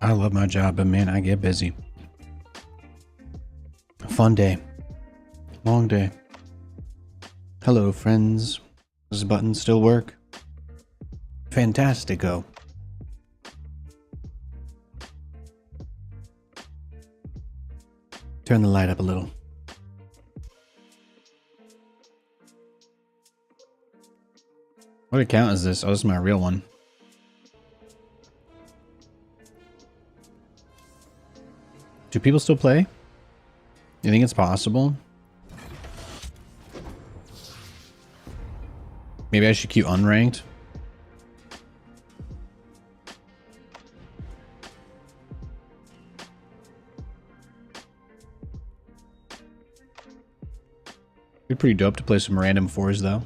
I love my job, but man, I get busy. Fun day. Long day. Hello, friends. Does the button still work? Fantastico. Turn the light up a little. What account is this? Oh, this is my real one. Do people still play? You think it's possible? Maybe I should queue unranked. It'd be pretty dope to play some random fours though.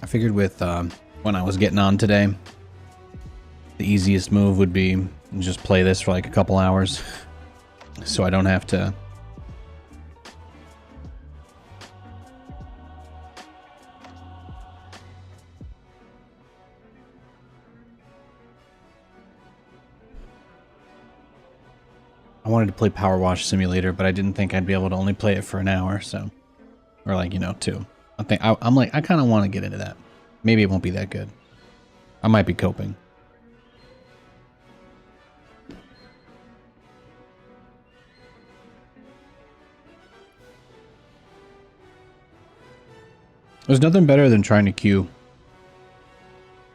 I figured with when I was getting on today, the easiest move would be just play this for like a couple hours so I don't have to I wanted to play Power Wash Simulator, but I didn't think I'd be able to only play it for an hour, so or like, you know, 2. I'm like I kind of want to get into that. Maybe it won't be that good. I might be coping. There's nothing better than trying to queue.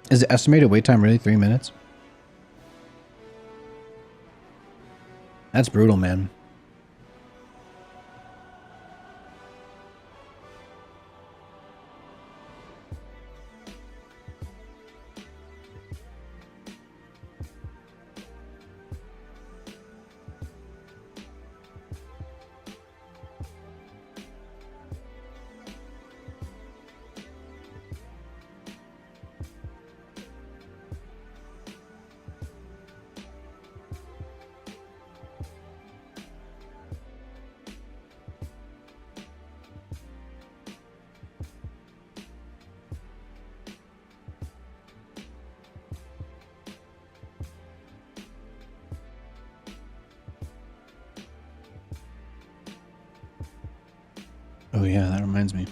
Is the estimated wait time really 3 minutes? That's brutal, man. Oh yeah, that reminds me.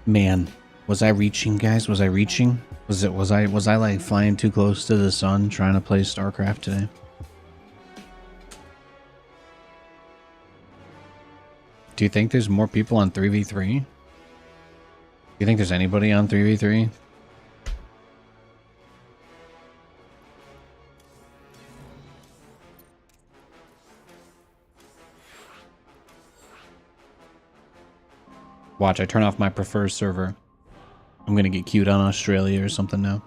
Man, was I reaching, guys? Was I reaching? Was I like flying too close to the sun trying to play StarCraft today? Do you think there's more people on 3v3? Do you think there's anybody on 3v3? Watch, I turn off my preferred server. I'm gonna get queued on Australia or something now.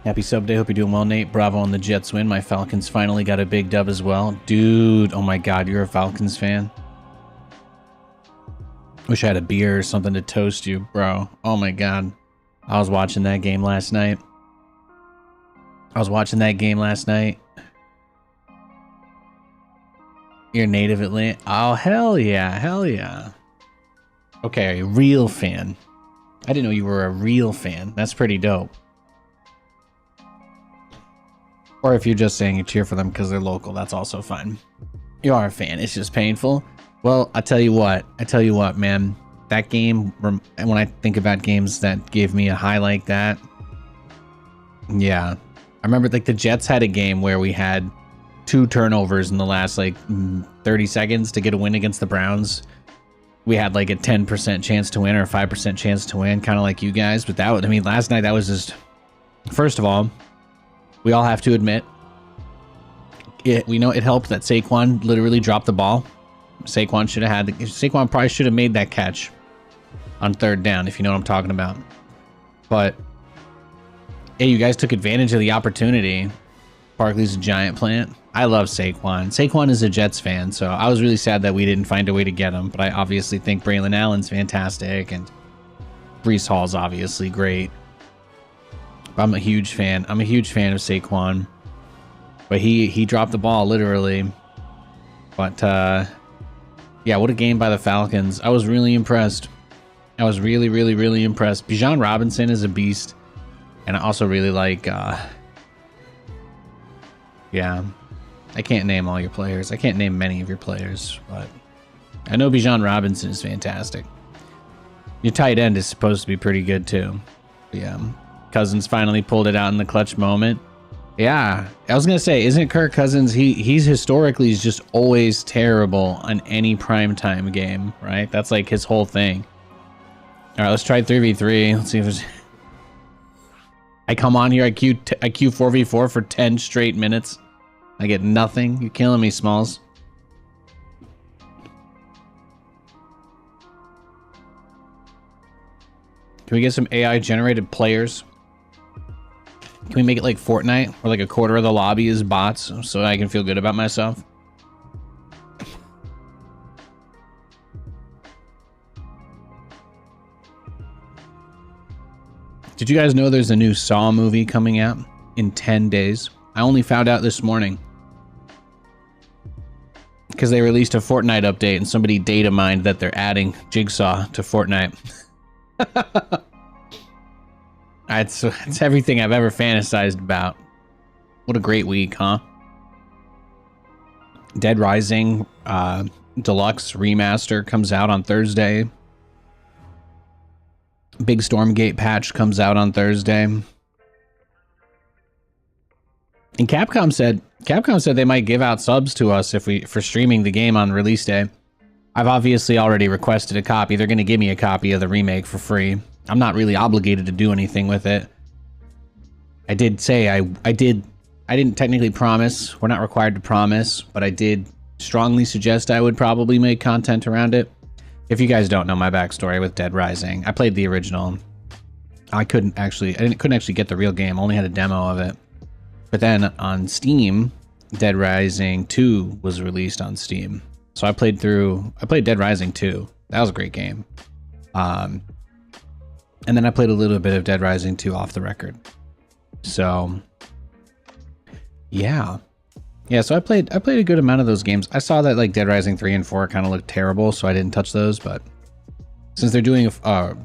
Happy sub day. Hope you're doing well, Nate. Bravo on the Jets win. My Falcons finally got a big dub as well. Dude, oh my God, you're a Falcons fan? Wish I had a beer or something to toast you, bro. Oh my God. I was watching that game last night. You're native Atlanta. Oh, hell yeah. Hell yeah. Okay, a real fan. I didn't know you were a real fan. That's pretty dope. Or if you're just saying you cheer for them because they're local, that's also fine. You are a fan. It's just painful. Well, I tell you what, man. That game, when I think about games that gave me a high like that, yeah. I remember like the Jets had a game where we had 2 turnovers in the last like 30 seconds to get a win against the Browns. We had like a 10% chance to win or a 5% chance to win, kind of like you guys. But that, I mean, last night that was just, first of all, we all have to admit, we know it helped that Saquon literally dropped the ball. Saquon probably should have made that catch on 3rd down, if you know what I'm talking about. But hey, you guys took advantage of the opportunity. Barkley's a giant plant. I love Saquon. Saquon is a Jets fan, so I was really sad that we didn't find a way to get him. But I obviously think Braylon Allen's fantastic, and Breece Hall's obviously great. I'm a huge fan. I'm a huge fan of Saquon. But he dropped the ball, literally. But, yeah, what a game by the Falcons. I was really impressed. I was really, really, really impressed. Bijan Robinson is a beast. And I also really like, yeah. I can't name all your players. I can't name many of your players. But I know Bijan Robinson is fantastic. Your tight end is supposed to be pretty good, too. But yeah. Cousins finally pulled it out in the clutch moment. Yeah, I was gonna say, isn't Kirk Cousins? He's historically just always terrible on any primetime game, right? That's like his whole thing. All right, let's try 3v3. Let's see if there's. I come on here, I queue 4v4 for 10 straight minutes. I get nothing. You're killing me, Smalls. Can we get some AI generated players? Can we make it like Fortnite, where like a quarter of the lobby is bots, so I can feel good about myself? Did you guys know there's a new Saw movie coming out in 10 days? I only found out this morning. Because they released a Fortnite update and somebody data mined that they're adding Jigsaw to Fortnite. It's everything I've ever fantasized about. What a great week, huh? Dead Rising Deluxe Remaster comes out on Thursday. Big Stormgate patch comes out on Thursday. And Capcom said they might give out subs to us for streaming the game on release day. I've obviously already requested a copy. They're going to give me a copy of the remake for free. I'm not really obligated to do anything with it. I did say I didn't technically promise. We're not required to promise, but I did strongly suggest I would probably make content around it. If you guys don't know my backstory with Dead Rising, I played the original. I couldn't actually get the real game. I only had a demo of it. But then on Steam, Dead Rising 2 was released on Steam. So I played Dead Rising 2. That was a great game. And then I played a little bit of Dead Rising 2 off the record. So yeah. Yeah, so I played a good amount of those games. I saw that like Dead Rising 3 and 4 kind of looked terrible, so I didn't touch those, but since they're doing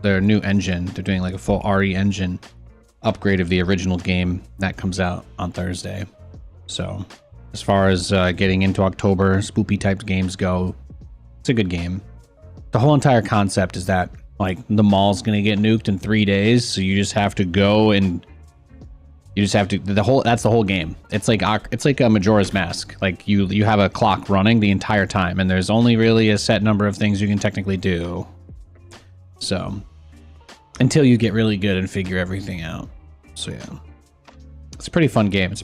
their new engine, they're doing like a full RE engine upgrade of the original game that comes out on Thursday. So as far as getting into October, spoopy type games go, it's a good game. The whole entire concept is that like the mall's gonna get nuked in 3 days, so you just have to go and that's the whole game. It's like a Majora's Mask. Like you have a clock running the entire time, and there's only really a set number of things you can technically do. So until you get really good and figure everything out. So yeah, it's a pretty fun game.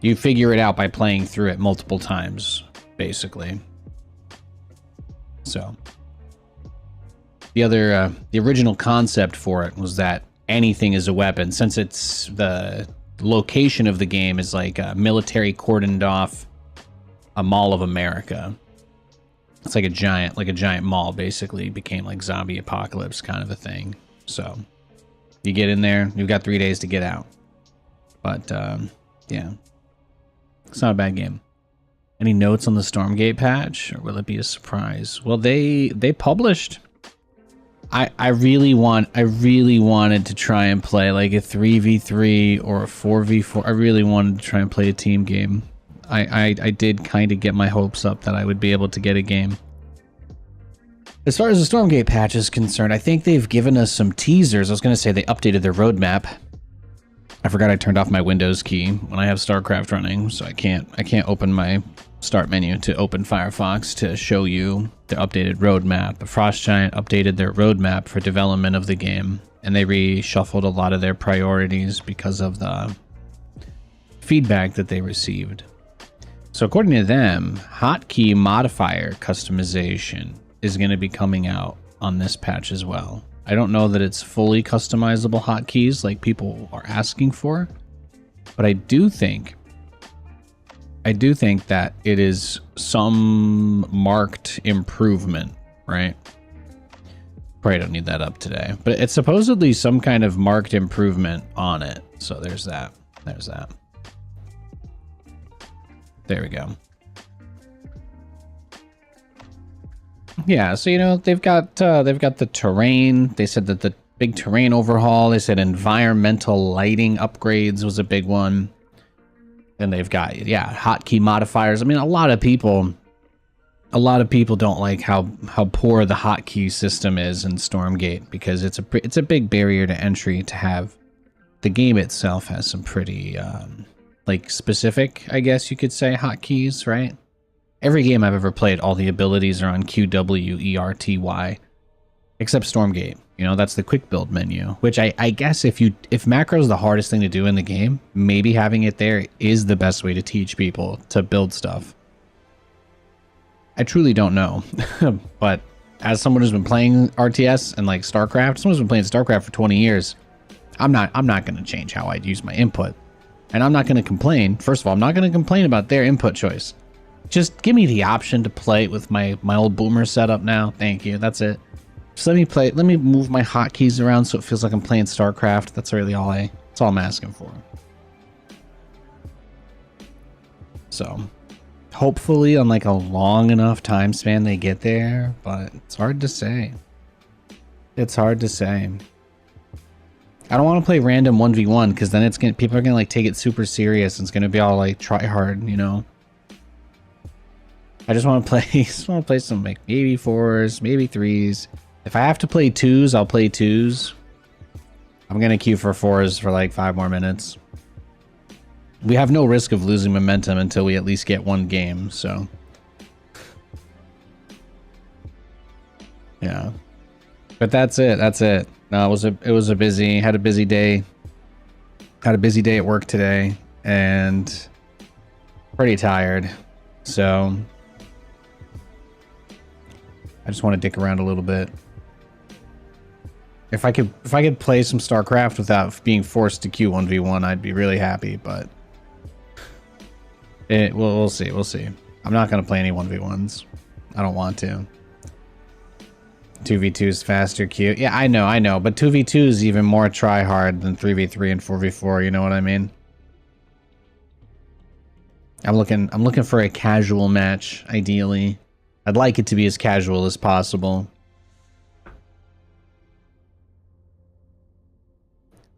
You figure it out by playing through it multiple times, basically. So the original concept for it was that anything is a weapon, since it's the location of the game is like a military cordoned off a Mall of America. It's like a giant mall, basically became like zombie apocalypse kind of a thing. So you get in there, you've got 3 days to get out. But yeah, it's not a bad game. Any notes on the Stormgate patch, or will it be a surprise? Well, they published. I really wanted to try and play like a 3v3 or a 4v4. I really wanted to try and play a team game. I did kind of get my hopes up that I would be able to get a game. As far as the Stormgate patch is concerned, I think they've given us some teasers. I was going to say they updated their roadmap. I forgot I turned off my Windows key when I have StarCraft running, so I can't open my start menu to open Firefox to show you the updated roadmap. The Frost Giant updated their roadmap for development of the game, and they reshuffled a lot of their priorities because of the feedback that they received. So according to them, hotkey modifier customization is going to be coming out on this patch as well. I don't know that it's fully customizable hotkeys like people are asking for, but I do think that it is some marked improvement, right? Probably don't need that up today, but it's supposedly some kind of marked improvement on it. So there's that. There's that. There we go. Yeah, so you know they've got the terrain. They said that the big terrain overhaul. They said environmental lighting upgrades was a big one. And they've got hotkey modifiers. I mean, a lot of people don't like how poor the hotkey system is in Stormgate, because it's a big barrier to entry to have. The game itself has some pretty like specific, I guess you could say, hotkeys, right? Every game I've ever played, all the abilities are on QWERTY, except Stormgate. You know, that's the quick build menu, which I guess if macro is the hardest thing to do in the game, maybe having it there is the best way to teach people to build stuff. I truly don't know, but as someone who's been playing RTS and like StarCraft, someone who's been playing StarCraft for 20 years, I'm not going to change how I use my input, and I'm not going to complain. First of all, I'm not going to complain about their input choice. Just give me the option to play with my old boomer setup now. Thank you. That's it. Just let me move my hotkeys around so it feels like I'm playing StarCraft. That's really that's all I'm asking for. So, hopefully on like a long enough time span they get there, but it's hard to say. It's hard to say. I don't want to play random 1v1 because then people are gonna like take it super serious, and it's gonna be all like try hard, you know. I just want to play some like maybe 4s, maybe 3s. If I have to play 2s, I'll play 2s. I'm gonna queue for 4s for like 5 more minutes. We have no risk of losing momentum until we at least get one game, so. Yeah. But that's it. No, it was a busy, had a busy day. Had a busy day at work today, and pretty tired. So I just want to dick around a little bit. If I could play some StarCraft without being forced to queue 1v1, I'd be really happy, but we'll see. I'm not going to play any 1v1s. I don't want to. 2v2 is faster queue. Yeah, I know, but 2v2 is even more try hard than 3v3 and 4v4, you know what I mean? I'm looking for a casual match, ideally. I'd like it to be as casual as possible.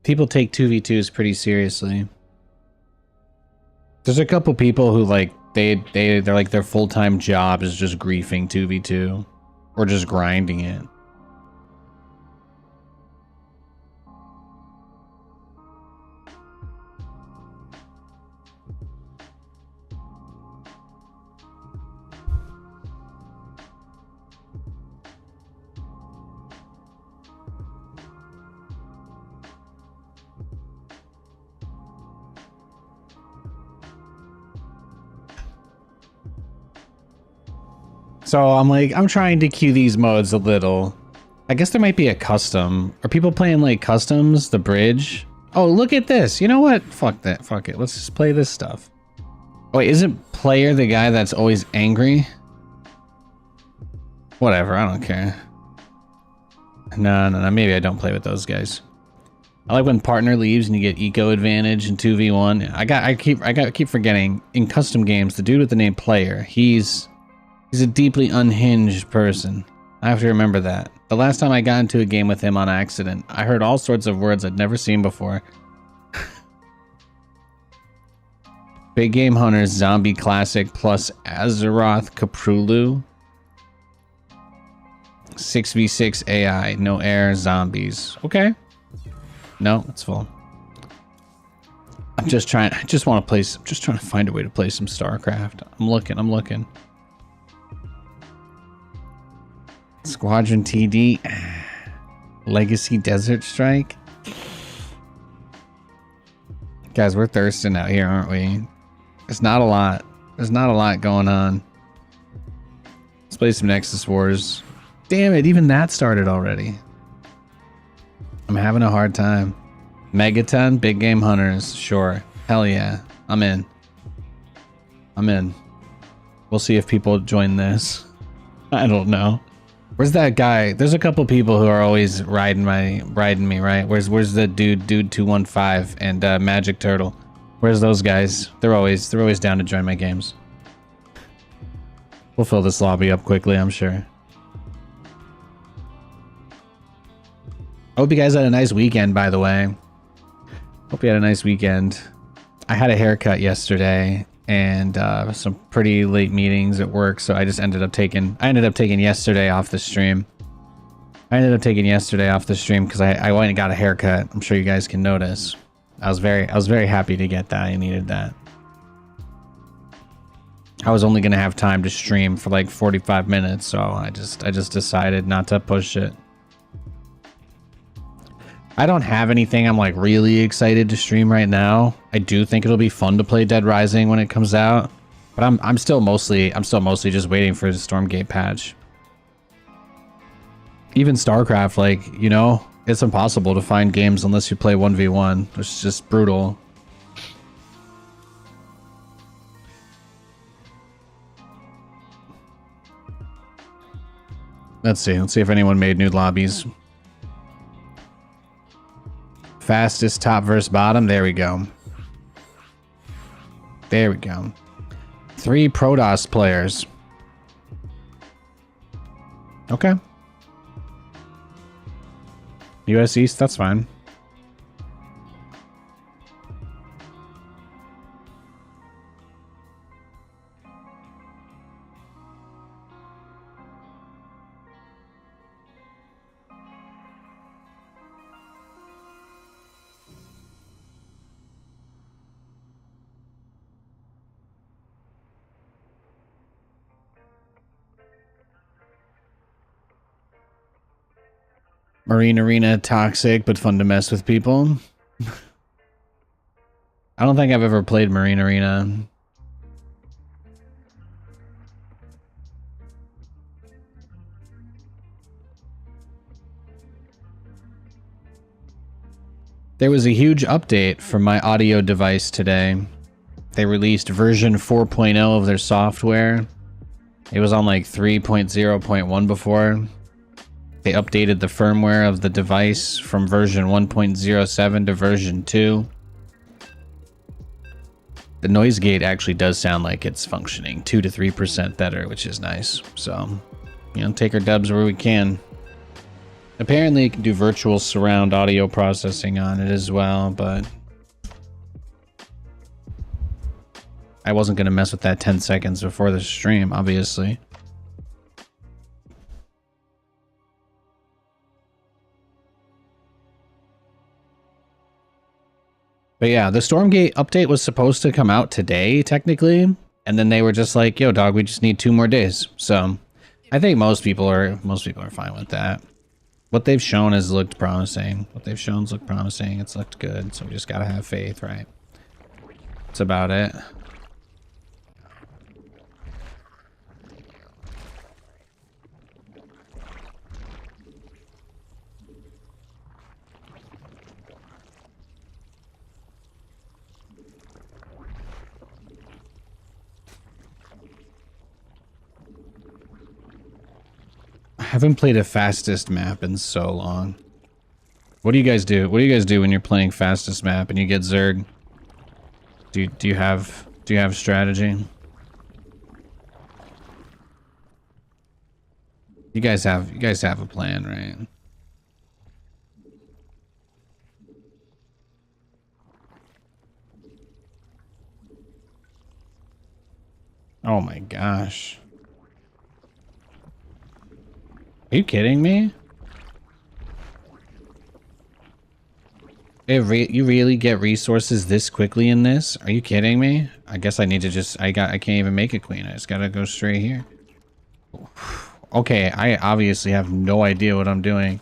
People take 2v2s pretty seriously. There's a couple people who like they're like their full-time job is just griefing 2v2 or just grinding it. So I'm trying to queue these modes a little. I guess there might be a custom. Are people playing like customs, the bridge? Oh, look at this. You know what? Fuck that. Fuck it. Let's just play this stuff. Oh, wait, isn't player the guy that's always angry? Whatever, I don't care. No, maybe I don't play with those guys. I like when partner leaves and you get eco advantage in 2v1. I keep forgetting in custom games, the dude with the name player, he's a deeply unhinged person. I have to remember that. The last time I got into a game with him on accident, I heard all sorts of words I'd never seen before. Big Game Hunters Zombie Classic plus Azeroth Caprulu. 6v6 AI, no air, zombies. Okay. No, it's full. I just want to play, I'm just trying to find a way to play some StarCraft. I'm looking. Squadron TD. Legacy Desert Strike. Guys, we're thirsting out here, aren't we? There's not a lot. There's not a lot going on. Let's play some Nexus Wars. Damn it, even that started already. I'm having a hard time. Megaton, Big Game Hunters. Sure. Hell yeah. I'm in. We'll see if people join this. I don't know. Where's that guy? There's a couple people who are always riding me, right? Where's the dude 215 and Magic Turtle? Where's those guys? They're always down to join my games. We'll fill this lobby up quickly, I'm sure. I hope you guys had a nice weekend, by the way. Hope you had a nice weekend. I had a haircut yesterday and some pretty late meetings at work, so I just ended up taking yesterday off the stream. Because I went and got a haircut. I'm sure you guys can notice. I was very happy to get that. I needed that. I was only gonna have time to stream for like 45 minutes, so I just decided not to push it. I don't have anything I'm like really excited to stream right now. I do think it'll be fun to play Dead Rising when it comes out, but I'm still mostly just waiting for the Stormgate patch. Even StarCraft, like, you know, it's impossible to find games unless you play 1v1. It's just brutal. Let's see if anyone made new lobbies. Fastest top versus bottom. There we go. 3 Protoss players. Okay. US East, that's fine. Marine Arena, toxic, but fun to mess with people. I don't think I've ever played Marine Arena. There was a huge update for my audio device today. They released version 4.0 of their software. It was on like 3.0.1 before. They updated the firmware of the device from version 1.07 to version 2. The noise gate actually does sound like it's functioning 2 to 3% better, which is nice. So, you know, take our dubs where we can. Apparently you can do virtual surround audio processing on it as well, but I wasn't going to mess with that 10 seconds before the stream, obviously. But yeah, the Stormgate update was supposed to come out today, technically. And then they were just like, yo, dog, we just need 2 more days. So I think most people are fine with that. What they've shown has looked promising. It's looked good. So we just gotta have faith, right? That's about it. haven't played a fastest map in so long. What do you guys do? What do you guys do when you're playing fastest map and you get Zerg? Do you have strategy? You guys have a plan, right? Oh my gosh. Are you kidding me? You really get resources this quickly in this? Are you kidding me? I guess I need to just I can't even make a queen. I just gotta go straight here. Okay, I obviously have no idea what I'm doing.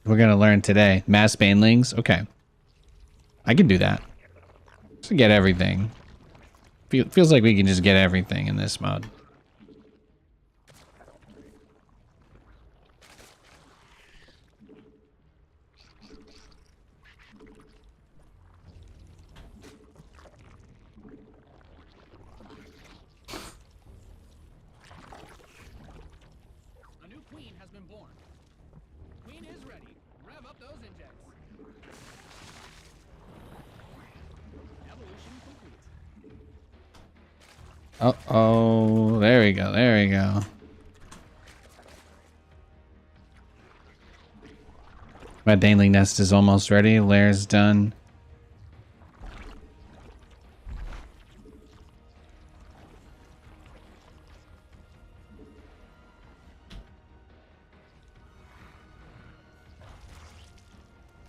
We're gonna learn today. Mass banelings? Okay. I can do that. Just get everything. Feels like we can just get everything in this mod. Uh-oh, there we go, there we go. My daily nest is almost ready, lair's done.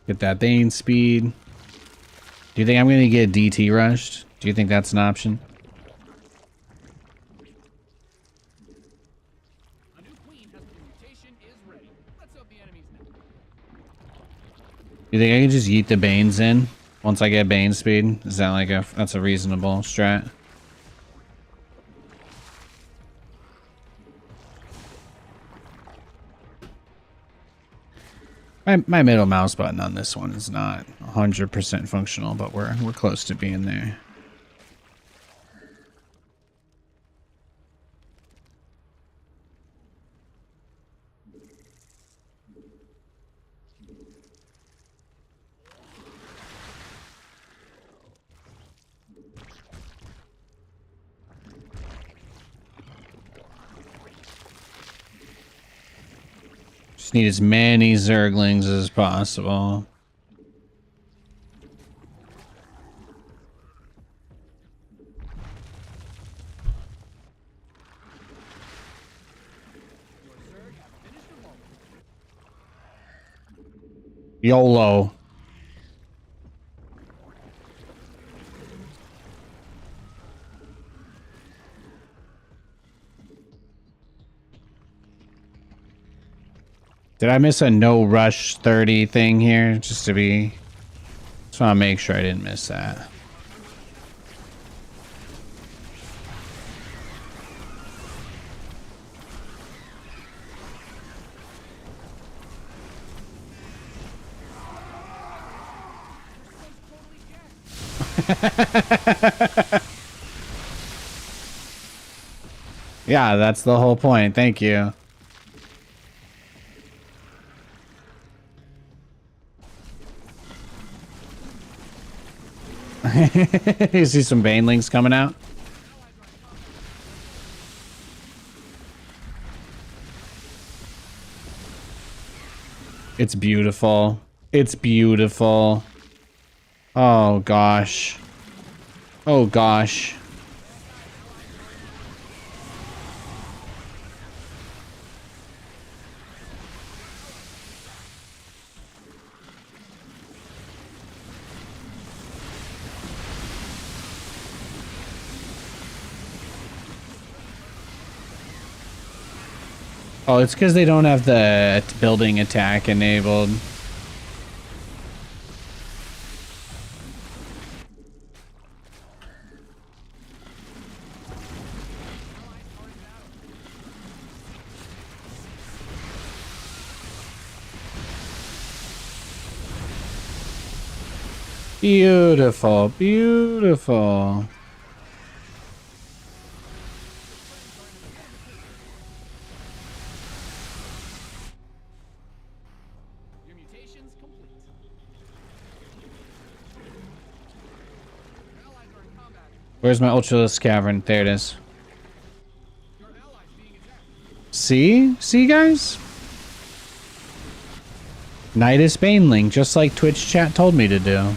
Get that Bane speed. Do you think I'm gonna get DT rushed? Do you think that's an option? You think I can just yeet the Banes in once I get Bane speed? Is that like that's a reasonable strat? My middle mouse button on this one is not 100% functional, but we're close to being there. Just need as many Zerglings as possible. YOLO. Did I miss a no rush 30 thing here? Just want to make sure I didn't miss that. Yeah, that's the whole point. Thank you. You see some banelings coming out? It's beautiful. It's beautiful. Oh gosh. Oh gosh. Oh, it's because they don't have the building attack enabled. Beautiful, beautiful. Where's my Ultralisk Cavern? There it is. See? See, guys? Nidus Baneling, just like Twitch chat told me to do.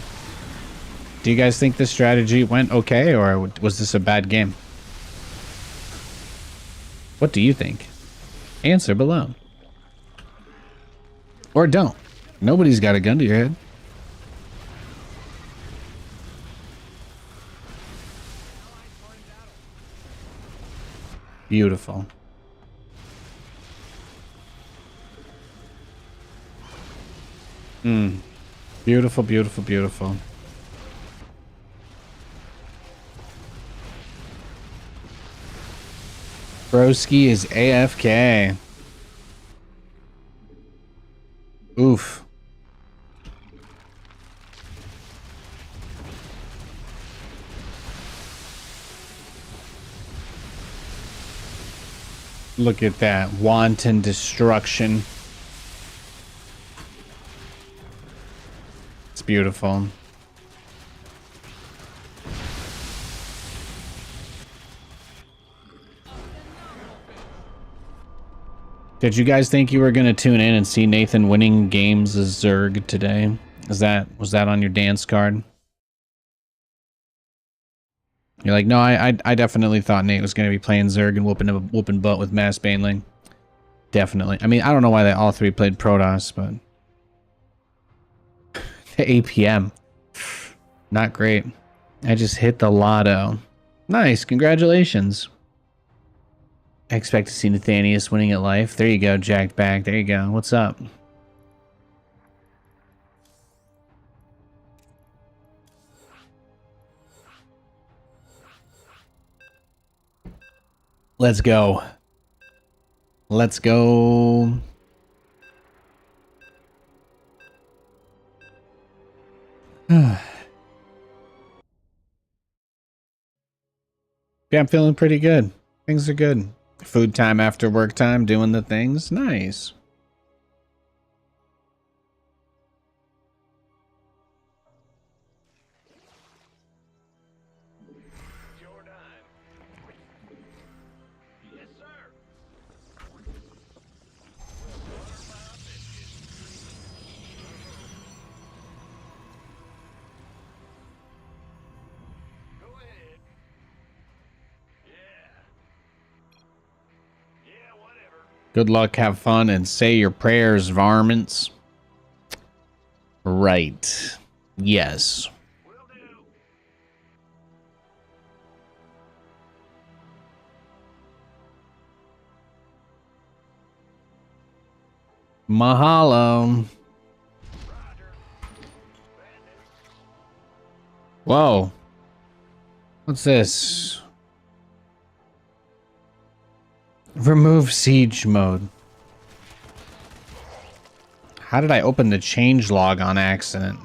Do you guys think this strategy went okay, or was this a bad game? What do you think? Answer below. Or don't. Nobody's got a gun to your head. Beautiful. Beautiful, beautiful, beautiful. Broski is AFK. Oof. Look at that wanton destruction. It's beautiful. Did you guys think you were gonna tune in and see Nathan winning games as Zerg today? Was that on your dance card? You're like, no, I definitely thought Nate was gonna be playing Zerg and whooping butt with Mass Baneling. Definitely. I mean, I don't know why they all three played Protoss, but the APM, not great. I just hit the lotto. Nice, congratulations. I expect to see Nathanias winning at life. There you go, jacked back. There you go. What's up? Let's go. Let's go. Yeah, I'm feeling pretty good. Things are good. Food time after work time, doing the things. Nice. Yes, sir. Go ahead. Yeah, whatever. Good luck, have fun, and say your prayers, varmints. Right. Yes. Will do. Mahalo. Whoa. What's this? Remove siege mode. How did I open the change log on accident?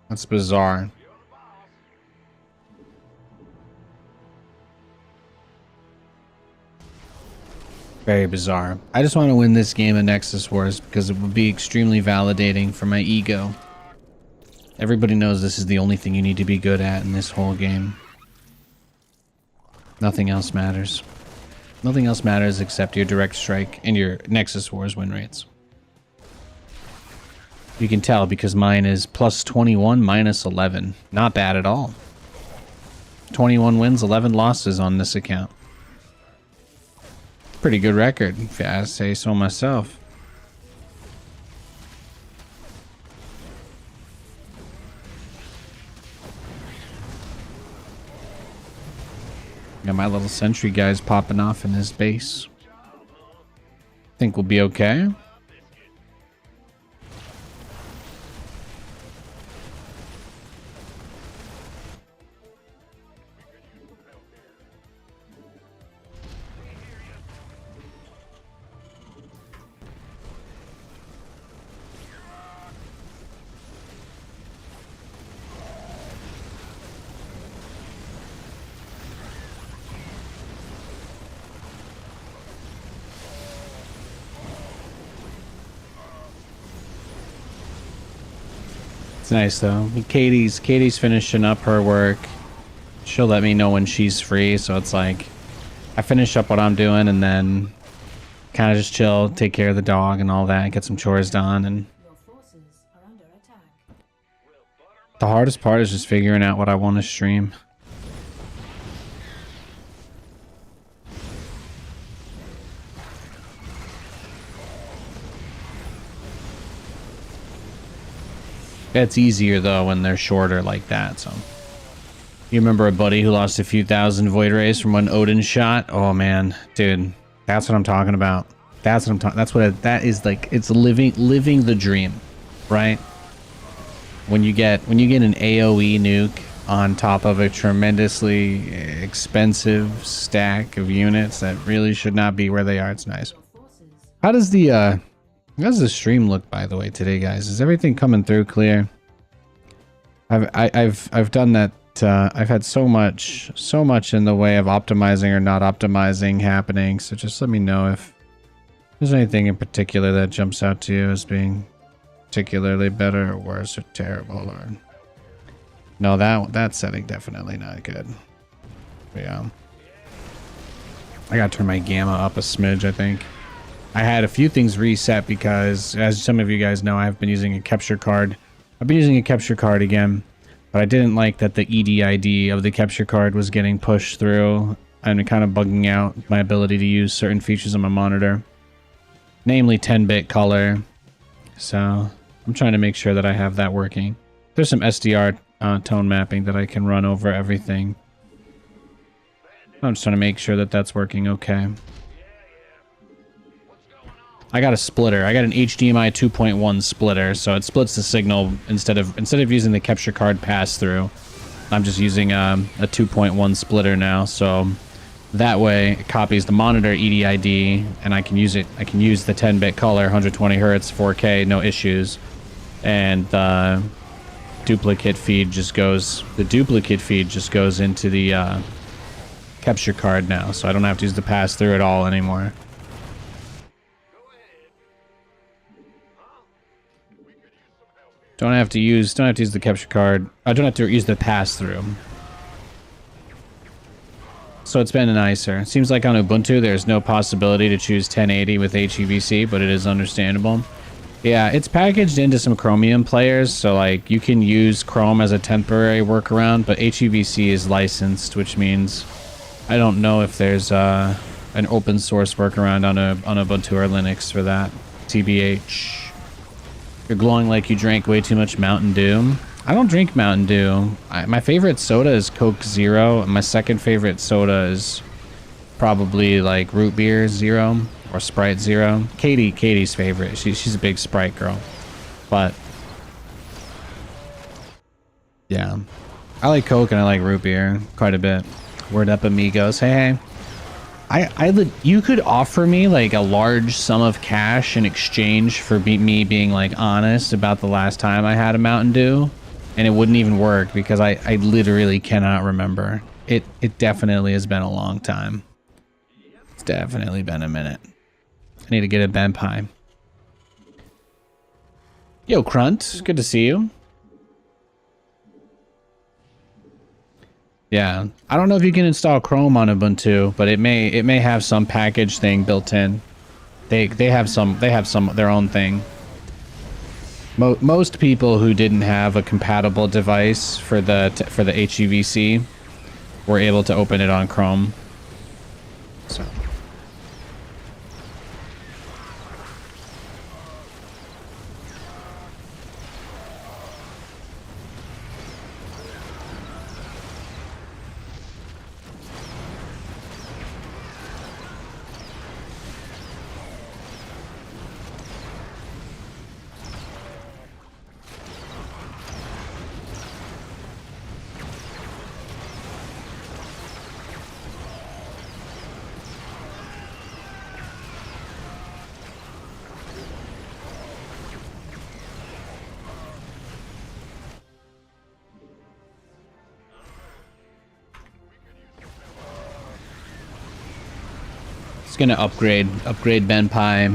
That's bizarre. Very bizarre. I just want to win this game of Nexus Wars because it would be extremely validating for my ego. Everybody knows this is the only thing you need to be good at in this whole game. Nothing else matters. Nothing else matters except your direct strike and your Nexus Wars win rates. You can tell because mine is plus 21, minus 11. Not bad at all. 21 wins, 11 losses on this account. Pretty good record, if I say so myself. Got my little sentry guys popping off in his base. Think we'll be okay. It's nice though. Katie's finishing up her work. She'll let me know when she's free, so it's like I finish up what I'm doing and then kind of just chill, take care of the dog and all that, get some chores done. And the hardest part is just figuring out what I want to stream. It's easier though when they're shorter like that. So you remember a buddy who lost a few thousand void rays from one Odin shot? Oh man, dude, that's what I'm talking about. That's what I'm talking. That's what that is like. It's living the dream, right? When you get an AOE nuke on top of a tremendously expensive stack of units that really should not be where they are. It's nice. How does the stream look, by the way, today, guys? Is everything coming through clear? I've done that. I've had so much in the way of optimizing or not optimizing happening. So just let me know if there's anything in particular that jumps out to you as being particularly better or worse or terrible. Or no, that setting definitely not good. But yeah, I gotta turn my gamma up a smidge. I think I had a few things reset because, as some of you guys know, I've been using a capture card. I've been using a capture card again, but I didn't like that the EDID of the capture card was getting pushed through and kind of bugging out my ability to use certain features on my monitor, namely 10-bit color. So I'm trying to make sure that I have that working. There's some SDR tone mapping that I can run over everything. I'm just trying to make sure that that's working okay. I got a splitter. I got an HDMI 2.1 splitter, so it splits the signal instead of using the capture card pass through. I'm just using a 2.1 splitter now, so that way it copies the monitor EDID, and I can use it. I can use the 10-bit color, 120 hertz, 4K, no issues, and the duplicate feed just goes. The duplicate feed just goes into the capture card now, so I don't have to use the pass through at all anymore. Don't have to use the capture card. I don't have to use the pass through. So it's been nicer. Seems like on Ubuntu there's no possibility to choose 1080 with HEVC, but it is understandable. Yeah, it's packaged into some Chromium players, so like you can use Chrome as a temporary workaround, but HEVC is licensed, which means I don't know if there's an open source workaround on Ubuntu or Linux for that. TBH. You're glowing like you drank way too much Mountain Dew. I don't drink Mountain Dew. My favorite soda is Coke Zero, and my second favorite soda is probably like Root Beer Zero or Sprite Zero. Katie's favorite. She's a big Sprite girl. But yeah, I like Coke and I like Root Beer quite a bit. Word up, amigos. Hey. You could offer me like a large sum of cash in exchange for me being like honest about the last time I had a Mountain Dew, and it wouldn't even work because I literally cannot remember. It definitely has been a long time. It's definitely been a minute. I need to get a Ben Pie. Yo, Crunt, good to see you. Yeah, I don't know if you can install Chrome on Ubuntu, but it may have some package thing built in. They have some their own thing. Most people who didn't have a compatible device for the HEVC were able to open it on Chrome. So. Gonna upgrade Ben Pie.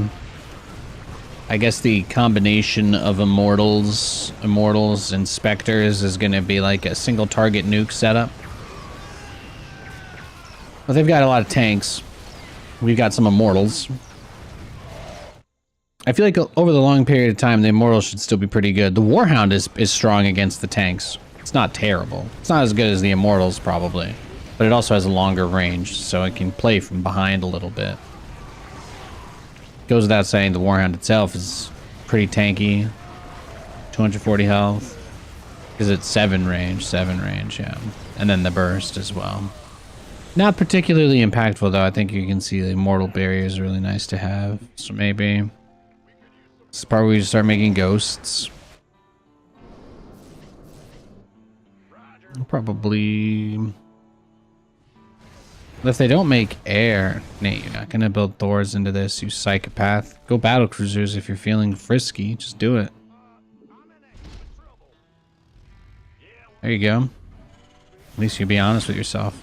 I guess the combination of immortals, and specters is going to be like a single target nuke setup. But they've got a lot of tanks. We've got some immortals. I feel like over the long period of time, the immortals should still be pretty good. The Warhound is strong against the tanks. It's not terrible. It's not as good as the immortals, probably. But it also has a longer range, so it can play from behind a little bit. Goes without saying, the Warhound itself is pretty tanky. 240 health. Because it's 7 range, yeah. And then the burst as well. Not particularly impactful, though. I think you can see the immortal barrier is really nice to have. So maybe this is part where we just start making ghosts. Probably. If they don't make air, Nate, you're not gonna build Thors into this, you psychopath. Go battle cruisers if you're feeling frisky. Just do it. There you go. At least you'll be honest with yourself.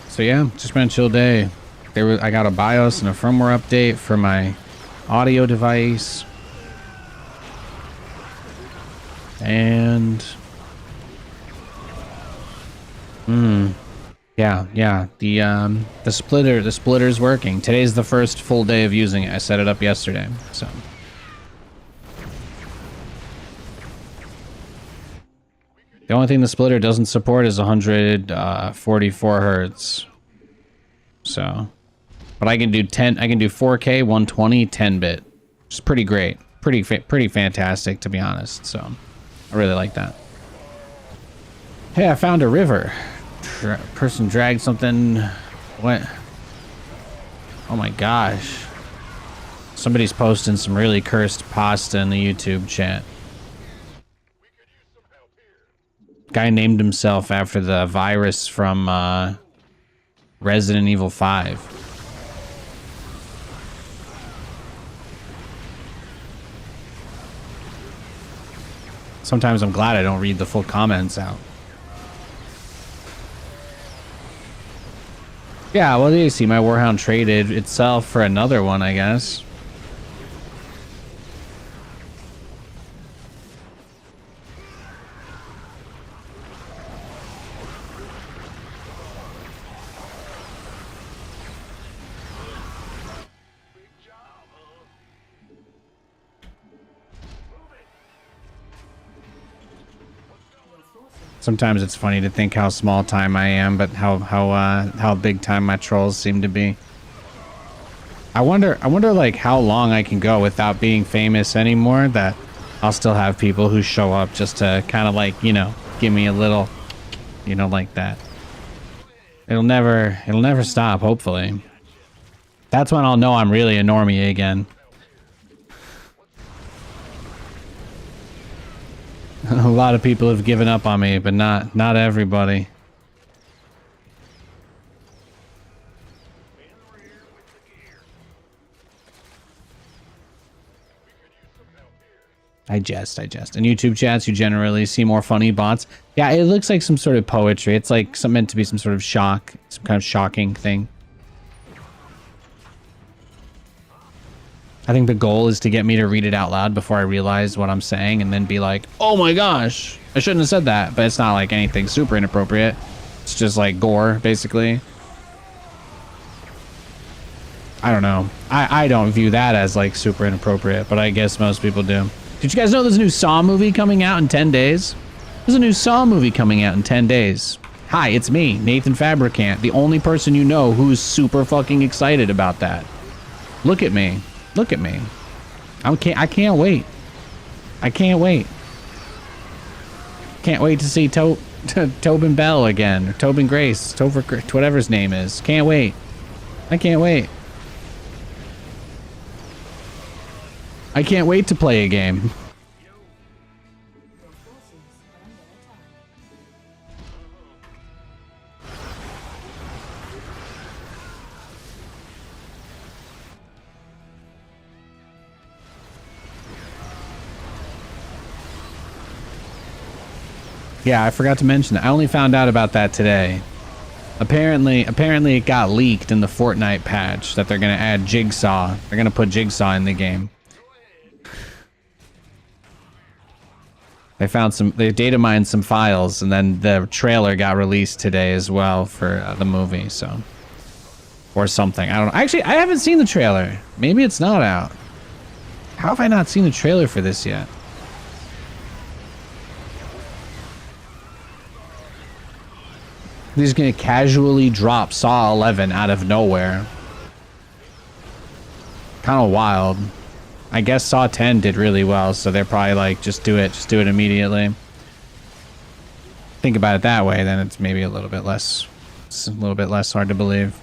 So yeah, just been a chill day. I got a BIOS and a firmware update for my audio device. And yeah, the splitter's working. Today's the first full day of using it. I set it up yesterday, so the only thing the splitter doesn't support is 144 hertz. So, but I can do 4K 120 10-bit. Which is pretty great. Pretty fantastic, to be honest. So I really like that. Hey, I found a river. Person dragged something. What? Oh my gosh. Somebody's posting some really cursed pasta in the YouTube chat. Guy named himself after the virus from Resident Evil 5. Sometimes I'm glad I don't read the full comments out. Yeah, well, you see, my Warhound traded itself for another one, I guess. Sometimes it's funny to think how small time I am, but how big time my trolls seem to be. I wonder like how long I can go without being famous anymore, that I'll still have people who show up just to kind of like, you know, give me a little, you know, like that. It'll never stop, hopefully. That's when I'll know I'm really a normie again. A lot of people have given up on me, but not everybody. I jest. In YouTube chats, you generally see more funny bots. Yeah, it looks like some sort of poetry. It's like meant to be some sort of some kind of shocking thing. I think the goal is to get me to read it out loud before I realize what I'm saying and then be like, oh my gosh, I shouldn't have said that. But it's not like anything super inappropriate. It's just like gore, basically. I don't know. I don't view that as like super inappropriate, but I guess most people do. Did you guys know there's a new Saw movie coming out in 10 days? There's a new Saw movie coming out in 10 days. Hi, it's me, Nathan Fabricant, the only person you know who's super fucking excited about that. Look at me. Look at me. I can't wait. I can't wait. Can't wait to see Tobin Bell again. Or Tobin Grace. Whatever his name is. Can't wait. I can't wait. I can't wait to play a game. Yeah, I forgot to mention that. I only found out about that today. Apparently it got leaked in the Fortnite patch that they're gonna add Jigsaw. They're gonna put Jigsaw in the game. They data mined some files, and then the trailer got released today as well for the movie, so. Or something, I don't know. Actually, I haven't seen the trailer. Maybe it's not out. How have I not seen the trailer for this yet? He's gonna casually drop Saw 11 out of nowhere. Kind of wild. I guess Saw 10 did really well, so they're probably like, just do it immediately. Think about it that way, then it's maybe a little bit less hard to believe.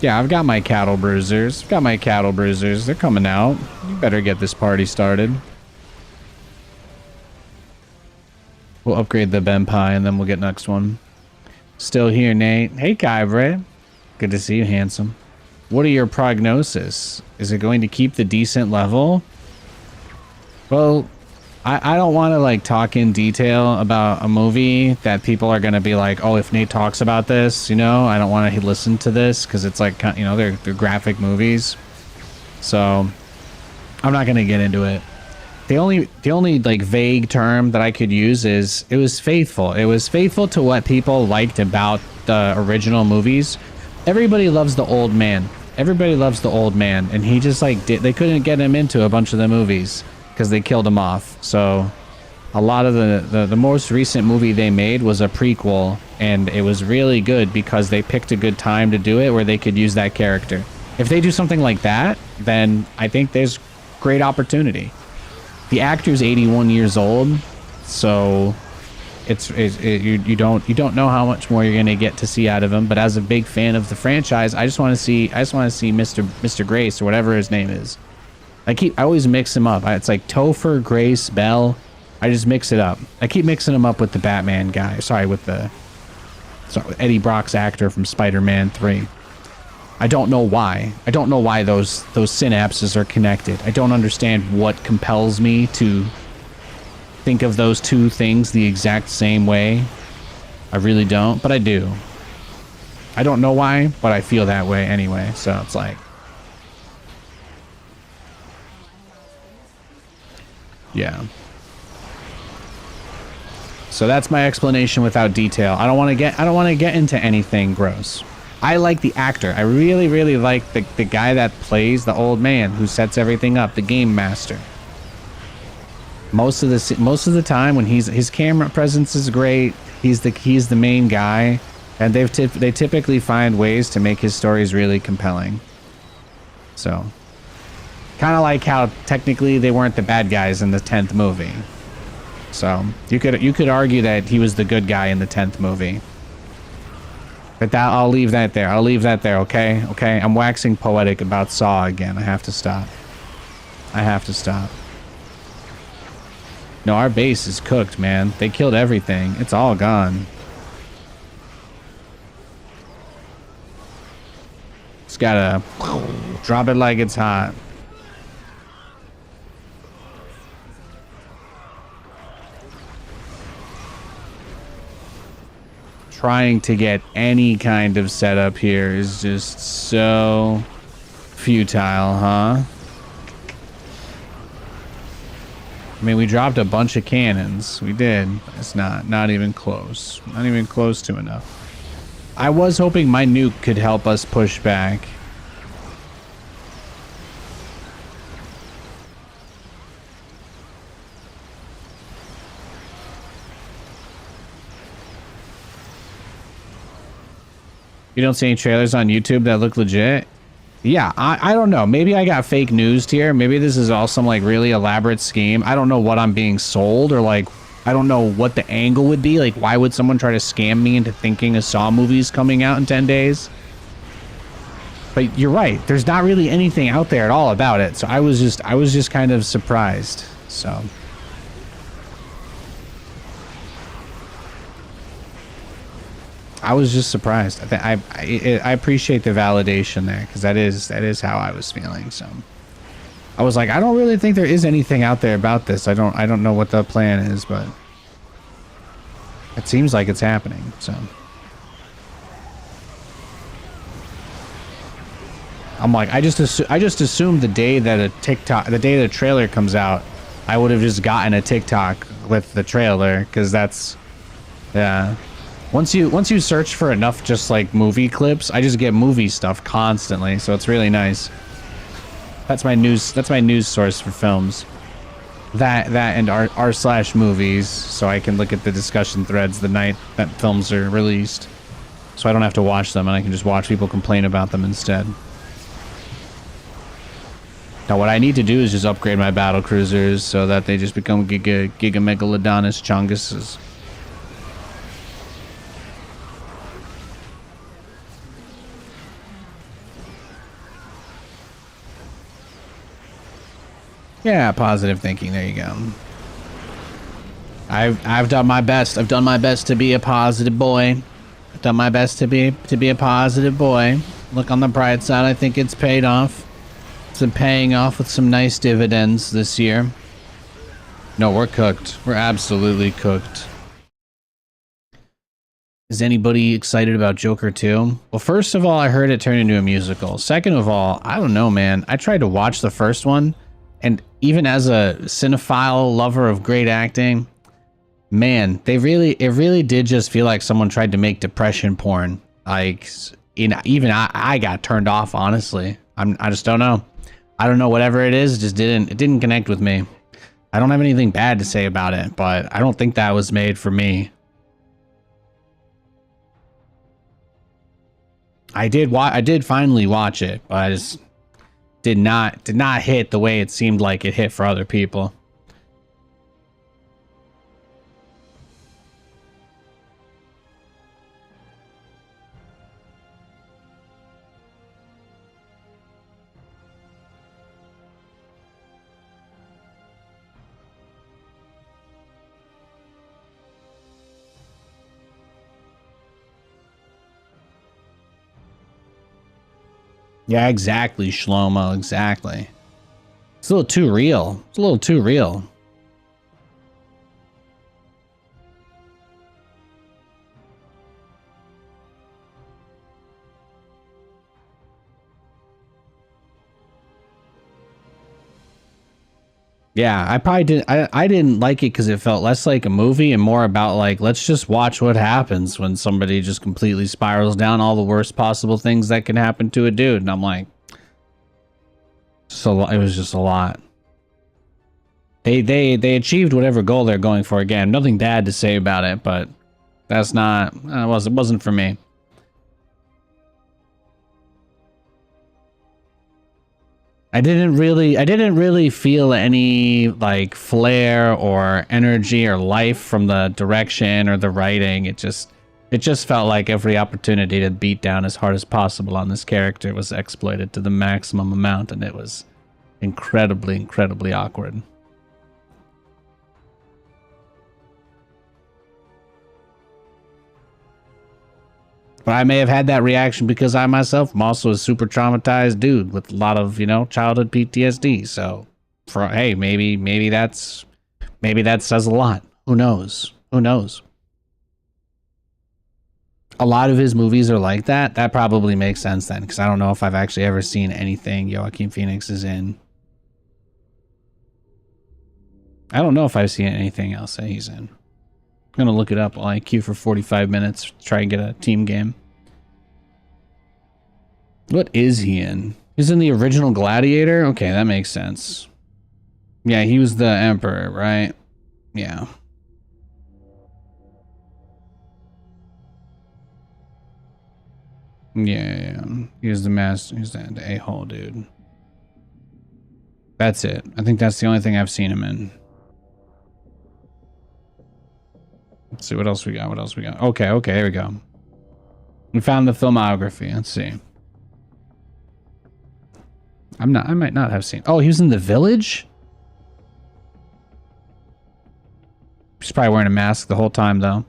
Yeah, I've got my cattle bruisers. They're coming out. You better get this party started. We'll upgrade the Ben Pie and then we'll get next one. Still here, Nate. Hey, Kybre. Good to see you, handsome. What are your prognosis? Is it going to keep the decent level? Well, I don't want to like talk in detail about a movie that people are going to be like, oh, if Nate talks about this, you know, I don't want to listen to this because it's like, you know, they're graphic movies. So I'm not going to get into it. The only like vague term that I could use is it was faithful. It was faithful to what people liked about the original movies. Everybody loves the old man. And he just like they couldn't get him into a bunch of the movies because they killed him off. So a lot of the most recent movie they made was a prequel, and it was really good because they picked a good time to do it where they could use that character. If they do something like that, then I think there's great opportunity. The actor's 81 years old, so you don't know how much more you're gonna get to see out of him. But as a big fan of the franchise, I just want to see Mr. Grace or whatever his name is. I always mix him up. It's like Topher, Grace, Bell. I just mix it up. I keep mixing him up with the Batman guy. With Eddie Brock's actor from Spider-Man 3. I don't know why. I don't know why those synapses are connected. I don't understand what compels me to think of those two things the exact same way. I really don't, but I do. I don't know why, but I feel that way anyway. So it's like, yeah. So that's my explanation without detail. I don't want to get into anything gross. I like the actor. I really, really like the guy that plays the old man who sets everything up, the game master. Most of the time when his camera presence is great, he's the main guy, and they typically find ways to make his stories really compelling. So, kind of like how technically they weren't the bad guys in the 10th movie. So you could argue that he was the good guy in the 10th movie. But I'll leave that there. Okay? Okay? I'm waxing poetic about Saw again. I have to stop. No, our base is cooked, man. They killed everything. It's all gone. Just gotta drop it like it's hot. Trying to get any kind of setup here is just so futile, huh? I mean, we dropped a bunch of cannons. We did. It's not even close. Not even close to enough. I was hoping my nuke could help us push back. You don't see any trailers on YouTube that look legit? Yeah, I don't know. Maybe I got fake news here. Maybe this is all some like really elaborate scheme. I don't know what I'm being sold, or like, I don't know what the angle would be. Like, why would someone try to scam me into thinking a Saw movie's coming out in 10 days? But you're right. There's not really anything out there at all about it. So I was just kind of surprised. So I was just surprised. I appreciate the validation there, because that is how I was feeling. So I was like, I don't really think there is anything out there about this. I don't know what the plan is, but it seems like it's happening. So I'm like, I just assumed the day that the day the trailer comes out, I would have just gotten a TikTok with the trailer, because that's, yeah. Once you search for enough just like movie clips, I just get movie stuff constantly, so it's really nice. That's my news source for films. That and r/movies, so I can look at the discussion threads the night that films are released. So I don't have to watch them, and I can just watch people complain about them instead. Now what I need to do is just upgrade my battle cruisers so that they just become Giga Megalodonus Chunguses. Yeah, positive thinking. There you go. I've done my best. I've done my best to be a positive boy. I've done my best to be a positive boy. Look on the bright side. I think it's paid off. It's been paying off with some nice dividends this year. No, we're cooked. We're absolutely cooked. Is anybody excited about Joker 2? Well, first of all, I heard it turned into a musical. Second of all, I don't know, man. I tried to watch the first one, and even as a cinephile lover of great acting, man, it really did just feel like someone tried to make depression porn. Like, even I got turned off, honestly. I just don't know. I don't know, whatever it is, it didn't connect with me. I don't have anything bad to say about it, but I don't think that was made for me. I did finally watch it, but I just did not hit the way it seemed like it hit for other people. Yeah, exactly, Shlomo, exactly. It's a little too real. It's a little too real. Yeah, I probably didn't. I didn't like it because it felt less like a movie and more about like, let's just watch what happens when somebody just completely spirals down all the worst possible things that can happen to a dude. And I'm like, so it was just a lot. They achieved whatever goal they're going for. Again, nothing bad to say about it, but that's not. It wasn't for me. I didn't really feel any like flair or energy or life from the direction or the writing. It just felt like every opportunity to beat down as hard as possible on this character was exploited to the maximum amount, and it was incredibly awkward. But I may have had that reaction because I myself am also a super traumatized dude with a lot of, childhood PTSD. So, hey, maybe that says a lot. Who knows? Who knows? A lot of his movies are like that. That probably makes sense then, because I don't know if I've actually ever seen anything Joaquin Phoenix is in. I don't know if I've seen anything else that he's in. I'm gonna look it up while I queue for 45 minutes, try and get a team game. What is he in? He's in the original Gladiator? Okay, that makes sense. Yeah, he was the Emperor, right? Yeah. Yeah. He was the master. He's the a-hole dude. That's it. I think that's the only thing I've seen him in. Let's see what else we got. Okay, there we go. We found the filmography. Let's see. I might not have seen. Oh, he was in The Village? He's probably wearing a mask the whole time, though.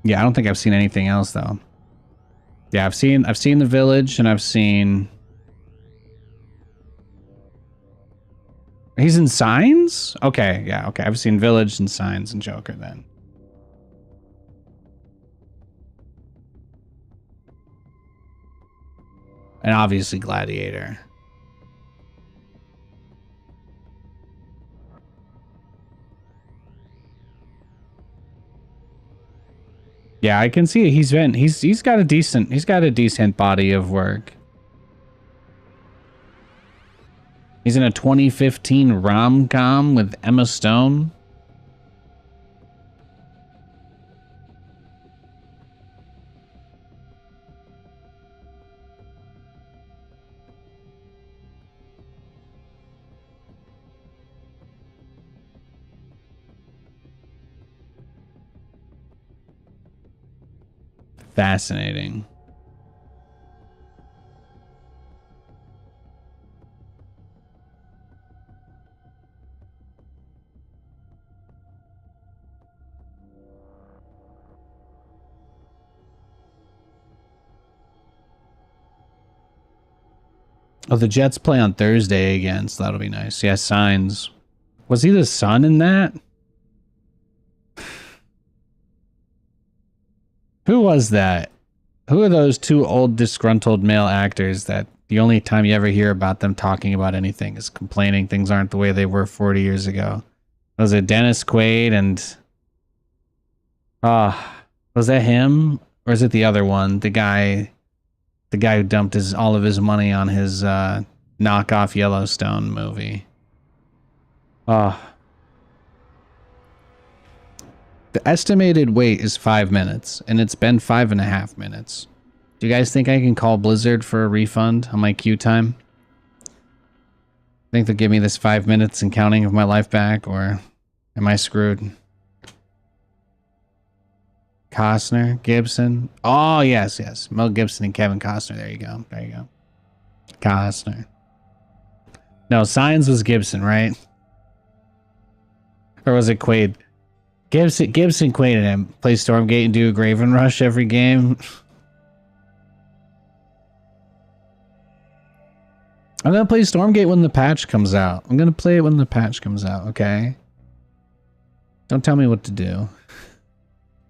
Yeah, I don't think I've seen anything else though. Yeah, I've seen the village and I've seen. He's in Signs? Okay, yeah, okay. I've seen Village and Signs and Joker then. And obviously Gladiator. Yeah, I can see it. He's got a decent body of work. He's in a 2015 rom-com with Emma Stone. Fascinating. Oh, the Jets play on Thursday again, so that'll be nice. Yeah, Signs. Was he the son in that? Who was that? Who are those two old disgruntled male actors that the only time you ever hear about them talking about anything is complaining things aren't the way they were 40 years ago? Was it Dennis Quaid and... was that him? Or is it the other one? The guy who dumped all of his money on his knockoff Yellowstone movie. The estimated wait is 5 minutes, and it's been 5.5 minutes. Do you guys think I can call Blizzard for a refund on my queue time? Think they'll give me this 5 minutes and counting of my life back, or am I screwed? Costner, Gibson. Oh, yes. Mel Gibson and Kevin Costner. There you go. Costner. No, Signs was Gibson, right? Or was it Quaid? Gibson, Quaid, and him play Stormgate and do a Graven Rush every game. I'm gonna play Stormgate when the patch comes out. I'm gonna play it when the patch comes out, okay? Don't tell me what to do.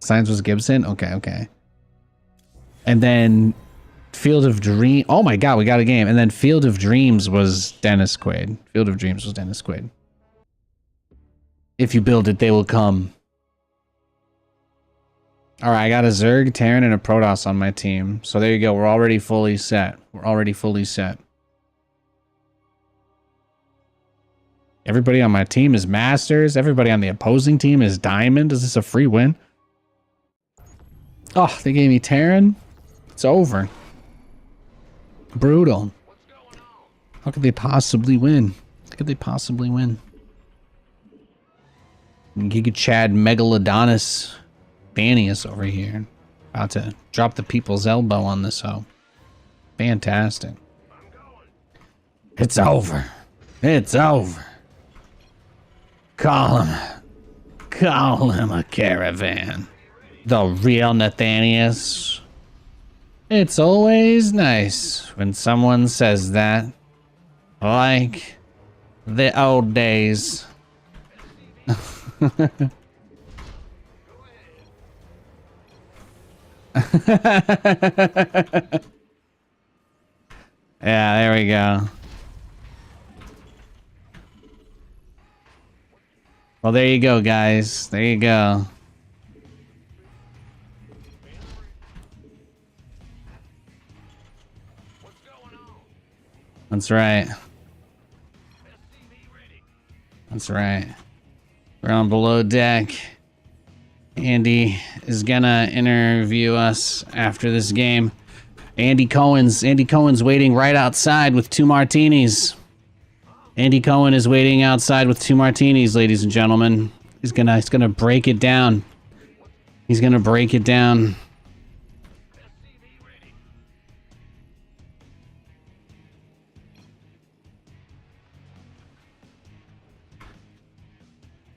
Signs was Gibson? Okay. And then Field of Dreams. Oh my god, we got a game. And then Field of Dreams was Dennis Quaid. If you build it, they will come. Alright, I got a Zerg, Terran, and a Protoss on my team. So there you go. We're already fully set. Everybody on my team is Masters. Everybody on the opposing team is Diamond. Is this a free win? Oh, they gave me Terran. It's over. Brutal. How could they possibly win? Giga Chad Megalodonus Thanius over here. About to drop the people's elbow on this hoe. Fantastic. It's over. Call him a caravan. The real Nathanias. It's always nice when someone says that. Like the old days. Yeah, there we go. Well, there you go, guys. There you go. That's right. We're on Below Deck. Andy is gonna interview us after this game. Andy Cohen's waiting right outside with 2 martinis. Andy Cohen is waiting outside with 2 martinis, ladies and gentlemen. He's gonna break it down.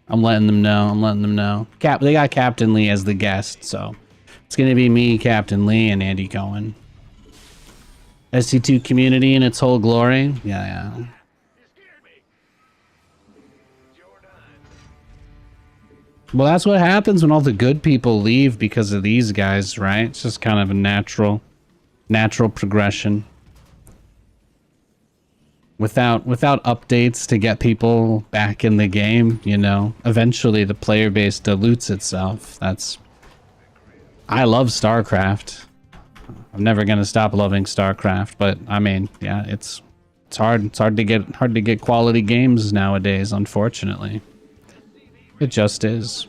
I'm letting them know. They got Captain Lee as the guest, so It's gonna be me, Captain Lee, and Andy Cohen. SC2 community in its whole glory. Yeah. Well, that's what happens when all the good people leave because of these guys, right? It's just kind of a natural progression. Without updates to get people back in the game, you know, eventually the player base dilutes itself. I love StarCraft. I'm never gonna stop loving StarCraft, but I mean, yeah, it's hard to get quality games nowadays, unfortunately. It just is.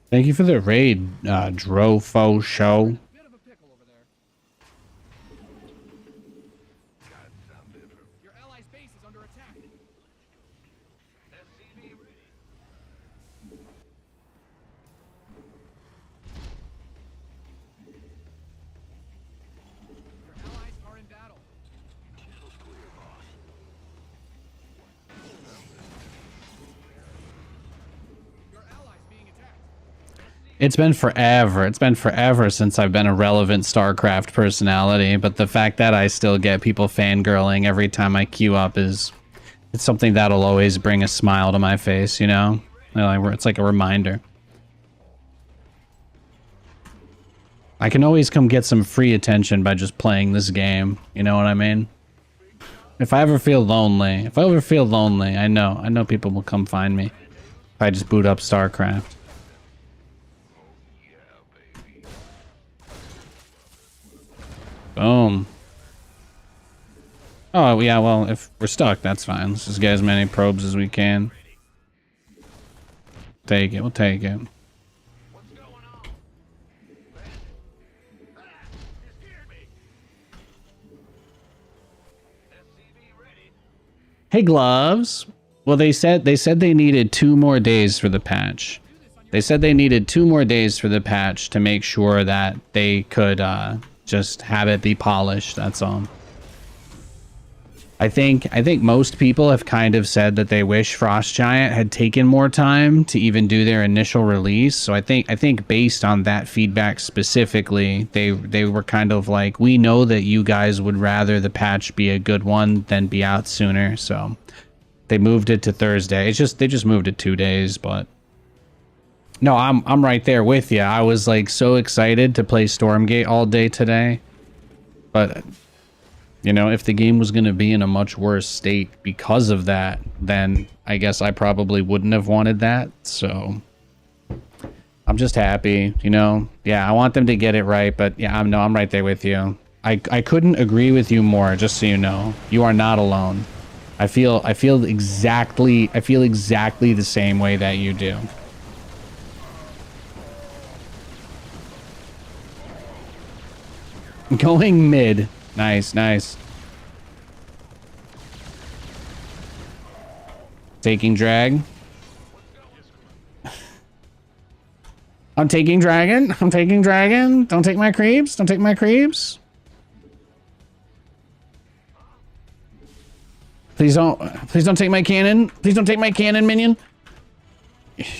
Thank you for the raid, Drofo Show. It's been forever. It's been forever since I've been a relevant StarCraft personality, but the fact that I still get people fangirling every time I queue up it's something that'll always bring a smile to my face, you know? It's like a reminder. I can always come get some free attention by just playing this game, you know what I mean? If I ever feel lonely, I know people will come find me if I just boot up StarCraft. Boom. Oh, yeah, well, if we're stuck, that's fine. Let's just get as many probes as we can. Take it, we'll take it. Hey, Gloves. Well, they said they needed 2 more days for the patch. They said they needed 2 more days for the patch to make sure that they could, just have it be polished, that's all. I think most people have kind of said that they wish Frost Giant had taken more time to even do their initial release. So I think based on that feedback specifically, they were kind of like, we know that you guys would rather the patch be a good one than be out sooner. So they moved it to Thursday. They just moved it 2 days, but no, I'm right there with you. I was like so excited to play Stormgate all day today. But, you know, if the game was going to be in a much worse state because of that, then I guess I probably wouldn't have wanted that. So I'm just happy, you know. Yeah, I want them to get it right, but yeah, I'm right there with you. I couldn't agree with you more, just so you know. You are not alone. I feel exactly the same way that you do. Going mid. Nice, nice. Taking drag. I'm taking dragon. I'm taking dragon. Don't take my creeps. Don't take my creeps. Please don't take my cannon. Please don't take my cannon, minion.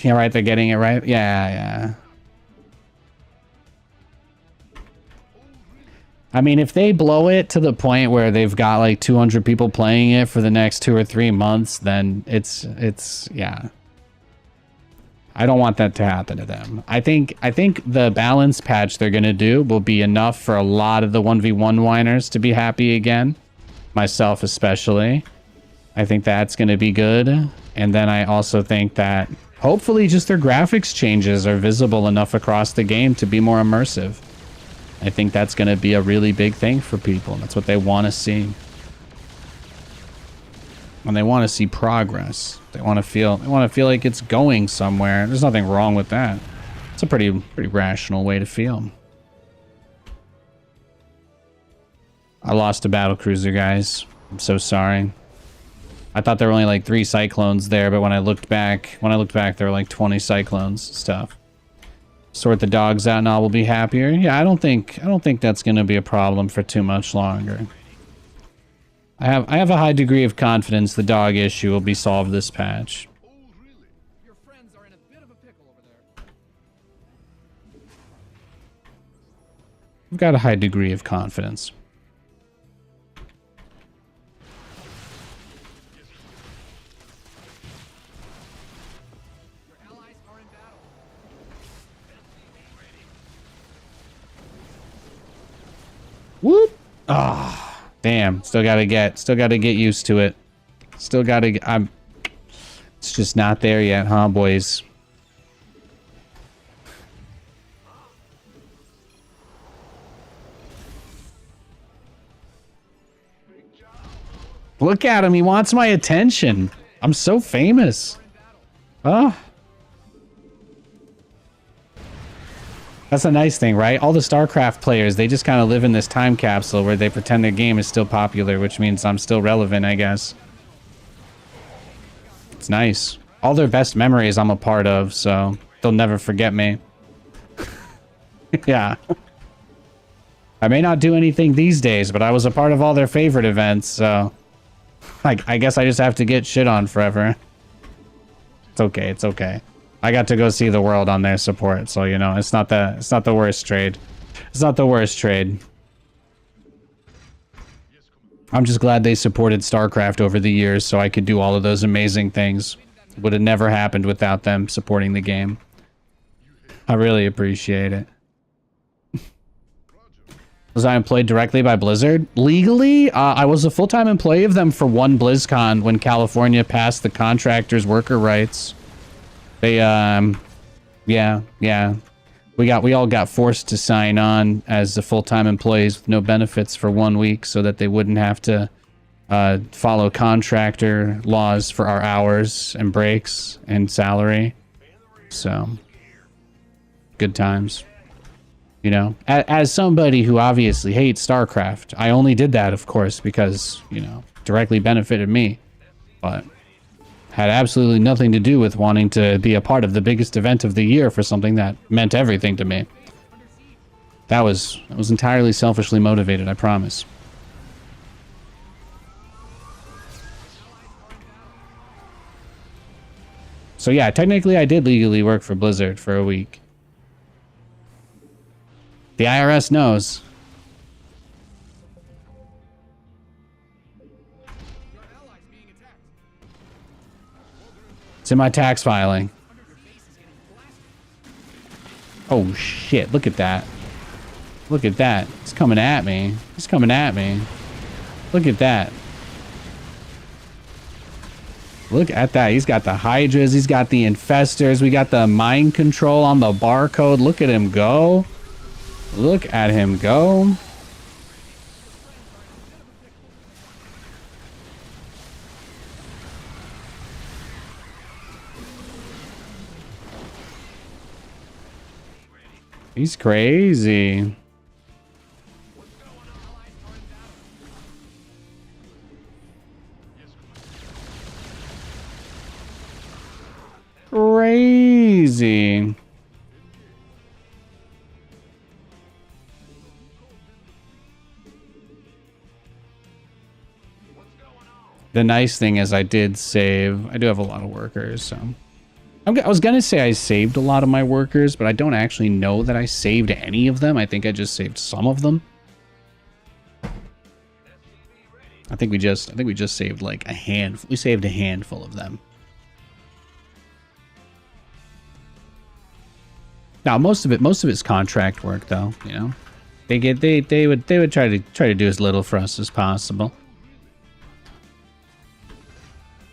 Yeah, right. They're getting it right. Yeah. I mean, if they blow it to the point where they've got like 200 people playing it for the next 2 or 3 months, then it's yeah. I don't want that to happen to them. I think the balance patch they're gonna do will be enough for a lot of the 1v1 whiners to be happy again. Myself especially. I think that's gonna be good. And then I also think that hopefully just their graphics changes are visible enough across the game to be more immersive. I think that's going to be a really big thing for people. That's what they want to see. And they want to see progress. They want to feel like it's going somewhere. There's nothing wrong with that. It's a pretty rational way to feel. I lost a battle cruiser, guys. I'm so sorry. I thought there were only like 3 cyclones there, but when I looked back, there were like 20 cyclones stuff. Sort the dogs out and all will be happier. Yeah, I don't think that's gonna be a problem for too much longer. I have a high degree of confidence the dog issue will be solved this patch. Your friends are in a bit of a pickle over there. I've got a high degree of confidence. Whoop! Ah, oh, damn. Still gotta get used to it. Still gotta. It's just not there yet, huh, boys? Look at him. He wants my attention. I'm so famous. Oh. That's a nice thing, right? All the StarCraft players, they just kind of live in this time capsule where they pretend their game is still popular, which means I'm still relevant, I guess. It's nice. All their best memories I'm a part of, so they'll never forget me. Yeah. I may not do anything these days, but I was a part of all their favorite events, so... I guess I just have to get shit on forever. It's okay, it's okay. I got to go see the world on their support, so you know, it's not the worst trade. It's not the worst trade. I'm just glad they supported StarCraft over the years so I could do all of those amazing things. Would have never happened without them supporting the game. I really appreciate it. Was I employed directly by Blizzard? Legally, I was a full-time employee of them for one BlizzCon when California passed the contractors' worker rights. They, yeah. We all got forced to sign on as the full-time employees with no benefits for 1 week so that they wouldn't have to follow contractor laws for our hours and breaks and salary. So, good times. You know, as somebody who obviously hates StarCraft, I only did that, of course, because, you know, directly benefited me. But had absolutely nothing to do with wanting to be a part of the biggest event of the year for something that meant everything to me. That was entirely selfishly motivated, I promise. So yeah, technically I did legally work for Blizzard for a week. The IRS knows. It's in my tax filing. Oh shit, look at that. Look at that. He's coming at me. He's coming at me. Look at that. Look at that. He's got the Hydras. He's got the Infestors. We got the mind control on the barcode. Look at him go. Look at him go. He's crazy. Crazy. The nice thing is I did save. I do have a lot of workers, so. I was going to say I saved a lot of my workers, but I don't actually know that I saved any of them. I think I just saved some of them. I think we just saved like a handful. We saved a handful of them. Now, most of it's contract work though, you know. They would try to do as little for us as possible.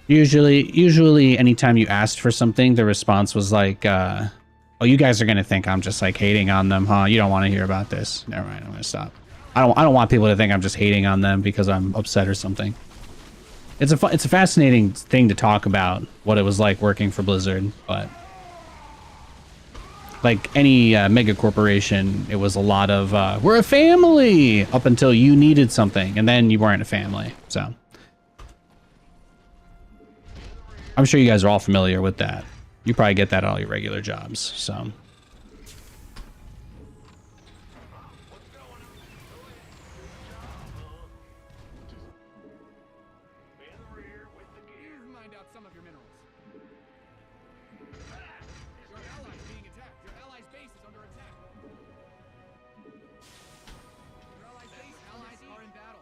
Usually anytime you asked for something, the response was like, oh, you guys are going to think I'm just like hating on them, huh? You don't want to hear about this. Never mind, I'm going to stop. I don't want people to think I'm just hating on them because I'm upset or something. It's a fascinating thing to talk about what it was like working for Blizzard, but like any mega corporation, it was a lot of we're a family up until you needed something, and then you weren't a family. So I'm sure you guys are all familiar with that. You probably get that at all your regular jobs. So. You've mined out some of your minerals. Your allies being attacked. Your allies' base is under attack. Your allies' base allies are in battle.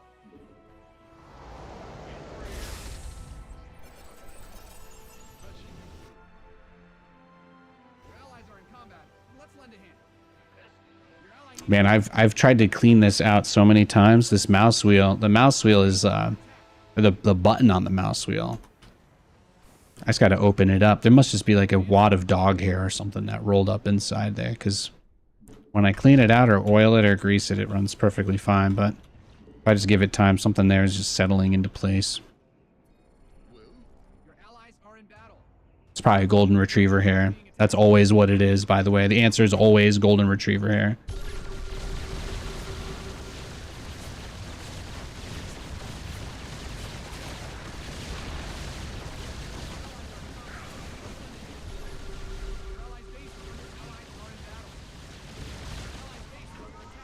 Your allies are in combat. Let's lend a hand. Your ally needs Man, I've tried to clean this out so many times. This mouse wheel, the mouse wheel is the button on the mouse wheel. I just got to open it up. There must just be like a wad of dog hair or something that rolled up inside there, because when I clean it out or oil it or grease it, it runs perfectly fine. But if I just give it time, something there is just settling into place. Your allies are in battle. It's probably a golden retriever hair. That's always what it is, by the way. The answer is always golden retriever hair. Your allies' base is under allies are in battle. Your allies' base is under attack.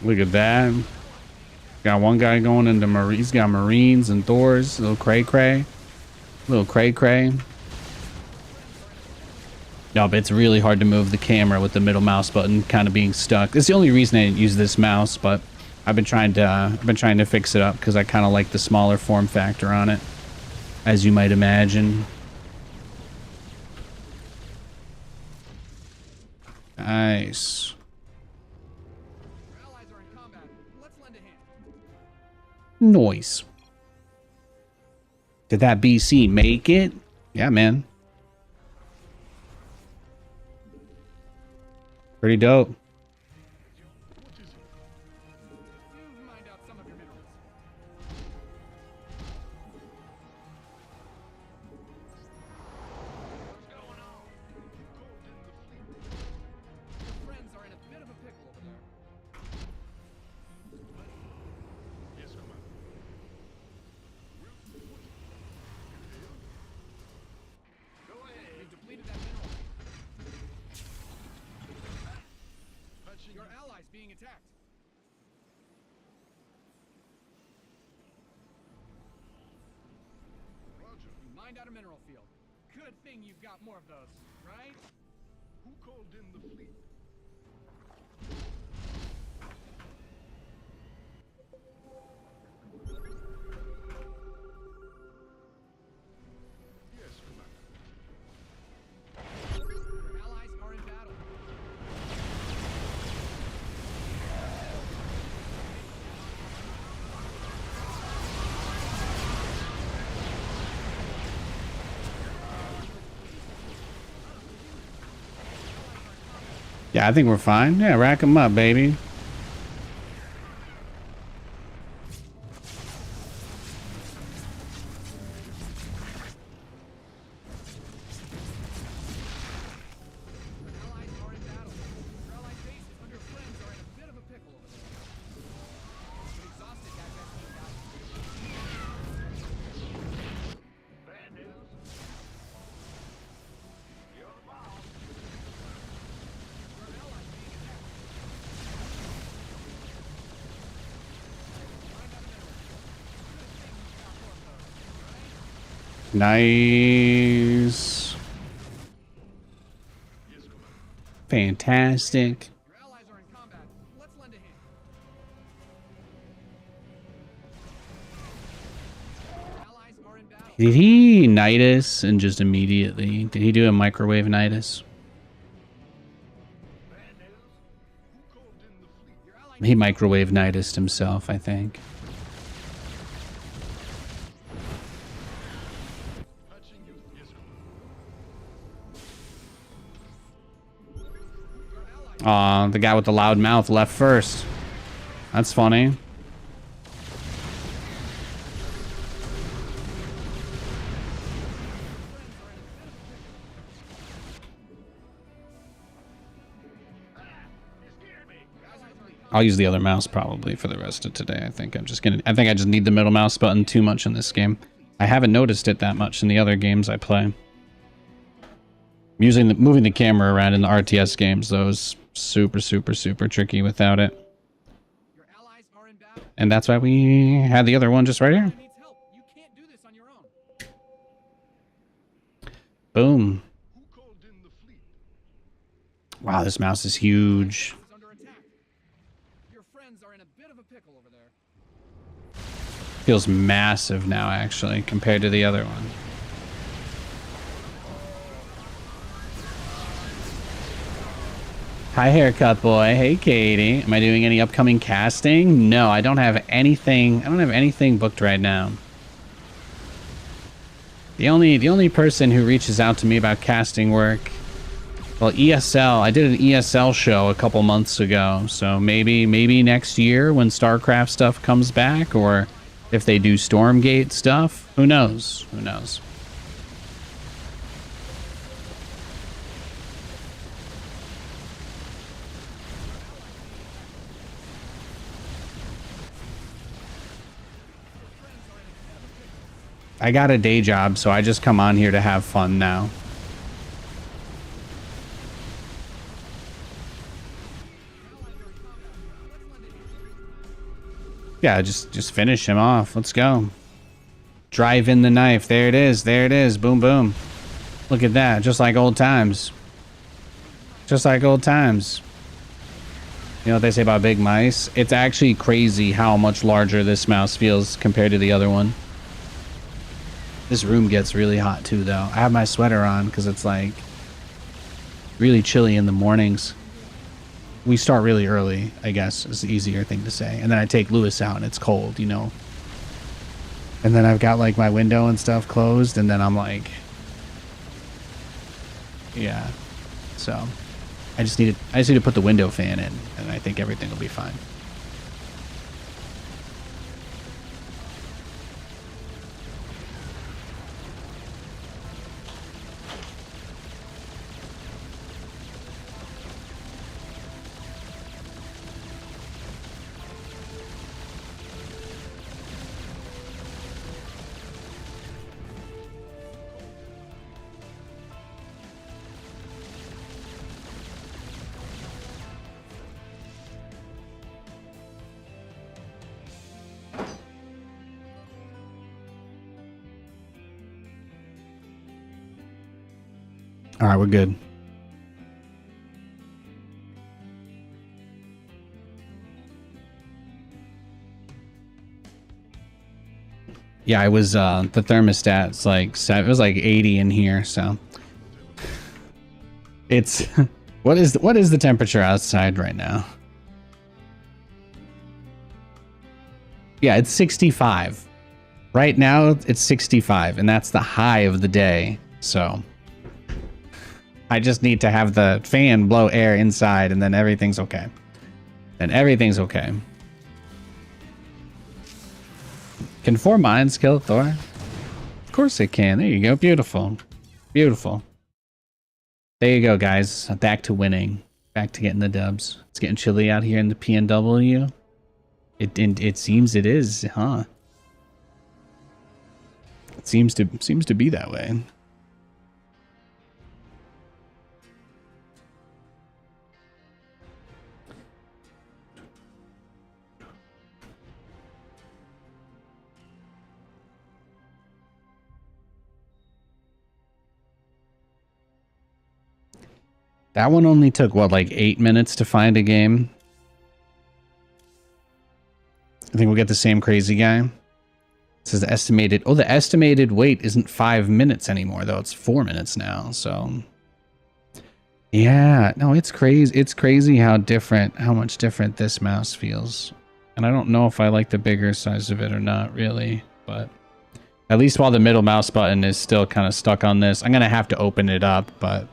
Look at that. Got one guy going into Marine. He's got Marines and Thors. Little cray cray. Little cray cray. No, but it's really hard to move the camera with the middle mouse button kind of being stuck. It's the only reason I didn't use this mouse, but I've been trying to fix it up because I kind of like the smaller form factor on it, as you might imagine. Nice. Your allies are in combat. Let's lend a hand. Noise. Did that BC make it? Yeah, man. Pretty dope. You've mined out some of your minerals. Your friends are in a bit of a pickle over there. You've depleted that mineral. Your allies being attacked. You mined out a mineral field. Good thing you've got more of those, right? Who called in the fleet? Yes, Commander. Your allies are in battle. Yeah, I think we're fine. Yeah, rack them up, baby. Your allies are in battle. Your allies' base is under friends are in a bit of a pickle over there. You exhausted that best team guy. Bad news. You're the boss. Your allies being attacked. Mined out a mineral field. Good thing you've got more of those, right? Nice. Yes, Commander. Fantastic. Your allies are in combat. Let's lend a hand. Your allies are in battle. Did he Nidus and just immediately? Did he do a microwave Nidus? Bad news. Who called in the fleet? Your ally He microwave Nidus himself, I think. Patching you. Yes, Commander. your allies Aw, the guy with the loud mouth left first. That's funny. I'll use the other mouse probably for the rest of today. I think I just need the middle mouse button too much in this game. I haven't noticed it that much in the other games I play. Moving the camera around in the RTS games, though, is super, super, super tricky without it. Your allies are in battle. And that's why we had the other one just right here. Needs help. You can't do this on your own. Boom. Who called in the fleet? Wow, this mouse is huge. Is under attack. Your friends are in a bit of a pickle over there. Feels massive now, actually, compared to the other one. Hi, haircut boy. Hey, Katie. Am I doing any upcoming casting? No, I don't have anything. I don't have anything booked right now. The only person who reaches out to me about casting work, well, ESL. I did an ESL show a couple months ago, so maybe next year when StarCraft stuff comes back, or if they do Stormgate stuff, who knows? Who knows? I got a day job, so I just come on here to have fun now. Yeah, just finish him off. Let's go. Drive in the knife. There it is. There it is. Boom, boom. Look at that. Just like old times. Just like old times. You know what they say about big mice? It's actually crazy how much larger this mouse feels compared to the other one. This room gets really hot too, though. I have my sweater on because it's like really chilly in the mornings. We start really early, I guess, is the easier thing to say. And then I take Lewis out and it's cold, you know. And then I've got like my window and stuff closed, and then I'm like, yeah. So I just need to put the window fan in, and I think everything will be fine. All right, we're good. Yeah, I was, the thermostat's like, it was like 80 in here, so. It's, what is the temperature outside right now? Yeah, it's 65. Right now, it's 65, and that's the high of the day, so. I just need to have the fan blow air inside, and then everything's okay. Then everything's okay. Can 4 mines kill Thor? Of course it can. There you go. Beautiful. Beautiful. There you go, guys. Back to winning. Back to getting the dubs. It's getting chilly out here in the PNW. It seems it is, huh? It seems to be that way. That one only took, what, like 8 minutes to find a game? I think we'll get the same crazy guy. It says the estimated... Oh, the estimated wait isn't 5 minutes anymore, though. It's 4 minutes now, so... Yeah, no, it's crazy. It's crazy how much different this mouse feels. And I don't know if I like the bigger size of it or not, really. But at least while the middle mouse button is still kind of stuck on this, I'm going to have to open it up, but...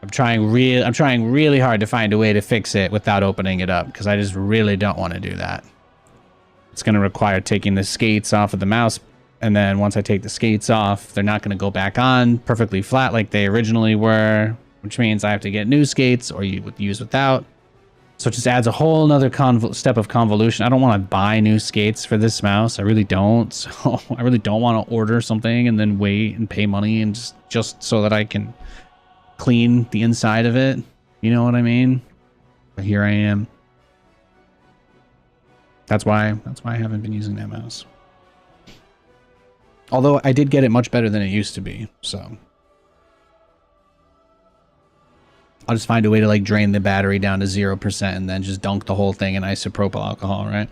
I'm trying really hard to find a way to fix it without opening it up, because I just really don't want to do that. It's going to require taking the skates off of the mouse, and then once I take the skates off, they're not going to go back on perfectly flat like they originally were, which means I have to get new skates, or you would use without. So it just adds a whole nother step of convolution. I don't want to buy new skates for this mouse. I really don't. So I really don't want to order something and then wait and pay money and just so that I can clean the inside of it. You know what I mean? But here I am. That's why I haven't been using that mouse. Although I did get it much better than it used to be, so I'll just find a way to like drain the battery down to 0% and then just dunk the whole thing in isopropyl alcohol, right?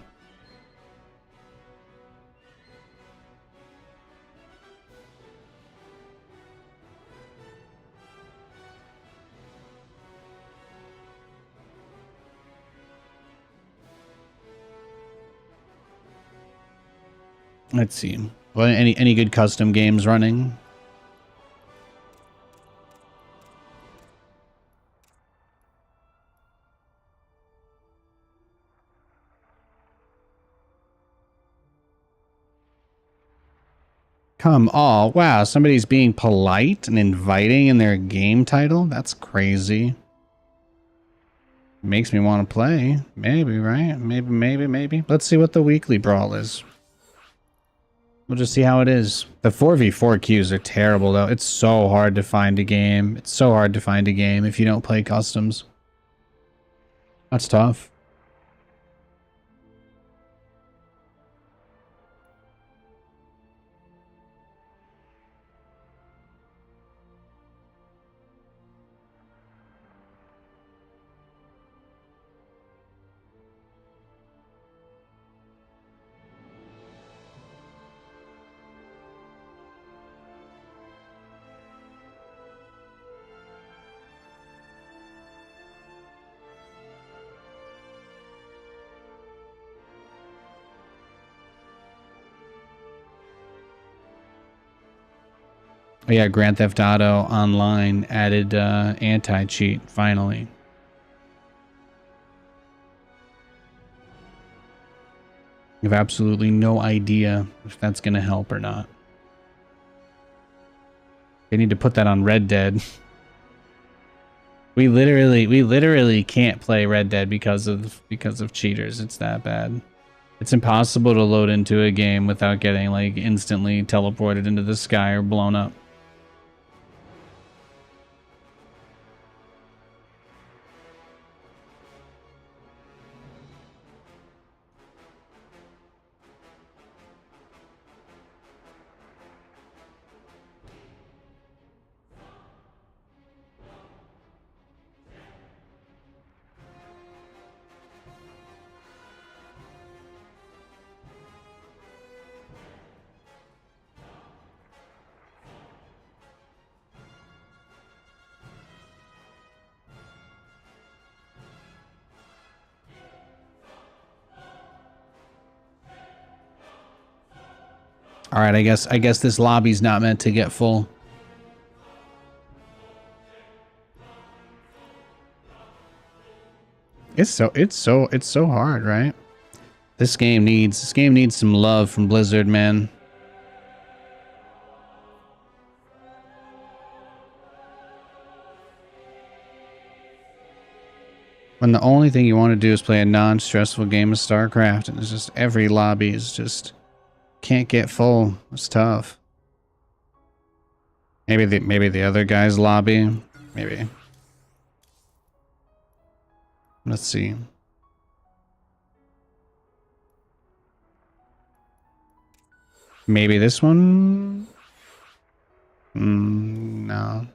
Let's see. Well, any good custom games running? Come on. Wow, somebody's being polite and inviting in their game title? That's crazy. Makes me want to play. Maybe, right? Maybe. Let's see what the weekly brawl is. We'll just see how it is. The 4v4 queues are terrible, though. It's so hard to find a game. It's so hard to find a game if you don't play customs. That's tough. Oh yeah, Grand Theft Auto Online added anti-cheat, finally. I have absolutely no idea if that's going to help or not. They need to put that on Red Dead. We literally can't play Red Dead because of cheaters. It's that bad. It's impossible to load into a game without getting like instantly teleported into the sky or blown up. All right, I guess this lobby's not meant to get full. It's so hard, right? This game needs some love from Blizzard, man. When the only thing you want to do is play a non-stressful game of StarCraft, and it's just every lobby is just can't get full. It's tough. Maybe the other guy's lobby. Maybe. Let's see. Maybe this one? No.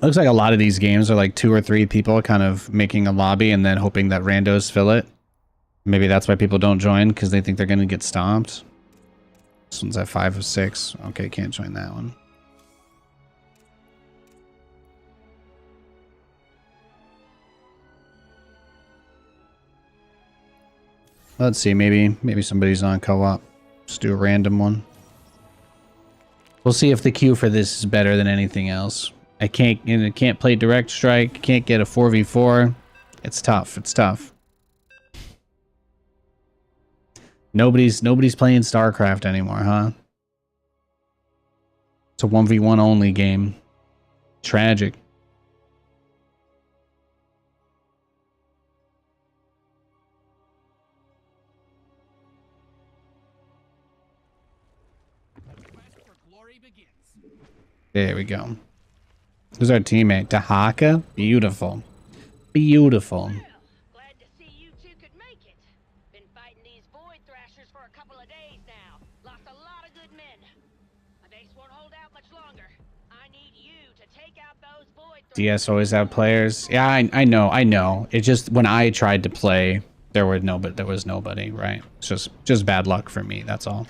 Looks like a lot of these games are like 2 or 3 people kind of making a lobby and then hoping that randos fill it. Maybe that's why people don't join, because they think they're going to get stomped. This one's at 5 of 6. Okay, can't join that one. Let's see, maybe somebody's on co-op. Just do a random one. We'll see if the queue for this is better than anything else. I can't play Direct Strike. Can't get a 4v4. It's tough. It's tough. Nobody's playing StarCraft anymore, huh? It's a 1v1 only game. Tragic. Quest for glory begins. There we go. Who's our teammate? Tahaka? Beautiful. Beautiful. Glad to see you two could make it. Been fighting these void thrashers for a couple of days now. Lost a lot of good men. My base won't hold out much longer. I need you to take out those void thrashers. DS always have players. Yeah, I know. It just when I tried to play, there was nobody, right? It's just bad luck for me, that's all.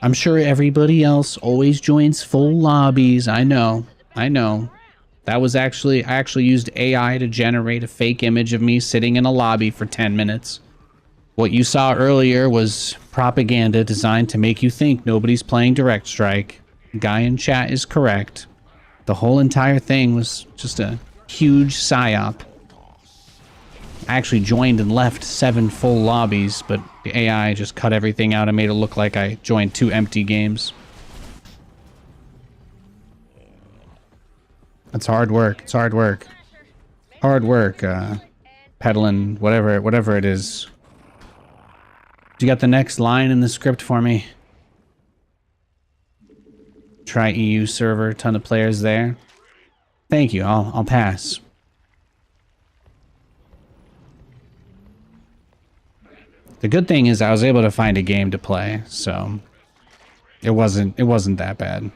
I'm sure everybody else always joins full lobbies. I know. That was I actually used AI to generate a fake image of me sitting in a lobby for 10 minutes. What you saw earlier was propaganda designed to make you think nobody's playing Direct Strike. The guy in chat is correct. The whole entire thing was just a huge psyop. I actually joined and left 7 full lobbies, but the AI just cut everything out and made it look like I joined 2 empty games. It's hard work. It's hard work. Hard work, peddling whatever it is. You got the next line in the script for me? Try EU server, ton of players there. Thank you. I'll pass. The good thing is I was able to find a game to play, so it wasn't that bad.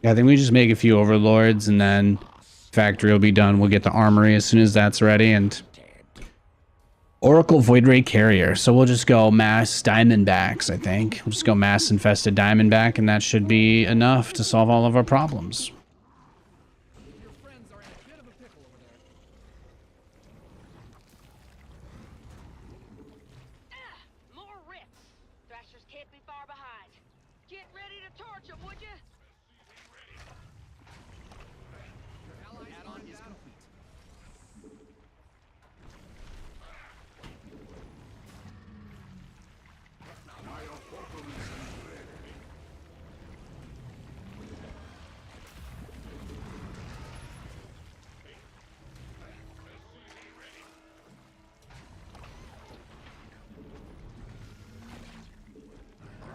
Yeah, I think we just make a few overlords and then factory will be done. We'll get the armory as soon as that's ready and Oracle Void Ray Carrier. So we'll just go mass Diamondbacks, I think. We'll just go mass infested Diamondback and that should be enough to solve all of our problems. Your friends are in a bit of a pickle over there. More rips. Thrashers can't be far behind. Get ready to torch them, would you? Allied add-on is complete.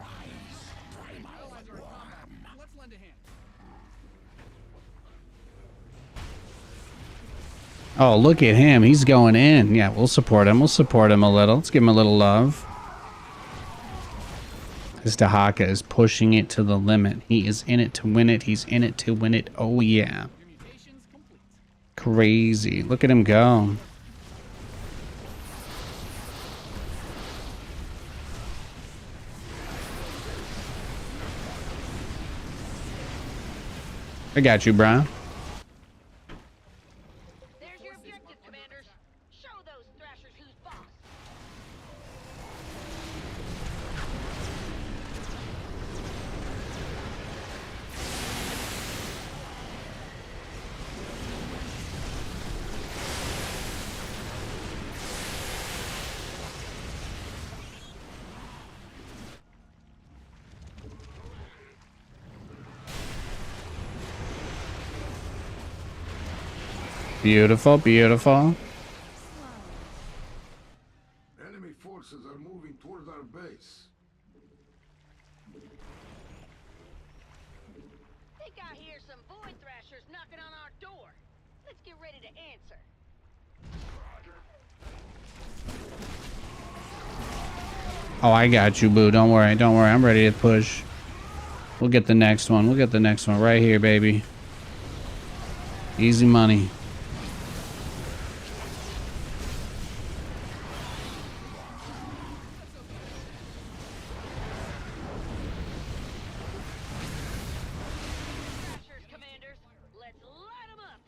Allies are in combat. Let's lend a hand. Oh, look at him. He's going in. Yeah, we'll support him. We'll support him a little. Let's give him a little love. This Tahaka is pushing it to the limit. He is in it to win it. He's in it to win it. Oh, yeah. Mutations complete. Crazy. Look at him go. I got you, bro. There's your objective, commanders. Show those thrashers who's boss. Beautiful, beautiful. Enemy forces are moving towards our base. Think I hear some void thrashers knocking on our door. Let's get ready to answer. Oh, I got you, boo. Don't worry. Don't worry. I'm ready to push. We'll get the next one. We'll get the next one right here, baby. Easy money. Thrashers, commanders. Let's light 'em up.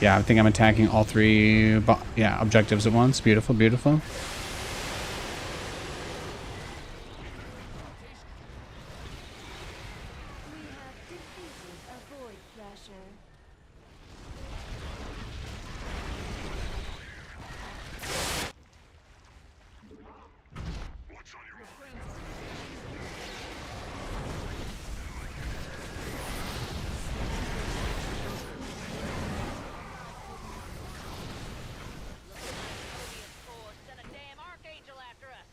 Yeah, I think I'm attacking all three, yeah, objectives at once. Beautiful, beautiful. We have defeated a Void Thrasher. Sent a damn archangel after us.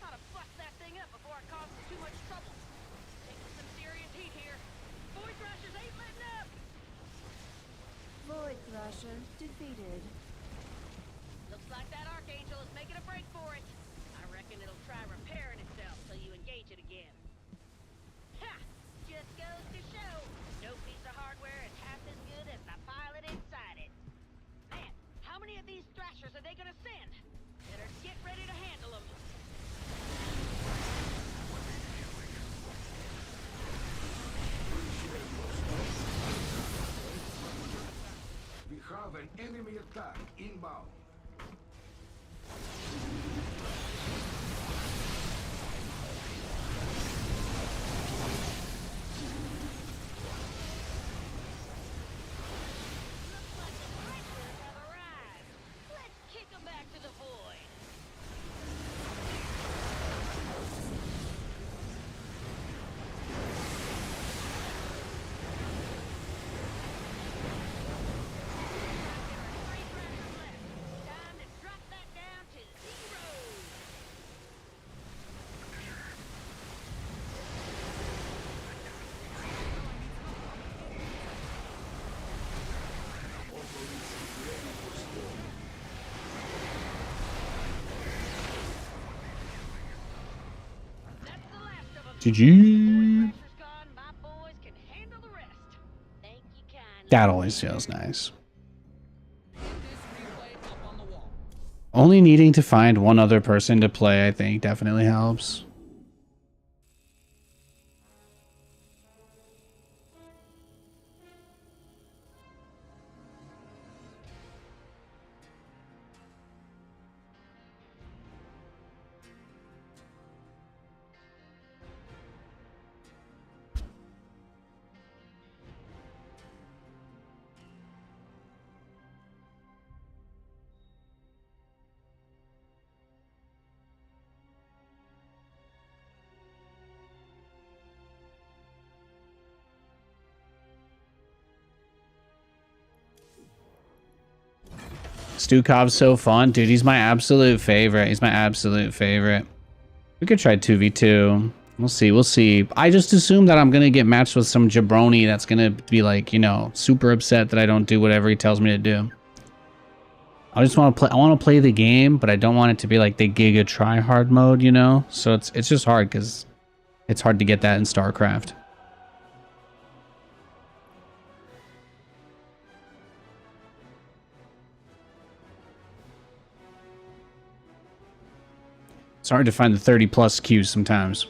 Gotta bust that thing up before it causes too much trouble. Taking some serious heat here. Void Thrashers ain't letting up. Void Thrasher defeated. Looks like that archangel is making a break for it. I reckon it'll try repairing itself till you engage it again. Ha! Just goes to show, no piece of hardware is half as good as the pilot inside it. Man, how many of these Thrashers are they gonna send? Better get ready to handle them. We have an enemy attack inbound. Looks like the Thrashers have arrived. Let's kick them back to the void. There are 3 Thrashers left. Time to drop that down to 0. That's the last of them. GG. Thrashers gone, my boys can handle the rest. Thank you kindly. That always feels nice. Put this replay up on the wall. Only needing to find one other person to play, I think, definitely helps. Stukov's so fun. Dude, he's my absolute favorite. He's my absolute favorite. We could try 2v2. We'll see. We'll see. I just assume that I'm going to get matched with some jabroni that's going to be like, you know, super upset that I don't do whatever he tells me to do. I just want to play. I want to play the game, but I don't want it to be like the Giga try hard mode, you know? So it's just hard because it's hard to get that in StarCraft. It's hard to find the 30 plus queues sometimes.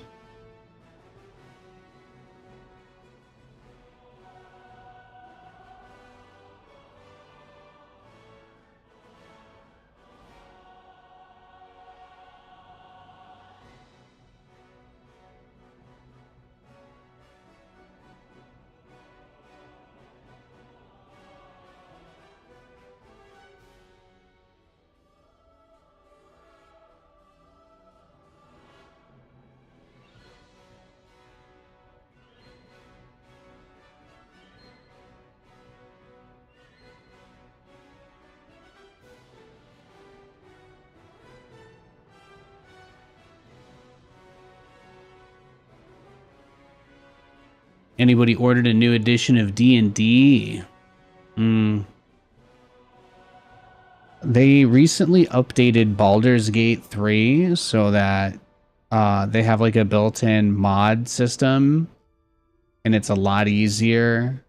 Anybody ordered a new edition of D&D? They recently updated Baldur's Gate 3 so that they have like a built-in mod system, and it's a lot easier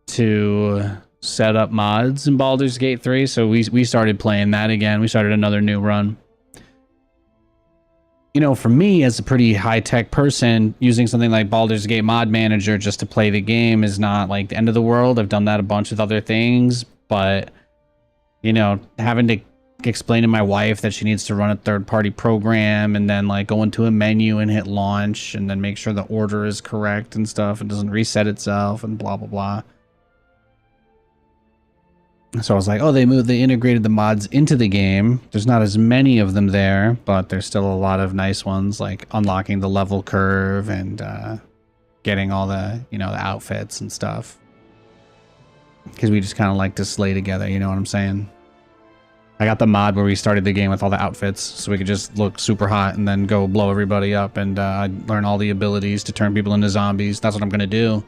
to set up mods in Baldur's Gate 3. So we started playing that again. We started another new run. You know, for me as a pretty high-tech person, using something like Baldur's Gate Mod Manager just to play the game is not like the end of the world. I've done that a bunch with other things, but you know, having to explain to my wife that she needs to run a third-party program and then like go into a menu and hit launch and then make sure the order is correct and stuff and doesn't reset itself and blah blah blah. So I was like, oh, they integrated the mods into the game. There's not as many of them there, but there's still a lot of nice ones, like unlocking the level curve and getting all the, you know, the outfits and stuff. Because we just kind of like to slay together, you know what I'm saying? I got the mod where we started the game with all the outfits, so we could just look super hot and then go blow everybody up and learn all the abilities to turn people into zombies. That's what I'm going to do.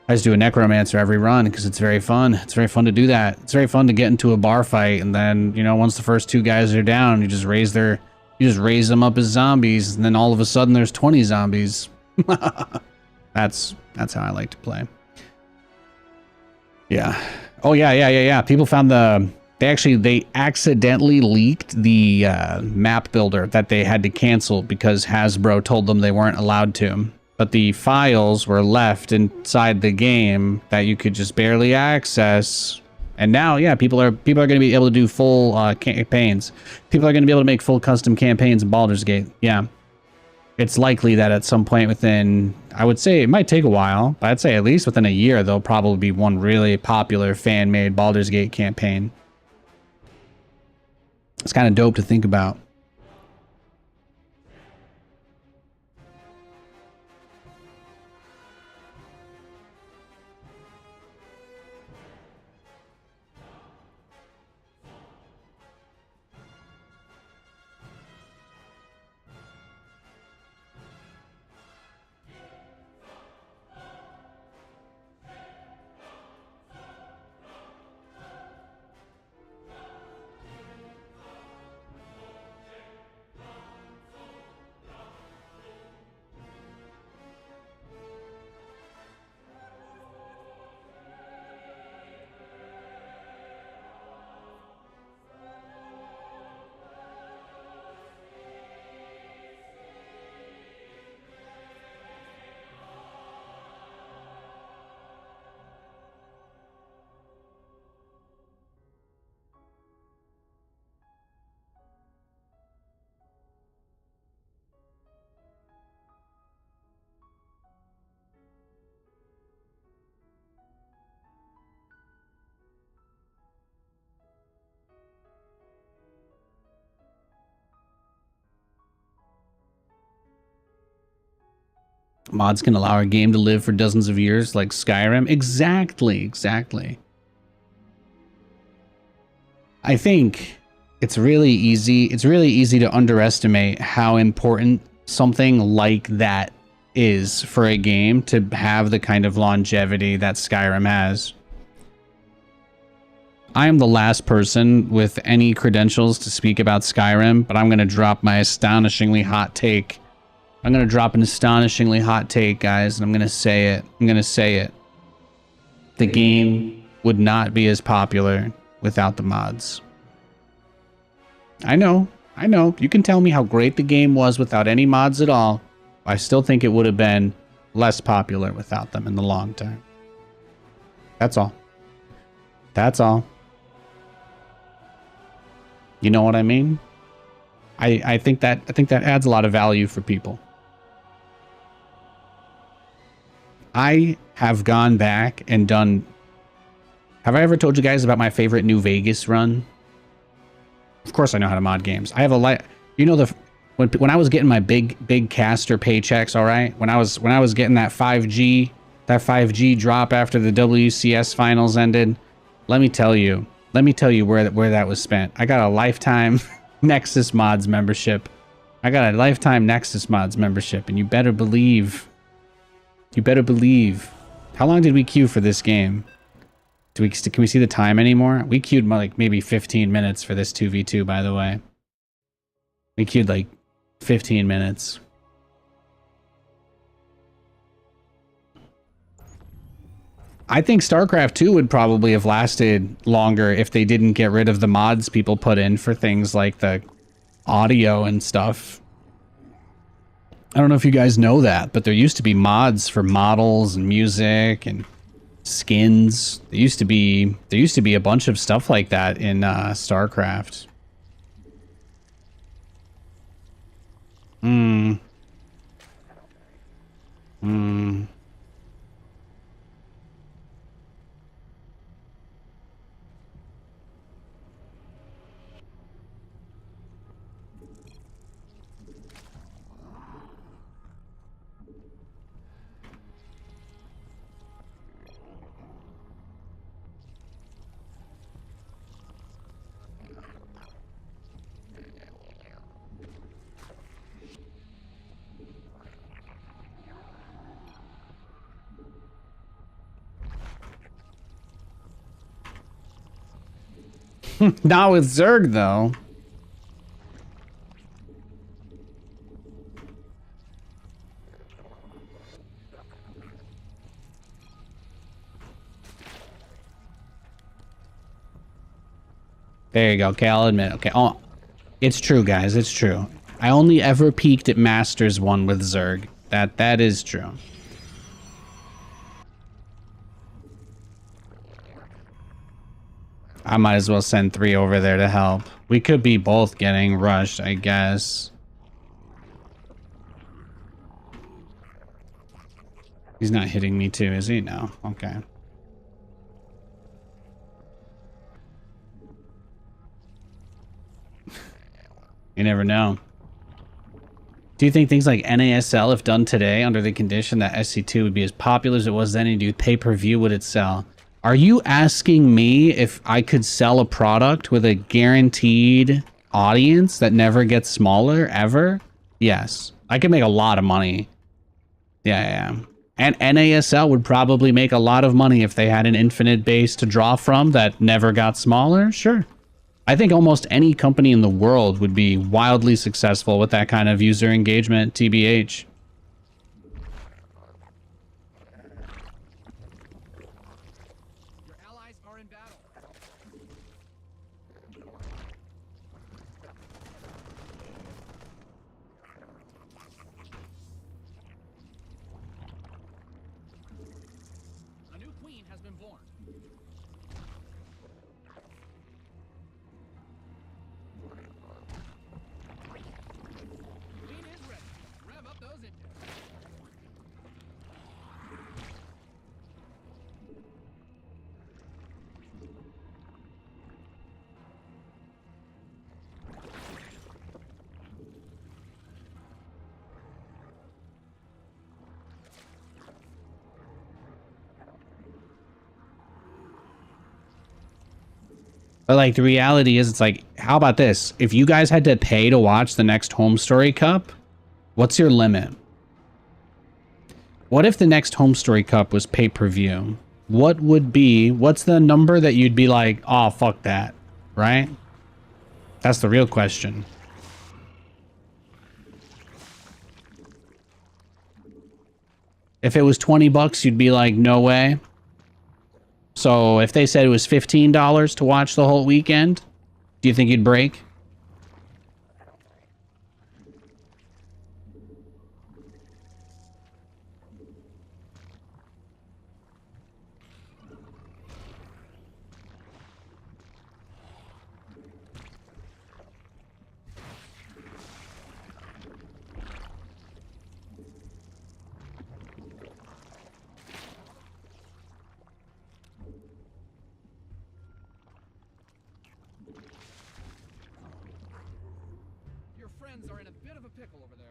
I just do a necromancer every run because it's very fun. It's very fun to do that. It's very fun to get into a bar fight and then, you know, once the first 2 guys are down, you just raise them up as zombies, and then all of a sudden there's 20 zombies. That's how I like to play. Yeah. Oh yeah. People found they accidentally leaked the map builder that they had to cancel because Hasbro told them they weren't allowed to. But the files were left inside the game that you could just barely access. And now, yeah, people are going to be able to do full campaigns. People are going to be able to make full custom campaigns in Baldur's Gate. Yeah. It's likely that at some point within, I would say it might take a while, but I'd say at least within a year, there'll probably be one really popular fan-made Baldur's Gate campaign. It's kind of dope to think about. Mods can allow a game to live for dozens of years, like Skyrim. Exactly. I think it's really easy. It's really easy to underestimate how important something like that is for a game to have the kind of longevity that Skyrim has. I am the last person with any credentials to speak about Skyrim, but I'm going to drop my astonishingly hot take. I'm going to drop an astonishingly hot take, guys, and I'm going to say it. The game would not be as popular without the mods. I know. You can tell me how great the game was without any mods at all. I still think it would have been less popular without them in the long term. That's all. You know what I mean? I think that adds a lot of value for people. I have gone back and done... Have I ever told you guys about my favorite New Vegas run? Of course I know how to mod games. I have a you know, when I was getting my big caster paychecks, all right? When I was getting that 5G drop after the WCS finals ended, let me tell you where that was spent. I got a lifetime Nexus Mods membership. And you better believe You better believe. How long did we queue for this game? Can we see the time anymore? We queued like maybe 15 minutes for this 2v2, by the way. We queued like 15 minutes. I think StarCraft 2 would probably have lasted longer if they didn't get rid of the mods people put in for things like the audio and stuff. I don't know if you guys know that, but there used to be mods for models and music and skins. There used to be a bunch of stuff like that in StarCraft. Not with Zerg, though. There you go. Okay, I'll admit. Okay. Oh, it's true, guys. It's true. I only ever peaked at Masters 1 with Zerg. That is true. I might as well send 3 over there to help. We could be both getting rushed, I guess. He's not hitting me too, is he? No. Okay. You never know. Do you think things like NASL, if done today, under the condition that SC2 would be as popular as it was then, and do pay-per-view, would it sell? Are you asking me if I could sell a product with a guaranteed audience that never gets smaller, ever? Yes. I could make a lot of money. Yeah. And NASL would probably make a lot of money if they had an infinite base to draw from that never got smaller. Sure. I think almost any company in the world would be wildly successful with that kind of user engagement, TBH. Your allies are in battle. A new queen has been born. Queen is ready. Rev up those engines. But like the reality is, it's like, how about this? If you guys had to pay to watch the next Home Story Cup, what's your limit? What if the next Home Story Cup was pay-per-view? What's the number that you'd be like, oh, fuck that, right? That's the real question. If it was 20 bucks, you'd be like, no way. So if they said it was $15 to watch the whole weekend, do you think you'd break? Your friends are in a bit of a pickle over there.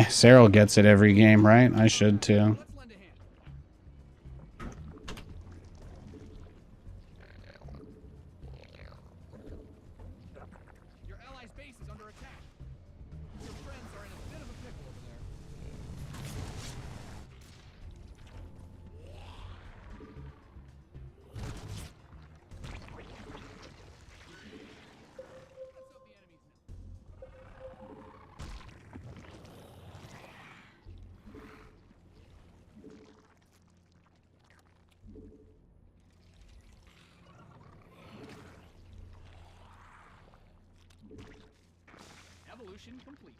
Cyril gets it every game, right? I should too. Let's lend a hand. Evolution complete.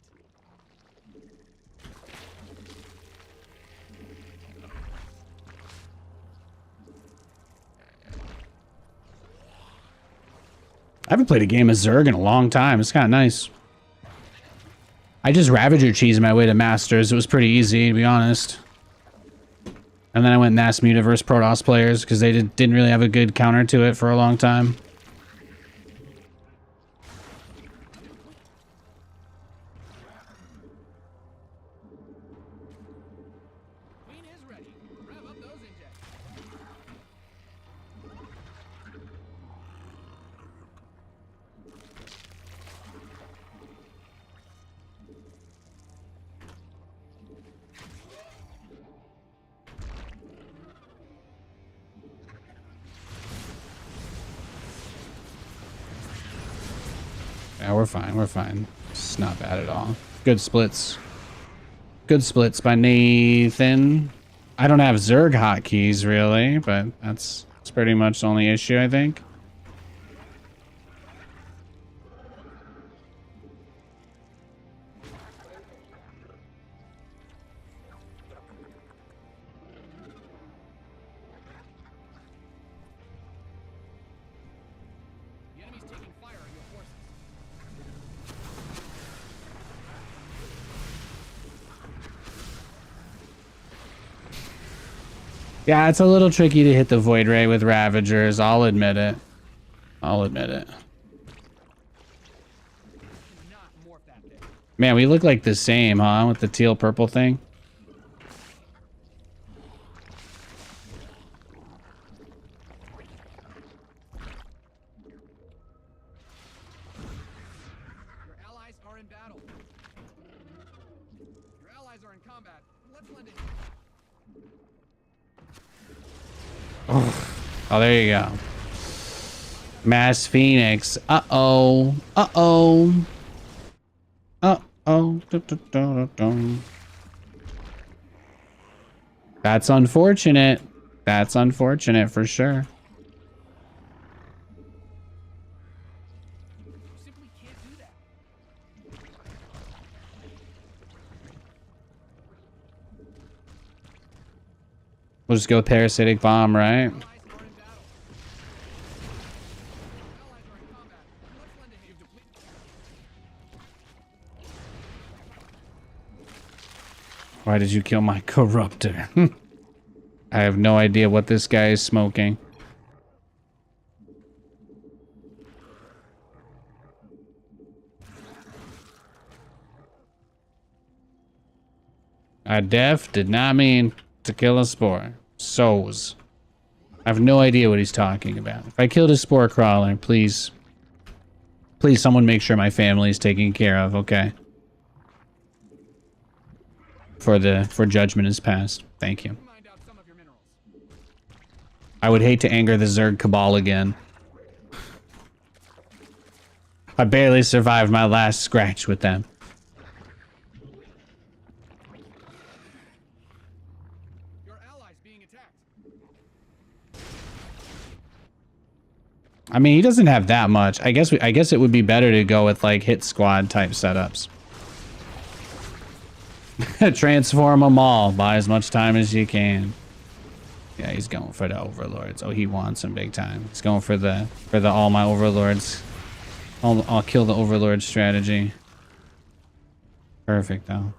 I haven't played a game of Zerg in a long time. It's kind of nice. I just Ravager cheesed my way to Masters. It was pretty easy, to be honest. And then I went and asked Mutaverse Protoss players because they didn't really have a good counter to it for a long time. Queen is ready. Rev up those injects. Yeah, we're fine. We're fine. It's not bad at all. Good splits. Good splits by Nathan. I don't have Zerg hotkeys, really, but that's pretty much the only issue, I think. The enemy's taking fire on your forces. Yeah, it's a little tricky to hit the Void Ray with Ravagers. I'll admit it. I'll admit it. Not morph that thing. Man, we look like the same, huh? With the teal purple thing. Your allies are in battle. Your allies are in combat. Let's lend a hand. Oh, there you go. Mass Phoenix. Uh-oh. Uh-oh. Uh-oh. That's unfortunate. That's unfortunate for sure. You simply can't do that. We'll just go with Parasitic Bomb, right? Allies are in battle. Allies are in combat. Let's lend a hand. You've depleted. Why did you kill my Corruptor? I have no idea what this guy is smoking. I did not mean to kill a Spore. Sows. I have no idea what he's talking about. If I killed a Spore Crawler, please someone make sure my family is taken care of, okay? For judgment is passed. Thank you. Mind out some of your minerals. I would hate to anger the Zerg Cabal again. I barely survived my last scratch with them. Your allies being attacked. I mean, he doesn't have that much. I guess it would be better to go with like hit squad type setups. Transform them all. Buy as much time as you can. Yeah, he's going for the overlords. Oh, he wants them big time. He's going for the all my overlords. I'll kill the overlord strategy. Perfect though.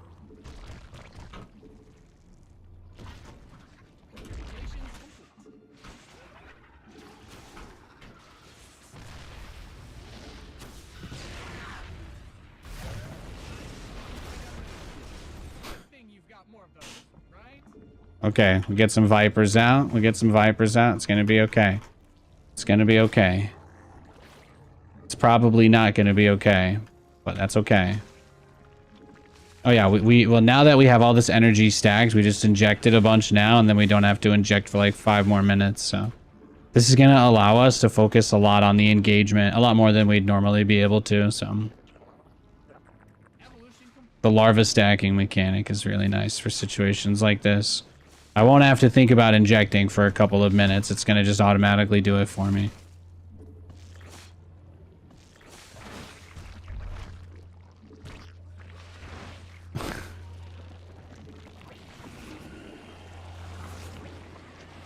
Thing you've got more of those, right? Okay, we get some Vipers out. We get some Vipers out. It's gonna be okay. It's gonna be okay. It's probably not gonna be okay, but that's okay. Oh yeah, well now that we have all this energy stacked, we just injected a bunch now, and then we don't have to inject for like 5 more minutes. So this is gonna allow us to focus a lot on the engagement, a lot more than we'd normally be able to. So the larva stacking mechanic is really nice for situations like this. I won't have to think about injecting for a couple of minutes. It's gonna just automatically do it for me.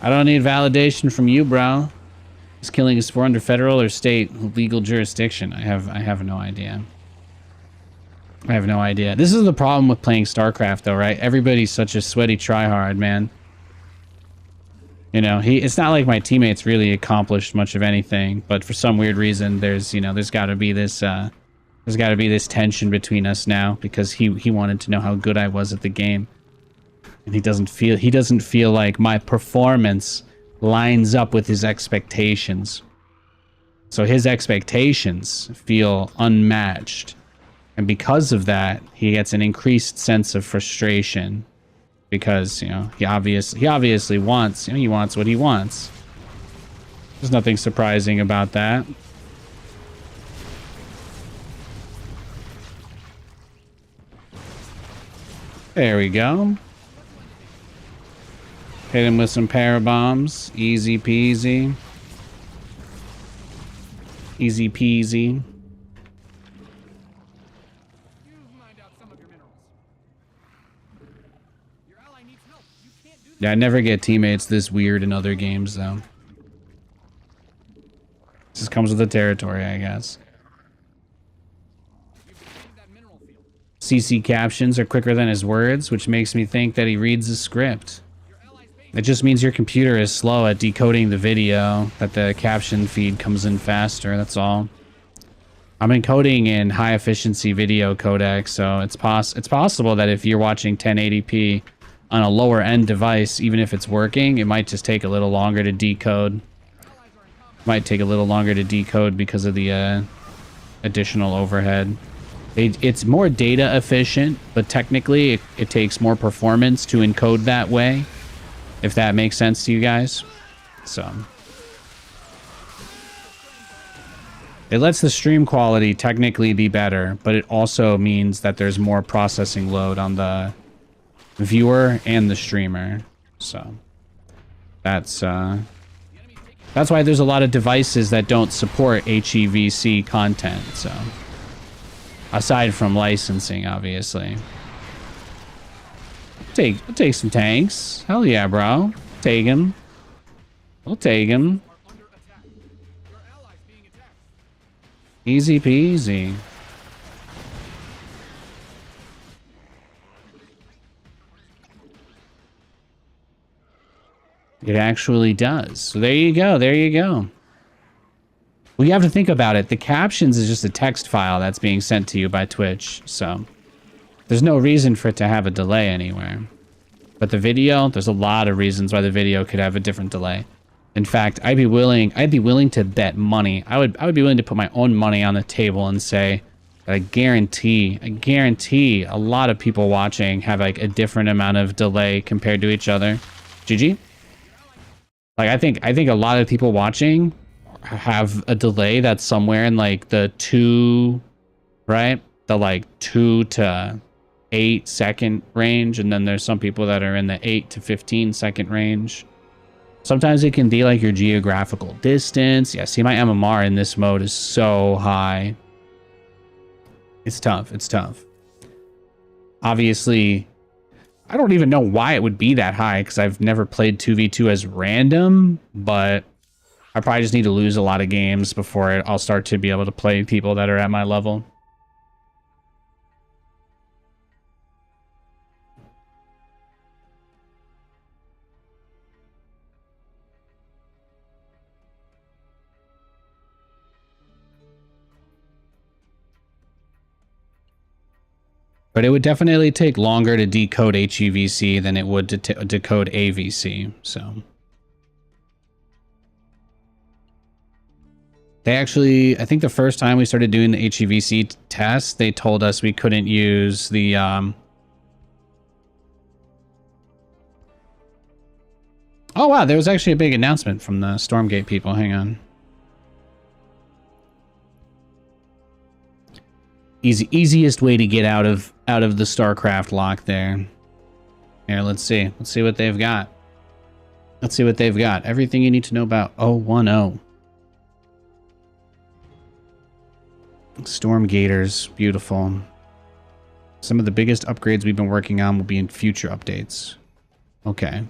I don't need validation from you, bro. This killing is for under federal or state legal jurisdiction. I have no idea. I have no idea. This is the problem with playing StarCraft, though, right? Everybody's such a sweaty tryhard, man. You know, it's not like my teammates really accomplished much of anything, but for some weird reason, there's got to be this tension between us now because he wanted to know how good I was at the game, and he doesn't feel like my performance lines up with his expectations. So his expectations feel unmatched, and because of that, he gets an increased sense of frustration. Because, you know, he obviously wants, he wants what he wants. There's nothing surprising about that. There we go. Hit him with some parabombs. Easy peasy. Easy peasy. Yeah, I never get teammates this weird in other games, though. This just comes with the territory, I guess. CC captions are quicker than his words, which makes me think that he reads the script. It just means your computer is slow at decoding the video, that the caption feed comes in faster, that's all. I'm encoding in high efficiency video codec, so it's possible that if you're watching 1080p on a lower end device, even if it's working, it might just take a little longer to decode. Might take a little longer to decode because of the additional overhead. It's more data efficient, but technically it takes more performance to encode that way, if that makes sense to you guys. So it lets the stream quality technically be better, but it also means that there's more processing load on the viewer and the streamer. So that's why there's a lot of devices that don't support HEVC content. So aside from licensing, obviously. I'll take some tanks. Hell yeah, bro. Take him. We'll take him. Easy peasy. It actually does. So there you go. There you go. Well, you have to think about it. The captions is just a text file that's being sent to you by Twitch. So there's no reason for it to have a delay anywhere. But the video, there's a lot of reasons why the video could have a different delay. In fact, I'd be willing to bet money. I would be willing to put my own money on the table and say that I guarantee a lot of people watching have like a different amount of delay compared to each other. GG. Like I think a lot of people watching have a delay that's somewhere in like the 2, right? The like 2 to 8 second range, and then there's some people that are in the 8 to 15 second range. Sometimes it can be like your geographical distance. Yeah, see, my MMR in this mode is so high. It's tough. It's tough. Obviously, I don't even know why it would be that high because I've never played 2v2 as random, but I probably just need to lose a lot of games before I'll start to be able to play people that are at my level. But it would definitely take longer to decode HEVC than it would to decode AVC, so. They actually, I think the first time we started doing the HEVC test, they told us we couldn't use the, Oh wow, there was actually a big announcement from the Stormgate people, hang on. Easiest way to get out of the StarCraft lock there. Here, let's see what they've got. Let's see what they've got. Everything you need to know about 010. Stormgators, beautiful. Some of the biggest upgrades we've been working on will be in future updates. Okay.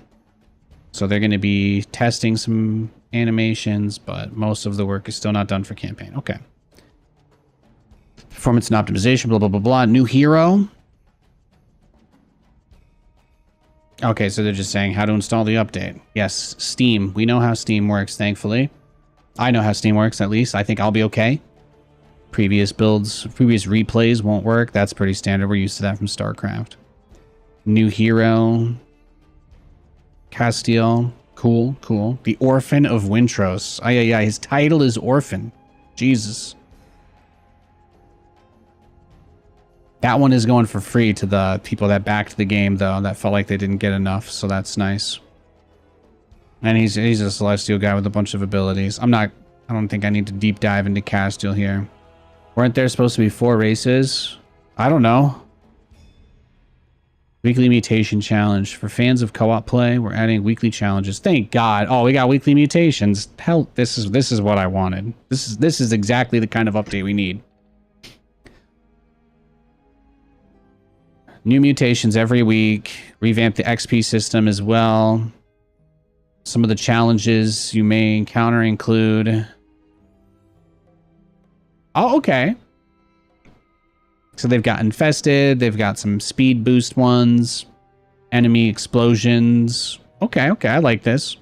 So they're going to be testing some animations, but most of the work is still not done for campaign. Okay. Performance and optimization, blah, blah, blah, blah. New hero. Okay, so they're just saying how to install the update. Yes, Steam. We know how Steam works, thankfully. I know how Steam works, at least. I think I'll be okay. Previous builds, previous replays won't work. That's pretty standard. We're used to that from StarCraft. New hero. Castiel. Cool, cool. The Orphan of Wintros. Yeah, his title is Orphan. Jesus. That one is going for free to the people that backed the game, though. That felt like they didn't get enough, so that's nice. And he's a Celestial guy with a bunch of abilities. I don't think I need to deep dive into Castiel here. Weren't there supposed to be 4 races? I don't know. Weekly mutation challenge. For fans of co-op play, we're adding weekly challenges. Thank God. Oh, we got weekly mutations. Hell, this is what I wanted. This is exactly the kind of update we need. New mutations every week. Revamp the XP system as well. Some of the challenges you may encounter include... Oh, okay. So they've got infested. They've got some speed boost ones. Enemy explosions. Okay, I like this.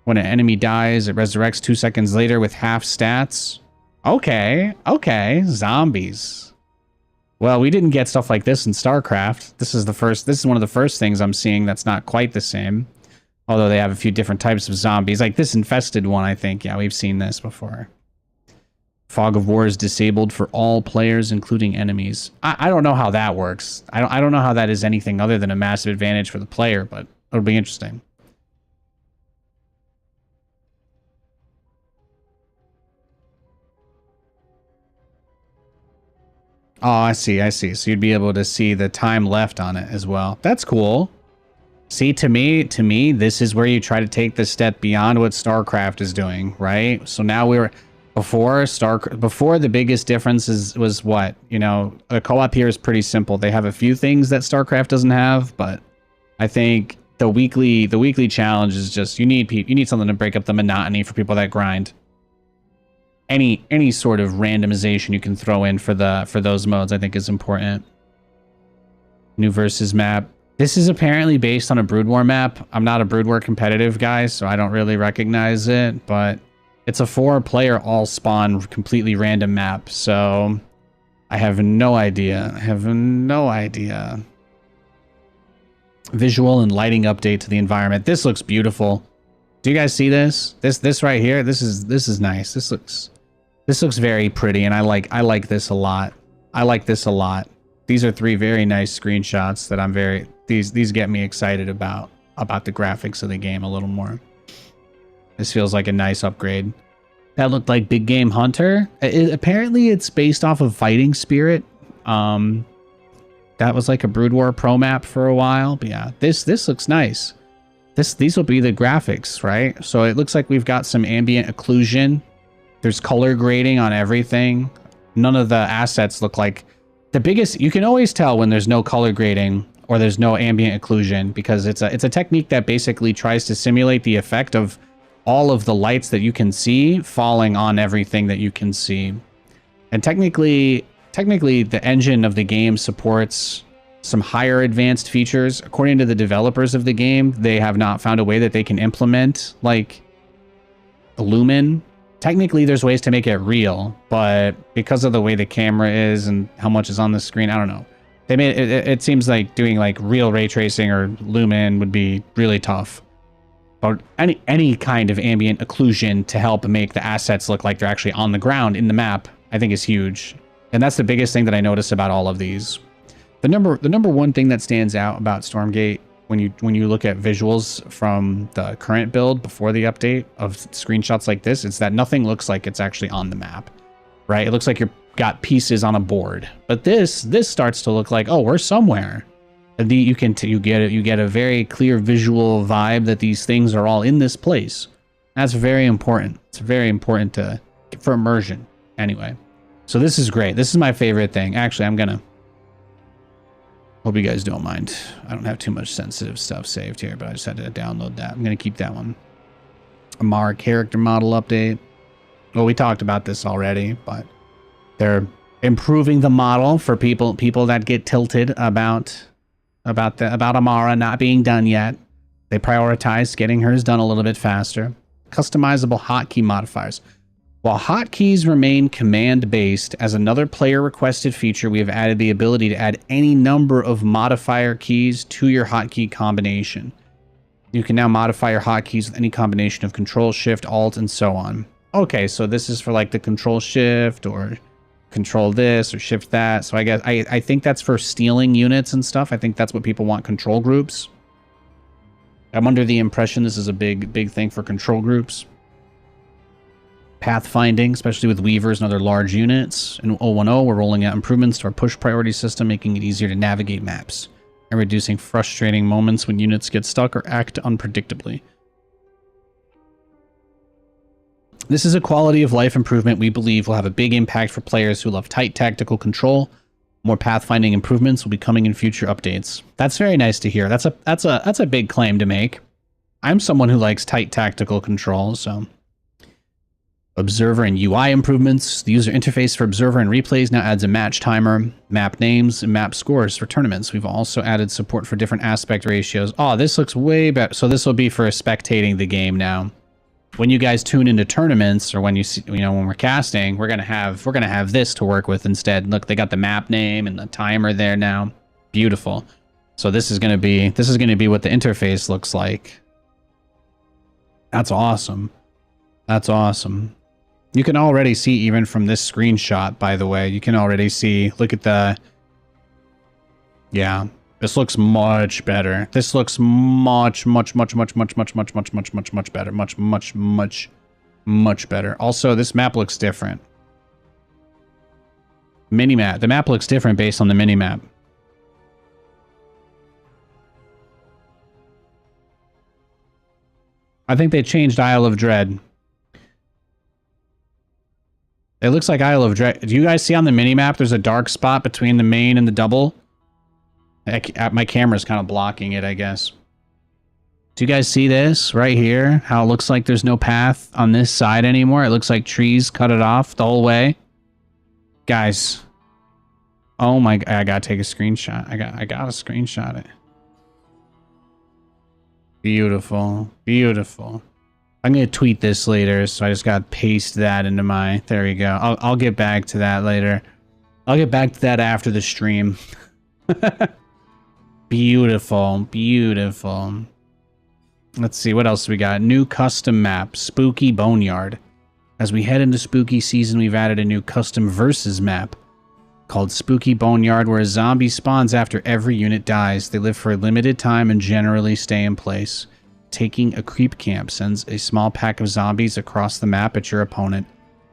When an enemy dies, it resurrects 2 seconds later with half stats. Okay. Zombies. Well, we didn't get stuff like this in StarCraft. This is one of the first things I'm seeing that's not quite the same. Although they have a few different types of zombies. Like this infested one, I think. Yeah, we've seen this before. Fog of War is disabled for all players, including enemies. I don't know how that works. I don't know how that is anything other than a massive advantage for the player, but it'll be interesting. Oh, I see. So you'd be able to see the time left on it as well. That's cool. See, to me, this is where you try to take the step beyond what StarCraft is doing, right? So now before the biggest difference was what? You know, a co-op here is pretty simple. They have a few things that StarCraft doesn't have, but I think the weekly challenge is just you need something to break up the monotony for people that grind. Any sort of randomization you can throw in for those modes, I think is important. New versus map. This is apparently based on a Brood War map. I'm not a Brood War competitive guy, so I don't really recognize it, but it's a 4-player all spawn completely random map, so I have no idea. Visual and lighting update to the environment. This looks beautiful. Do you guys see this? This right here. This is nice. This looks very pretty, and I like this a lot. These are 3 very nice screenshots that these get me excited about the graphics of the game a little more. This feels like a nice upgrade. That looked like Big Game Hunter. Apparently it's based off of Fighting Spirit. That was like a Brood War pro map for a while, but yeah, this looks nice. These will be the graphics, right? So it looks like we've got some ambient occlusion. There's color grading on everything. None of the assets look like the biggest. You can always tell when there's no color grading or there's no ambient occlusion because it's a technique that basically tries to simulate the effect of all of the lights that you can see falling on everything that you can see. And technically the engine of the game supports some higher advanced features. According to the developers of the game, they have not found a way that they can implement like lumen. Technically, there's ways to make it real, but because of the way the camera is and how much is on the screen, I don't know. They made it seems like doing like real ray tracing or lumen would be really tough. But any kind of ambient occlusion to help make the assets look like they're actually on the ground in the map, I think is huge. And that's the biggest thing that I notice about all of these. The number one thing that stands out about Stormgate when you look at visuals from the current build before the update of screenshots like this, it's that nothing looks like it's actually on the map, right? It looks like you've got pieces on a board. But this starts to look like, oh, we're somewhere. And you get a very clear visual vibe that these things are all in this place. That's very important. It's very important for immersion. Anyway, so this is great. This is my favorite thing. Actually, I'm gonna Hope you guys don't mind. I don't have too much sensitive stuff saved here, but I just had to download that. I'm going to keep that one. Amara character model update. Well, we talked about this already, but they're improving the model for people that get tilted about Amara not being done yet. They prioritize getting hers done a little bit faster. Customizable hotkey modifiers. While hotkeys remain command-based, as another player-requested feature, we have added the ability to add any number of modifier keys to your hotkey combination. You can now modify your hotkeys with any combination of Control, Shift, Alt, and so on. Okay, so this is for like the Control Shift or Control this or Shift that. So I guess I think that's for stealing units and stuff. I think that's what people want, control groups. I'm under the impression this is a big thing for control groups. Pathfinding, especially with Weavers and other large units. In 010, we're rolling out improvements to our push priority system, making it easier to navigate maps and reducing frustrating moments when units get stuck or act unpredictably. This is a quality of life improvement we believe will have a big impact for players who love tight tactical control. More pathfinding improvements will be coming in future updates. That's very nice to hear. That's a big claim to make. I'm someone who likes tight tactical control, so. Observer and UI improvements. The user interface for Observer and Replays now adds a match timer, map names, and map scores for tournaments. We've also added support for different aspect ratios. Oh, this looks way better. So this will be for spectating the game now. When you guys tune into tournaments, or when you see, when we're casting, we're gonna have this to work with instead. Look, they got the map name and the timer there now. Beautiful. So this is gonna be what the interface looks like. That's awesome. That's awesome. You can already see, even from this screenshot, by the way, you can already see, look at the, yeah, this looks much better. This looks much better. Much better. Also, this map looks different. Minimap. The map looks different based on the minimap. I think they changed Isle of Dread. It looks like Isle of Dread. Do you guys see on the minimap there's a dark spot between the main and the double? My camera's kind of blocking it, I guess. Do you guys see this right here? How it looks like there's no path on this side anymore. It looks like trees cut it off the whole way. Guys. Oh my, I gotta take a screenshot. I gotta screenshot it. Beautiful. Beautiful. I'm going to tweet this later, so I just got to paste that into my... There we go. I'll get back to that later. I'll get back to that after the stream. Beautiful. Beautiful. Let's see, what else we got? New custom map, Spooky Boneyard. As we head into spooky season, we've added a new custom versus map called Spooky Boneyard, where a zombie spawns after every unit dies. They live for a limited time and generally stay in place. Taking a creep camp sends a small pack of zombies across the map at your opponent.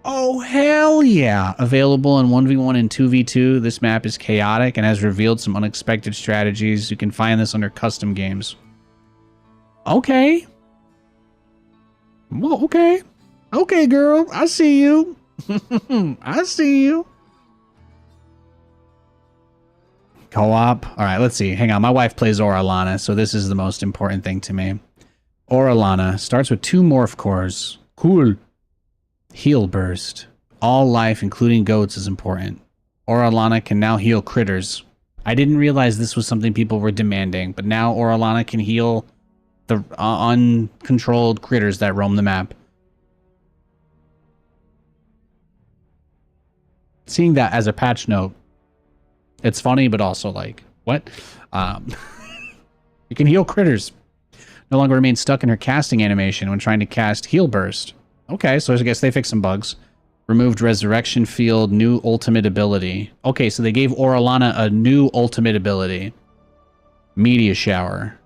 Oh, hell yeah! Available in 1v1 and 2v2, this map is chaotic and has revealed some unexpected strategies. You can find this under custom games. Okay. Well, okay. Okay, girl. I see you. I see you. Co-op. All right, let's see. Hang on. My wife plays Oralana, so this is the most important thing to me. Oralana starts with 2 morph cores. Cool. Heal burst. All life, including goats, is important. Oralana can now heal critters. I didn't realize this was something people were demanding, but now Oralana can heal the uncontrolled critters that roam the map. Seeing that as a patch note, it's funny, but also like, what? You can heal critters. No longer remain stuck in her casting animation when trying to cast Heal Burst. Okay, so I guess they fixed some bugs. Removed Resurrection Field, new ultimate ability. Okay, so they gave Oralana a new ultimate ability. Media Shower.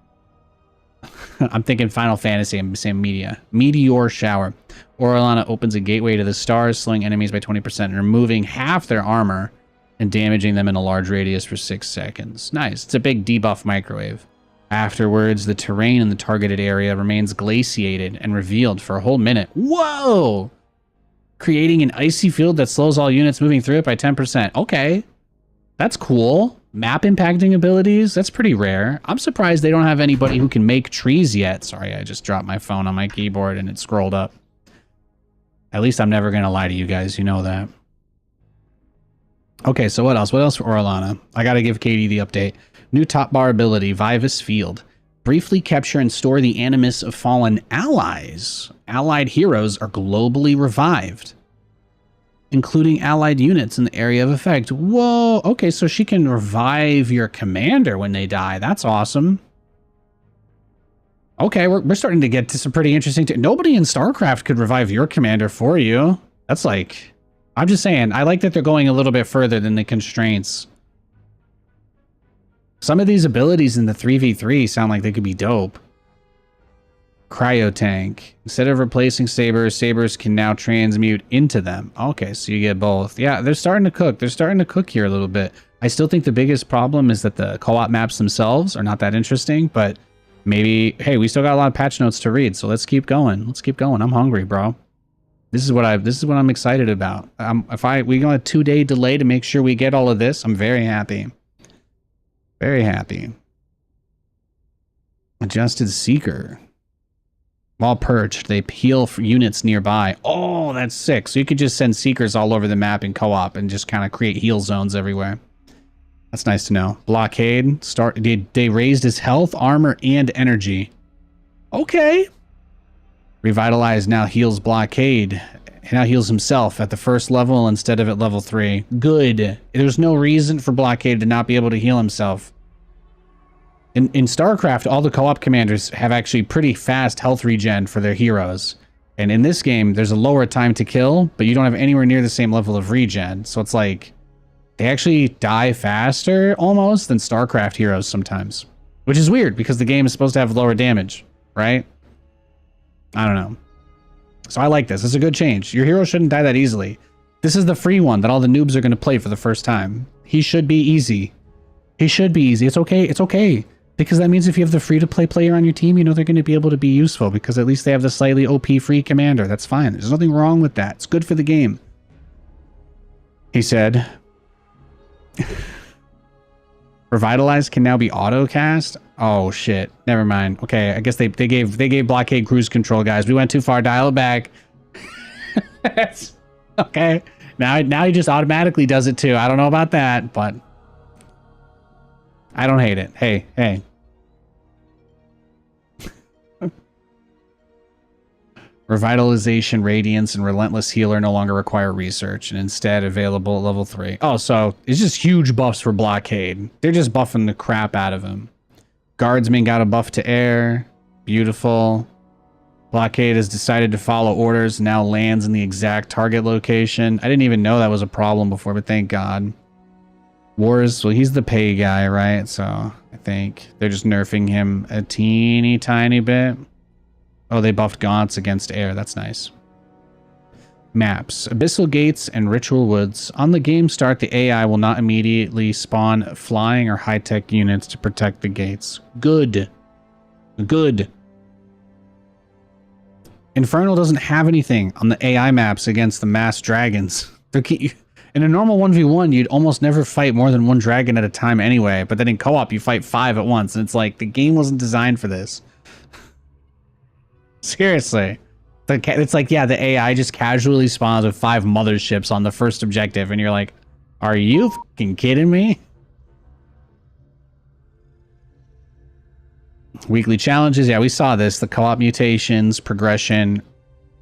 I'm thinking Final Fantasy, I'm saying Media. Meteor Shower. Oralana opens a gateway to the stars, slowing enemies by 20% and removing half their armor and damaging them in a large radius for 6 seconds. Nice. It's a big debuff microwave. Afterwards, the terrain in the targeted area remains glaciated and revealed for a whole minute. Whoa! Creating an icy field that slows all units moving through it by 10%. Okay. That's cool. Map impacting abilities? That's pretty rare. I'm surprised they don't have anybody who can make trees yet. Sorry, I just dropped my phone on my keyboard and it scrolled up. At least I'm never going to lie to you guys. You know that. Okay, so what else? What else for Orlana? I got to give Katie the update. New top bar ability, Vivus Field. Briefly capture and store the animus of fallen allies. Allied heroes are globally revived, including allied units in the area of effect. Whoa, okay, so she can revive your commander when they die. That's awesome. Okay, we're starting to get to some pretty interesting... Nobody in StarCraft could revive your commander for you. That's like... I'm just saying, I like that they're going a little bit further than the constraints. Some of these abilities in the 3v3 sound like they could be dope. Cryo tank. Instead of replacing sabers, sabers can now transmute into them. Okay, so you get both. Yeah, they're starting to cook. They're starting to cook here a little bit. I still think the biggest problem is that the co-op maps themselves are not that interesting, but maybe, hey, we still got a lot of patch notes to read, so let's keep going. Let's keep going. I'm hungry, bro. This is what I'm excited about. We got a 2-day delay to make sure we get all of this, I'm very happy. Very happy. Adjusted Seeker. While perched, they heal for units nearby. Oh, that's sick. So you could just send Seekers all over the map in co-op and just kind of create heal zones everywhere. That's nice to know. Blockade. They raised his health, armor, and energy. Okay. Revitalize now heals Blockade. He now heals himself at the first level instead of at level 3. Good. There's no reason for Blockade to not be able to heal himself. In StarCraft, all the co-op commanders have actually pretty fast health regen for their heroes. And in this game, there's a lower time to kill, but you don't have anywhere near the same level of regen. So it's like, they actually die faster, almost, than StarCraft heroes sometimes. Which is weird, because the game is supposed to have lower damage, right? I don't know. So I like this. It's a good change. Your hero shouldn't die that easily. This is the free one that all the noobs are going to play for the first time. He should be easy. He should be easy. It's okay. It's okay. Because that means if you have the free-to-play player on your team, you know they're going to be able to be useful because at least they have the slightly OP free commander. That's fine. There's nothing wrong with that. It's good for the game. He said, Revitalize can now be auto-cast? Oh, shit. Never mind. Okay, I guess they gave Blockade cruise control, guys. We went too far. Dial it back. Okay. Now he just automatically does it too. I don't know about that, but I don't hate it. Hey. Revitalization, Radiance, and Relentless Healer no longer require research and instead available at level 3. Oh, so it's just huge buffs for Blockade. They're just buffing the crap out of him. Guardsman got a buff to air. Beautiful. Blockade has decided to follow orders, now lands in the exact target location. I didn't even know that was a problem before, but thank God. Wars, well, he's the pay guy, right? So I think they're just nerfing him a teeny tiny bit. Oh, they buffed Gaunts against air. That's nice. Maps. Abyssal Gates and Ritual Woods. On the game start, the AI will not immediately spawn flying or high-tech units to protect the gates. Good. Good. Infernal doesn't have anything on the AI maps against the mass dragons. In a normal 1v1, you'd almost never fight more than one dragon at a time anyway, but then in co-op, you fight 5 at once, and it's like, the game wasn't designed for this. Seriously. It's like, yeah, the AI just casually spawns with 5 motherships on the first objective, and you're like, are you fucking kidding me? Weekly challenges, yeah, we saw this. The co-op mutations, progression,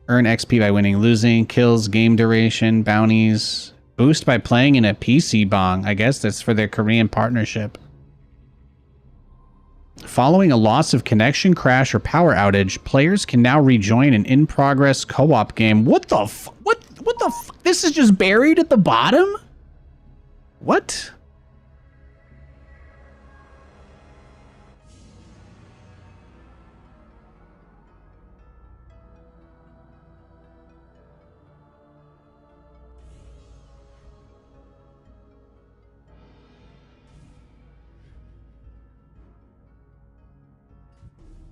earn XP by winning, losing, kills, game duration, bounties, boost by playing in a PC bong. I guess that's for their Korean partnership. Following a loss of connection, crash, or power outage, players can now rejoin an in-progress co-op game. What the f? What the f? This is just buried at the bottom? What?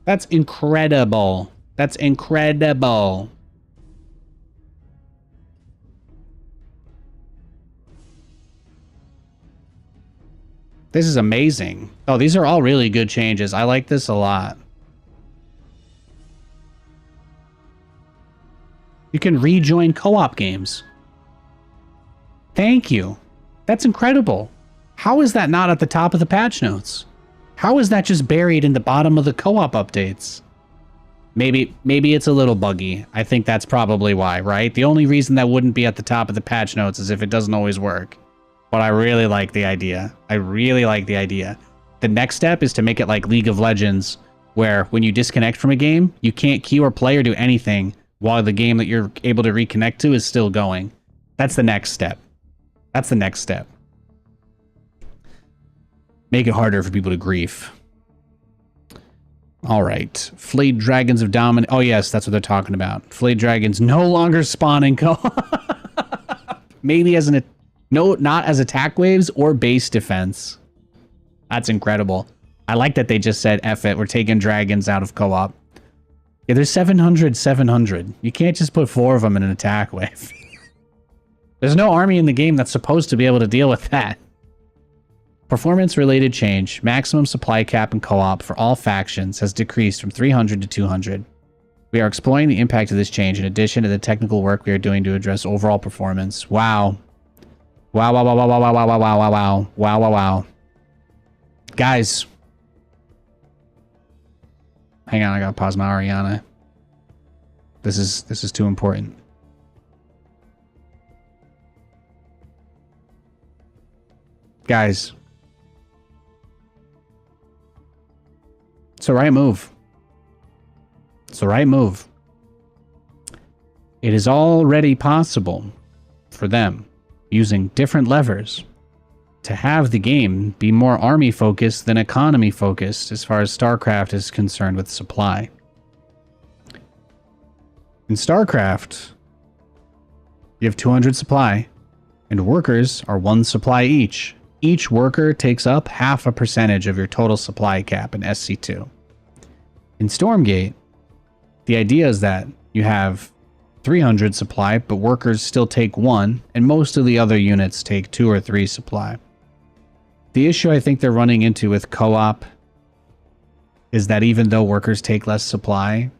That's incredible. That's incredible. This is amazing. Oh, these are all really good changes. I like this a lot. You can rejoin co-op games. Thank you. That's incredible. How is that not at the top of the patch notes? How is that just buried in the bottom of the co-op updates? Maybe it's a little buggy. I think that's probably why, right? The only reason that wouldn't be at the top of the patch notes is if it doesn't always work. But I really like the idea. I really like the idea. The next step is to make it like League of Legends, where when you disconnect from a game, you can't queue or play or do anything while the game that you're able to reconnect to is still going. That's the next step. That's the next step. Make it harder for people to grief. All right. Flayed Dragons of Domination. Oh, yes, that's what they're talking about. Flayed Dragons no longer spawn in co-op. Maybe as an... No, not as attack waves or base defense. That's incredible. I like that they just said, F it, we're taking dragons out of co-op. Yeah, there's 700. You can't just put 4 of them in an attack wave. There's no army in the game that's supposed to be able to deal with that. Performance-related change. Maximum supply cap in co-op for all factions has decreased from 300 to 200. We are exploring the impact of this change in addition to the technical work we are doing to address overall performance. Wow. Wow, wow, wow, wow, wow, wow, wow, wow, wow, wow, wow, wow, wow. Guys. Hang on, I gotta pause my Ariana. This is too important. Guys. It's the right move. It's the right move. It is already possible for them, using different levers, to have the game be more army focused than economy focused as far as StarCraft is concerned with supply. In StarCraft, you have 200 supply, and workers are 1 supply each. Each worker takes up half a percentage of your total supply cap in SC2. In Stormgate, the idea is that you have 300 supply, but workers still take 1, and most of the other units take 2 or 3 supply. The issue I think they're running into with co-op is that even though workers take less supply,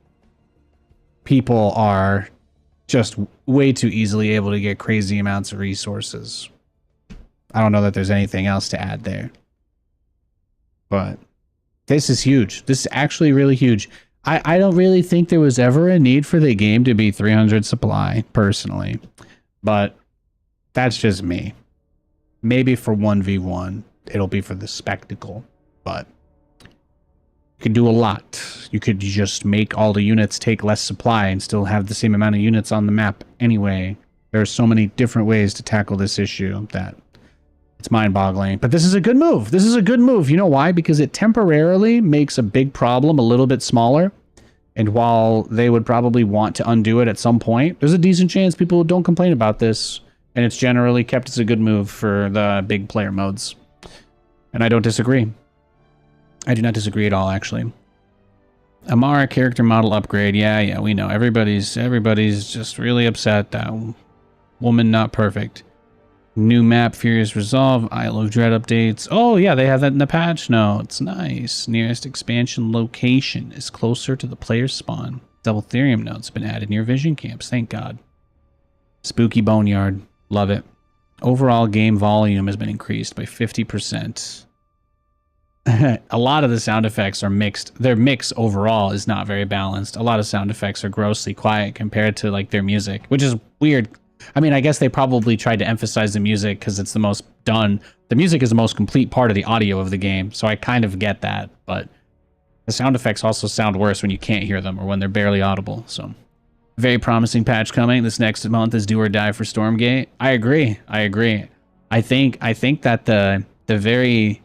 people are just way too easily able to get crazy amounts of resources. I don't know that there's anything else to add there. But this is huge. This is actually really huge. I don't really think there was ever a need for the game to be 300 supply, personally. But that's just me. Maybe for 1v1, it'll be for the spectacle. But you could do a lot. You could just make all the units take less supply and still have the same amount of units on the map anyway. There are so many different ways to tackle this issue that it's mind-boggling. But this is a good move. This is a good move. You know why? Because it temporarily makes a big problem a little bit smaller. And while they would probably want to undo it at some point, there's a decent chance people don't complain about this. And it's generally kept as a good move for the big player modes. And I don't disagree. I do not disagree at all, actually. Amara character model upgrade. Yeah, we know. Everybody's just really upset that woman not perfect. New map, Furious Resolve, Isle of Dread updates. Oh, yeah, they have that in the patch notes. Nice. Nearest expansion location is closer to the player's spawn. Double Therium notes been added near vision camps. Thank God. Spooky Boneyard. Love it. Overall game volume has been increased by 50%. A lot of the sound effects are mixed. Their mix overall is not very balanced. A lot of sound effects are grossly quiet compared to like their music, which is weird. I mean, I guess they probably tried to emphasize the music because it's the most done. The music is the most complete part of the audio of the game, so I kind of get that. But the sound effects also sound worse when you can't hear them or when they're barely audible. So, very promising patch coming. This next month is do or die for Stormgate. I agree. I think that the very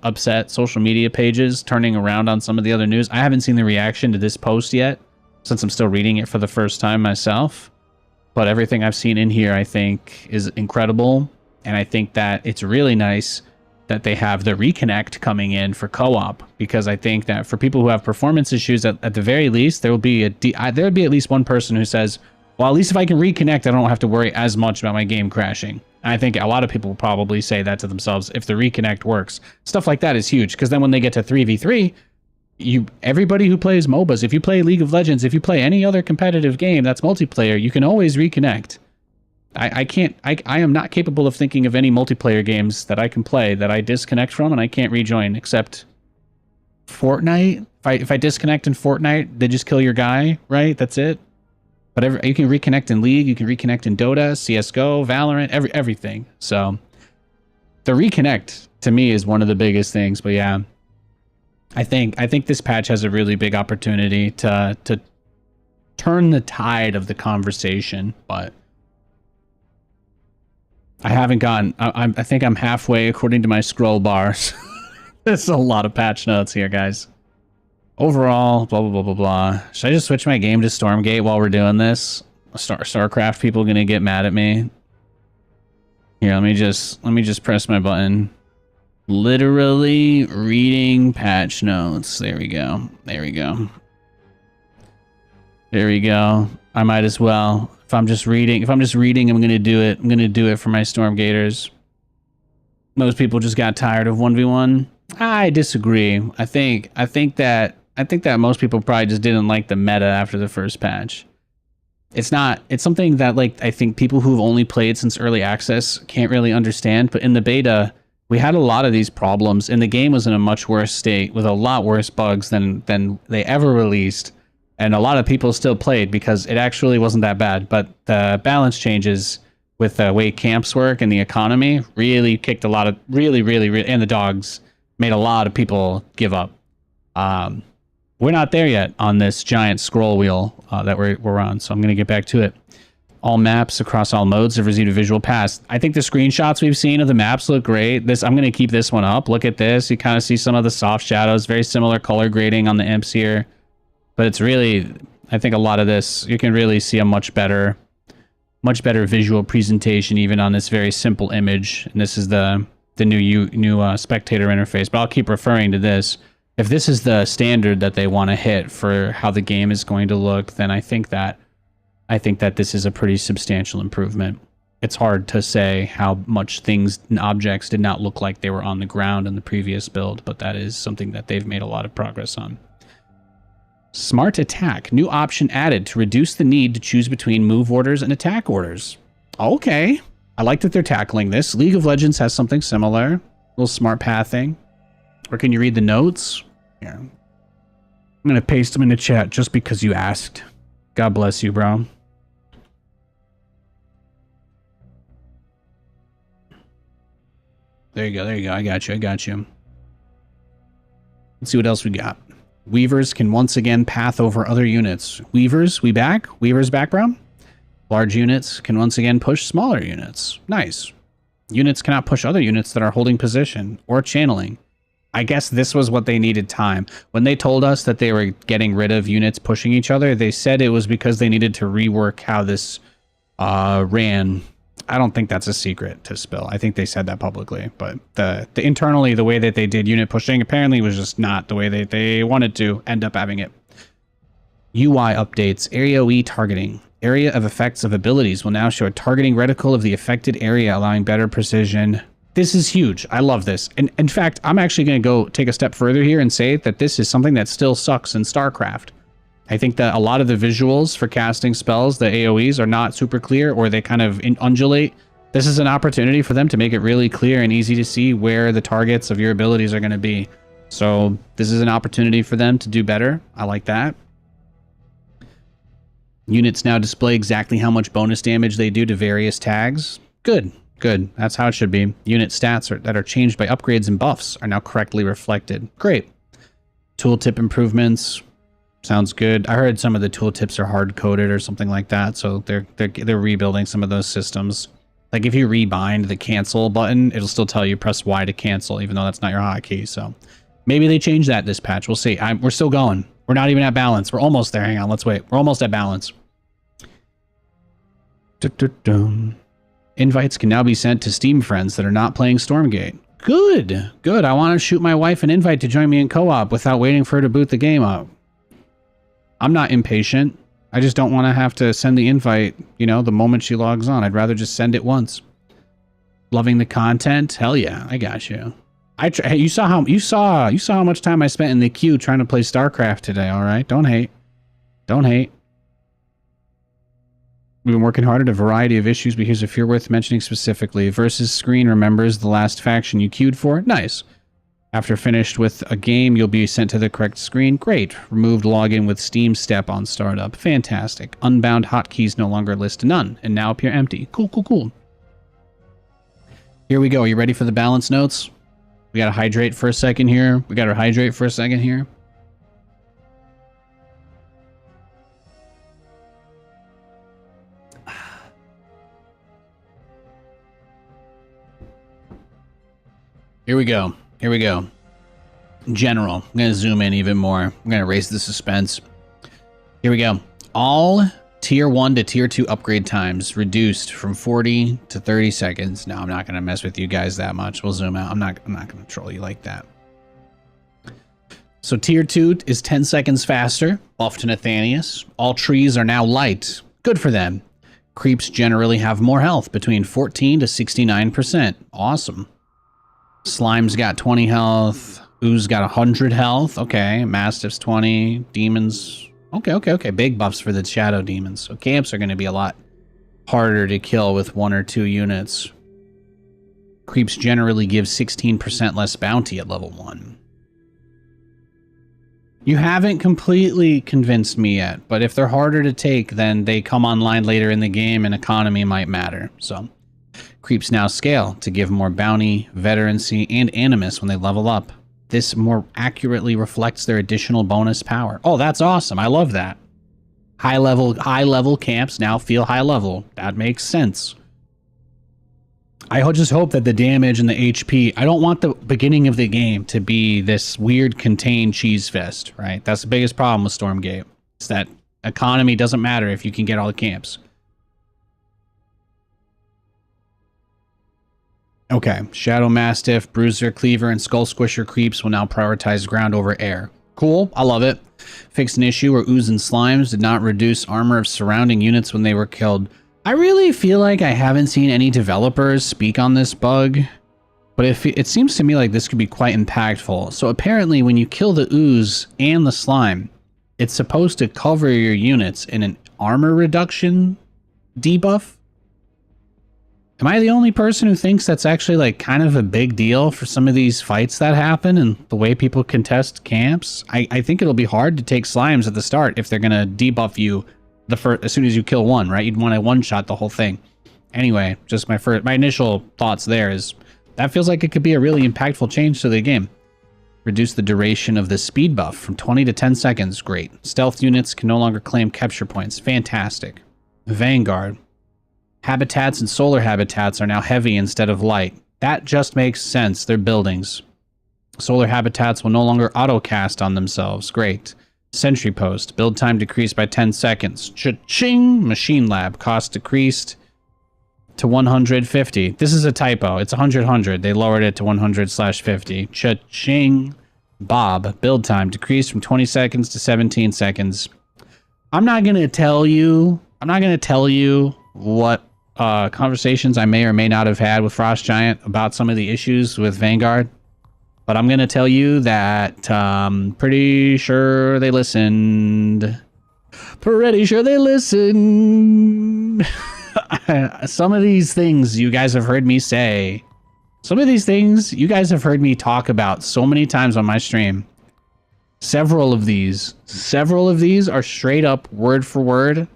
upset social media pages turning around on some of the other news. I haven't seen the reaction to this post yet, since I'm still reading it for the first time myself. But everything I've seen in here, I think, is incredible. And I think that it's really nice that they have the reconnect coming in for co-op. Because I think that for people who have performance issues, at the very least, there would be at least one person who says, well, at least if I can reconnect, I don't have to worry as much about my game crashing. And I think a lot of people will probably say that to themselves if the reconnect works. Stuff like that is huge because then when they get to 3v3, everybody who plays MOBAs, if you play League of Legends, if you play any other competitive game that's multiplayer, you can always reconnect. I am not capable of thinking of any multiplayer games that I can play that I disconnect from and I can't rejoin, except Fortnite. If I disconnect in Fortnite, they just kill your guy, right? That's it. But you can reconnect in League, you can reconnect in Dota, CSGO, Valorant, everything. So the reconnect to me is one of the biggest things. But yeah, I think this patch has a really big opportunity to turn the tide of the conversation. But I haven't gotten. I think I'm halfway according to my scroll bars. There's a lot of patch notes here, guys. Overall, blah, blah, blah, blah, blah. Should I just switch my game to Stormgate while we're doing this? StarCraft people gonna get mad at me. Here, let me just press my button. Literally reading patch notes. There we go. There we go. There we go. I might as well. If I'm just reading, I'm gonna do it. I'm gonna do it for my Stormgaters. Most people just got tired of 1v1. I disagree. I think that most people probably just didn't like the meta after the first patch. It's something that, like, I think people who've only played since early access can't really understand, but in the beta, we had a lot of these problems, and the game was in a much worse state with a lot worse bugs than they ever released, and a lot of people still played because it actually wasn't that bad, but the balance changes with the way camps work and the economy really kicked a lot of, really, and the dogs made a lot of people give up. We're not there yet on this giant scroll wheel that we're on, so I'm going to get back to it. All maps across all modes have received a visual pass. I think the screenshots we've seen of the maps look great. I'm going to keep this one up. Look at this. You kind of see some of the soft shadows, very similar color grading on the imps here. But it's really, I think a lot of this, you can really see a much better visual presentation even on this very simple image. And this is the new spectator interface, but I'll keep referring to this. If this is the standard that they want to hit for how the game is going to look, then I think that this is a pretty substantial improvement. It's hard to say how much things and objects did not look like they were on the ground in the previous build, but that is something that they've made a lot of progress on. Smart attack. New option added to reduce the need to choose between move orders and attack orders. Okay. I like that they're tackling this. League of Legends has something similar. A little smart pathing. Or can you read the notes? Yeah. I'm going to paste them in the chat just because you asked. God bless you, bro. There you go. There you go. I got you. Let's see what else we got. Weavers can once again path over other units. Weavers, we back? Weavers back, bro? Large units can once again push smaller units. Nice. Units cannot push other units that are holding position or channeling. I guess this was what they needed time. When they told us that they were getting rid of units pushing each other, they said it was because they needed to rework how this ran. I don't think that's a secret to spill. I think they said that publicly, but the internally, the way that they did unit pushing apparently was just not the way they wanted to end up having it. UI updates, AoE targeting. Area of effects of abilities will now show a targeting reticle of the affected area, allowing better precision. This is huge. I love this. And in fact, I'm actually going to go take a step further here and say that this is something that still sucks in StarCraft. I think that a lot of the visuals for casting spells, the AoEs, are not super clear, or they kind of undulate. This is an opportunity for them to make it really clear and easy to see where the targets of your abilities are going to be. So this is an opportunity for them to do better. I like that. Units now display exactly how much bonus damage they do to various tags. Good. That's how it should be. Unit stats that are changed by upgrades and buffs are now correctly reflected. Great. Tooltip improvements. Sounds good. I heard some of the tooltips are hard-coded or something like that, so they're rebuilding some of those systems. Like if you rebind the cancel button, it'll still tell you press Y to cancel, even though that's not your hotkey. So maybe they change that this patch. We'll see. We're still going. We're not even at balance. We're almost there. Hang on. Let's wait. We're almost at balance. Invites can now be sent to Steam friends that are not playing Stormgate. Good. I want to shoot my wife an invite to join me in co-op without waiting for her to boot the game up. I'm not impatient. I just don't want to have to send the invite, the moment she logs on. I'd rather just send it once. Loving the content? Hell yeah, I got you. Hey, you saw how much time I spent in the queue trying to play StarCraft today, all right? Don't hate. Don't hate. We've been working hard at a variety of issues, but here's a few worth mentioning specifically. Versus Screen remembers the last faction you queued for. Nice. After finished with a game, you'll be sent to the correct screen. Great. Removed login with Steam Step on startup. Fantastic. Unbound hotkeys no longer list none and now appear empty. Cool, cool, cool. Here we go. Are you ready for the balance notes? We gotta hydrate for a second here. Here we go. Here we go. General. I'm going to zoom in even more. I'm going to raise the suspense. Here we go. All tier 1 to tier 2 upgrade times reduced from 40 to 30 seconds. No, I'm not going to mess with you guys that much. We'll zoom out. I'm not going to troll you like that. So tier 2 is 10 seconds faster. Off to Nathanias. All trees are now light. Good for them. Creeps generally have more health, between 14 to 69%. Awesome. Slime's got 20 health. Ooze got 100 health. Okay. Mastiff's 20. Demons. Okay. Big buffs for the shadow demons. So camps are going to be a lot harder to kill with 1 or 2 units. Creeps generally give 16% less bounty at level 1. You haven't completely convinced me yet, but if they're harder to take, then they come online later in the game and economy might matter. So creeps now scale to give more bounty, veterancy, and animus when they level up. This more accurately reflects their additional bonus power. Oh, that's awesome. I love that. High level camps now feel high level. That makes sense. I just hope that the damage and the HP, I don't want the beginning of the game to be this weird contained cheese fest, right? That's the biggest problem with Stormgate. It's that economy doesn't matter if you can get all the camps. Okay, Shadow Mastiff, Bruiser, Cleaver, and Skull Squisher creeps will now prioritize ground over air. Cool, I love it. Fixed an issue where ooze and slimes did not reduce armor of surrounding units when they were killed. I really feel like I haven't seen any developers speak on this bug, but it seems to me like this could be quite impactful. So apparently when you kill the ooze and the slime, it's supposed to cover your units in an armor reduction debuff. Am I the only person who thinks that's actually like kind of a big deal for some of these fights that happen and the way people contest camps? I think it'll be hard to take slimes at the start if they're going to debuff you as soon as you kill one, right? You'd want to one-shot the whole thing. Anyway, just my initial thoughts there is that feels like it could be a really impactful change to the game. Reduce the duration of the speed buff from 20 to 10 seconds. Great. Stealth units can no longer claim capture points. Fantastic. Vanguard. Habitats and solar habitats are now heavy instead of light. That just makes sense. They're buildings. Solar habitats will no longer auto-cast on themselves. Great. Sentry post. Build time decreased by 10 seconds. Cha-ching! Machine lab. Cost decreased to 150. This is a typo. It's 100. They lowered it to 100/50. Cha-ching! Bob. Build time decreased from 20 seconds to 17 seconds. I'm not going to tell you what conversations I may or may not have had with Frost Giant about some of the issues with Vanguard. But I'm going to tell you that pretty sure they listened. Some of these things you guys have heard me say. Some of these things you guys have heard me talk about so many times on my stream. Several of these are straight up word for word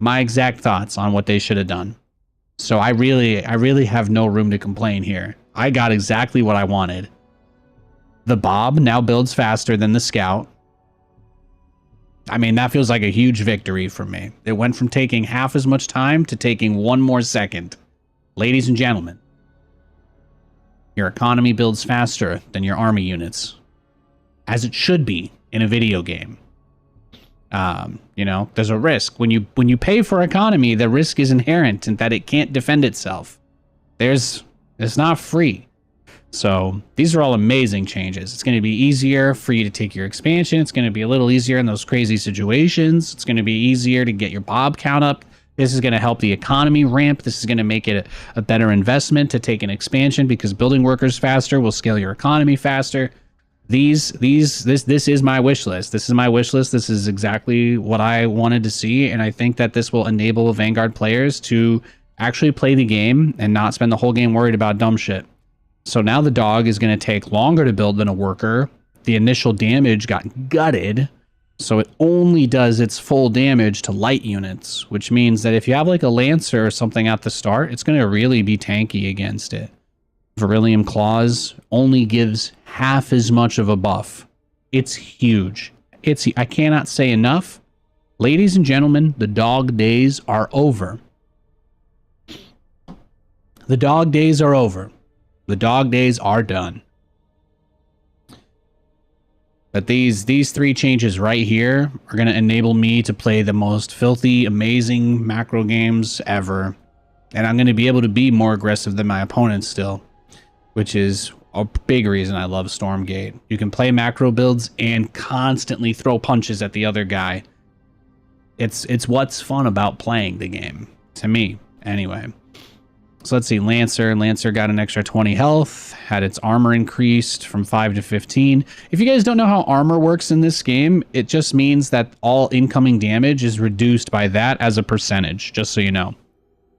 my exact thoughts on what they should have done. So I really have no room to complain here. I got exactly what I wanted. The Bob now builds faster than the Scout. I mean, that feels like a huge victory for me. It went from taking half as much time to taking 1 more second. Ladies and gentlemen, your economy builds faster than your army units. As it should be in a video game. You know, there's a risk. When you pay for economy, the risk is inherent in that it can't defend itself. It's not free. So these are all amazing changes. It's going to be easier for you to take your expansion. It's going to be a little easier in those crazy situations. It's going to be easier to get your Bob count up This is going to help the economy ramp. This is going to make it a better investment to take an expansion because building workers faster will scale your economy faster. This is my wish list. This is my wish list. This is exactly what I wanted to see, and I think that this will enable Vanguard players to actually play the game and not spend the whole game worried about dumb shit. So now the dog is going to take longer to build than a worker. The initial damage got gutted, so it only does its full damage to light units, which means that if you have like a Lancer or something at the start, it's going to really be tanky against it. Beryllium Claws only gives half as much of a buff. It's huge. I cannot say enough. Ladies and gentlemen, the dog days are over. The dog days are over. The dog days are done. But these three changes right here are going to enable me to play the most filthy, amazing macro games ever. And I'm going to be able to be more aggressive than my opponents still, which is a big reason I love Stormgate. You can play macro builds and constantly throw punches at the other guy. It's what's fun about playing the game, to me, anyway. So let's see, Lancer got an extra 20 health, had its armor increased from 5 to 15. If you guys don't know how armor works in this game, it just means that all incoming damage is reduced by that as a percentage, just so you know.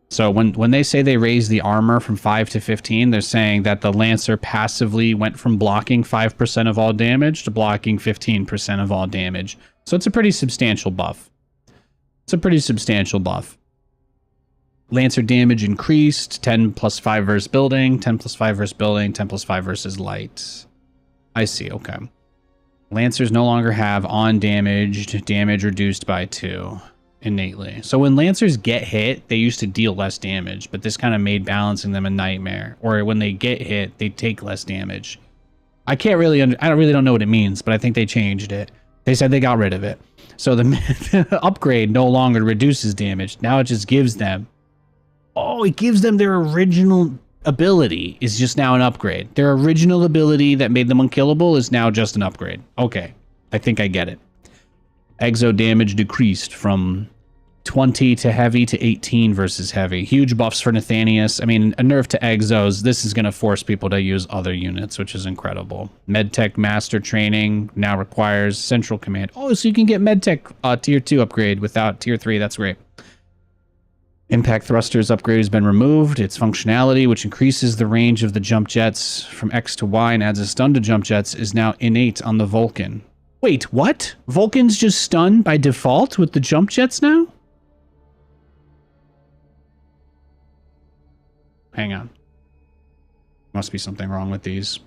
So when they say they raise the armor from 5 to 15, they're saying that the Lancer passively went from blocking 5% of all damage to blocking 15% of all damage. So it's a pretty substantial buff. It's a pretty substantial buff. Lancer damage increased, 10 plus 5 versus building, 10 plus 5 versus building, 10 plus 5 versus light. I see, okay. Lancers no longer have on damage reduced by 2 innately. So when Lancers get hit, they used to deal less damage, but this kind of made balancing them a nightmare. Or when they get hit, they take less damage. I really don't know what it means, but I think they changed it. They said they got rid of it. So the upgrade no longer reduces damage. Now it just gives them... Oh, it gives them their original ability is just now an upgrade. Their original ability that made them unkillable is now just an upgrade. Okay, I think I get it. Exo damage decreased from 20 to heavy to 18 versus heavy. Huge buffs for Nathanias. I mean, a nerf to Exos. This is going to force people to use other units, which is incredible. Medtech Master Training now requires Central Command. Oh, so you can get Medtech Tier 2 upgrade without Tier 3. That's great. Impact Thruster's upgrade has been removed. Its functionality, which increases the range of the jump jets from X to Y and adds a stun to jump jets, is now innate on the Vulcan. Wait, what? Vulcan's just stunned by default with the jump jets now? Hang on. Must be something wrong with these.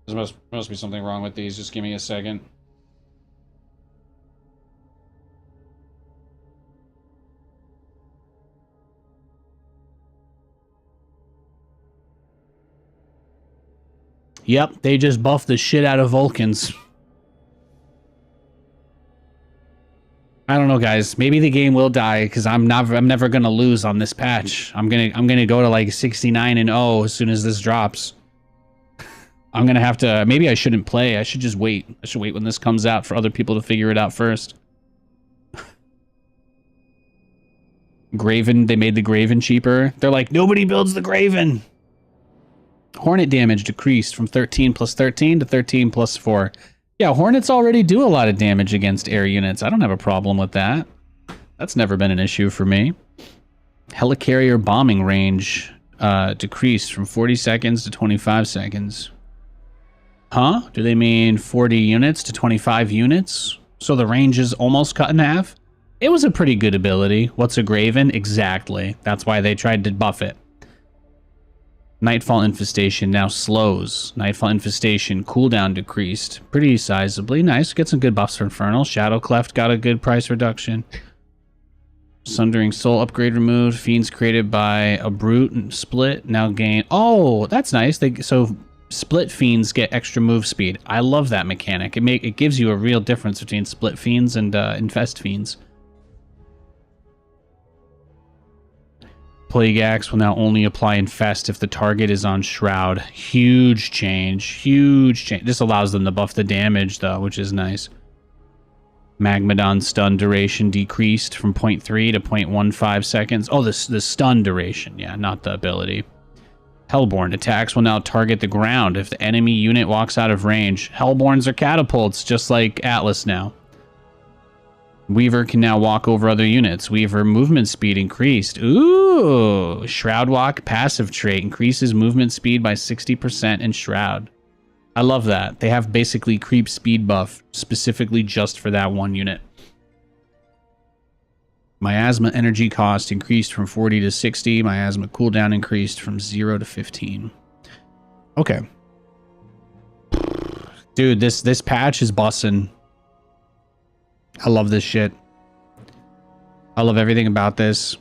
There must be something wrong with these. Just give me a second. Yep, they just buffed the shit out of Vulcans. I don't know, guys. Maybe the game will die because I'm never gonna lose on this patch. I'm gonna go to like 69-0 as soon as this drops. I'm gonna have to. Maybe I shouldn't play. I should just wait. I should wait when this comes out for other people to figure it out first. Graven. They made the Graven cheaper. They're like, nobody builds the Graven. Hornet damage decreased from 13 plus 13 to 13 plus 4. Yeah, Hornets already do a lot of damage against air units. I don't have a problem with that. That's never been an issue for me. Helicarrier bombing range decreased from 40 seconds to 25 seconds. Huh? Do they mean 40 units to 25 units? So the range is almost cut in half? It was a pretty good ability. What's a Graven? Exactly. That's why they tried to buff it. Nightfall Infestation now slows. Nightfall Infestation cooldown decreased pretty sizably. Nice. Get some good buffs for Infernal. Shadow Cleft got a good price reduction. Sundering Soul upgrade removed. Fiends created by a Brute and Split now gain... Oh, that's nice. So Split Fiends get extra move speed. I love that mechanic. It gives you a real difference between Split Fiends and Infest Fiends. Plague Axe will now only apply Infest if the target is on Shroud. Huge change. Huge change. This allows them to buff the damage, though, which is nice. Magmadon stun duration decreased from 0.3 to 0.15 seconds. Oh, the stun duration. Yeah, not the ability. Hellborn attacks will now target the ground if the enemy unit walks out of range. Hellborns are catapults, just like Atlas now. Weaver can now walk over other units. Weaver movement speed increased. Ooh! Shroud Walk passive trait increases movement speed by 60% in Shroud. I love that. They have basically creep speed buff specifically just for that one unit. Miasma energy cost increased from 40 to 60. Miasma cooldown increased from 0 to 15. Okay. Dude, this patch is bussin'. I love this shit. I love everything about this.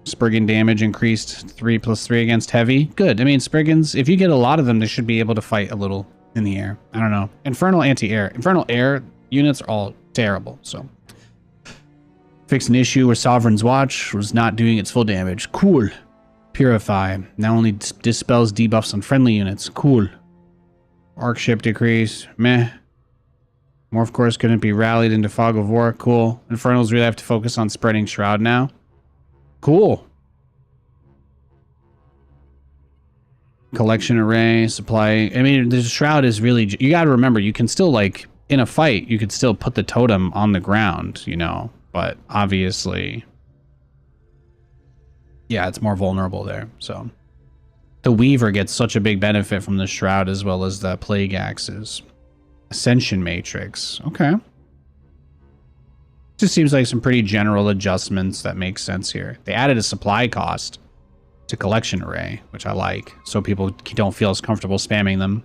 Spriggan damage increased 3+3 against heavy. Good. I mean, Spriggans, if you get a lot of them, they should be able to fight a little in the air. I don't know. Infernal anti-air. Infernal air units are all terrible, so. Fixed an issue where Sovereign's Watch was not doing its full damage. Cool. Purify. Now only dispels debuffs on friendly units. Cool. Arc ship decrease. Meh. Morph Course couldn't be rallied into Fog of War. Cool. Infernals really have to focus on spreading Shroud now. Cool. Collection array, supply. I mean, the Shroud is really... You gotta remember, you can still, like, in a fight, you could still put the totem on the ground, you know? But obviously... Yeah, it's more vulnerable there, so... The Weaver gets such a big benefit from the Shroud as well as the Plague Axes. Ascension Matrix. Okay. Just seems like some pretty general adjustments that make sense here. They added a supply cost to collection array, which I like, so people don't feel as comfortable spamming them.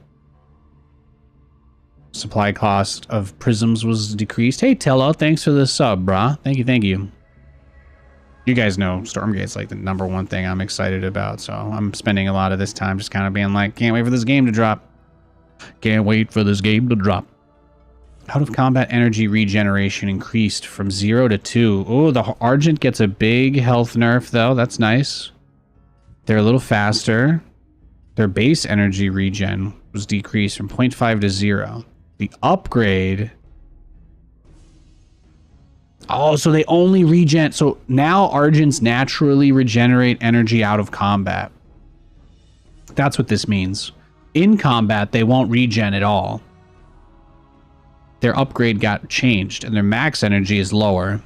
Supply cost of prisms was decreased. Hey, Tello, thanks for the sub, brah. Thank you, thank you. You guys know Stormgate's like the #1 thing I'm excited about, so I'm spending a lot of this time just kind of being like, can't wait for this game to drop. Can't wait for this game to drop. Out of combat energy regeneration increased from 0 to 2. Oh, the Argent gets a big health nerf, though. That's nice. They're a little faster. Their base energy regen was decreased from 0.5 to 0. The upgrade... Oh, so they only regen... So now Argents naturally regenerate energy out of combat. That's what this means. In combat, they won't regen at all. Their upgrade got changed, and their max energy is lower.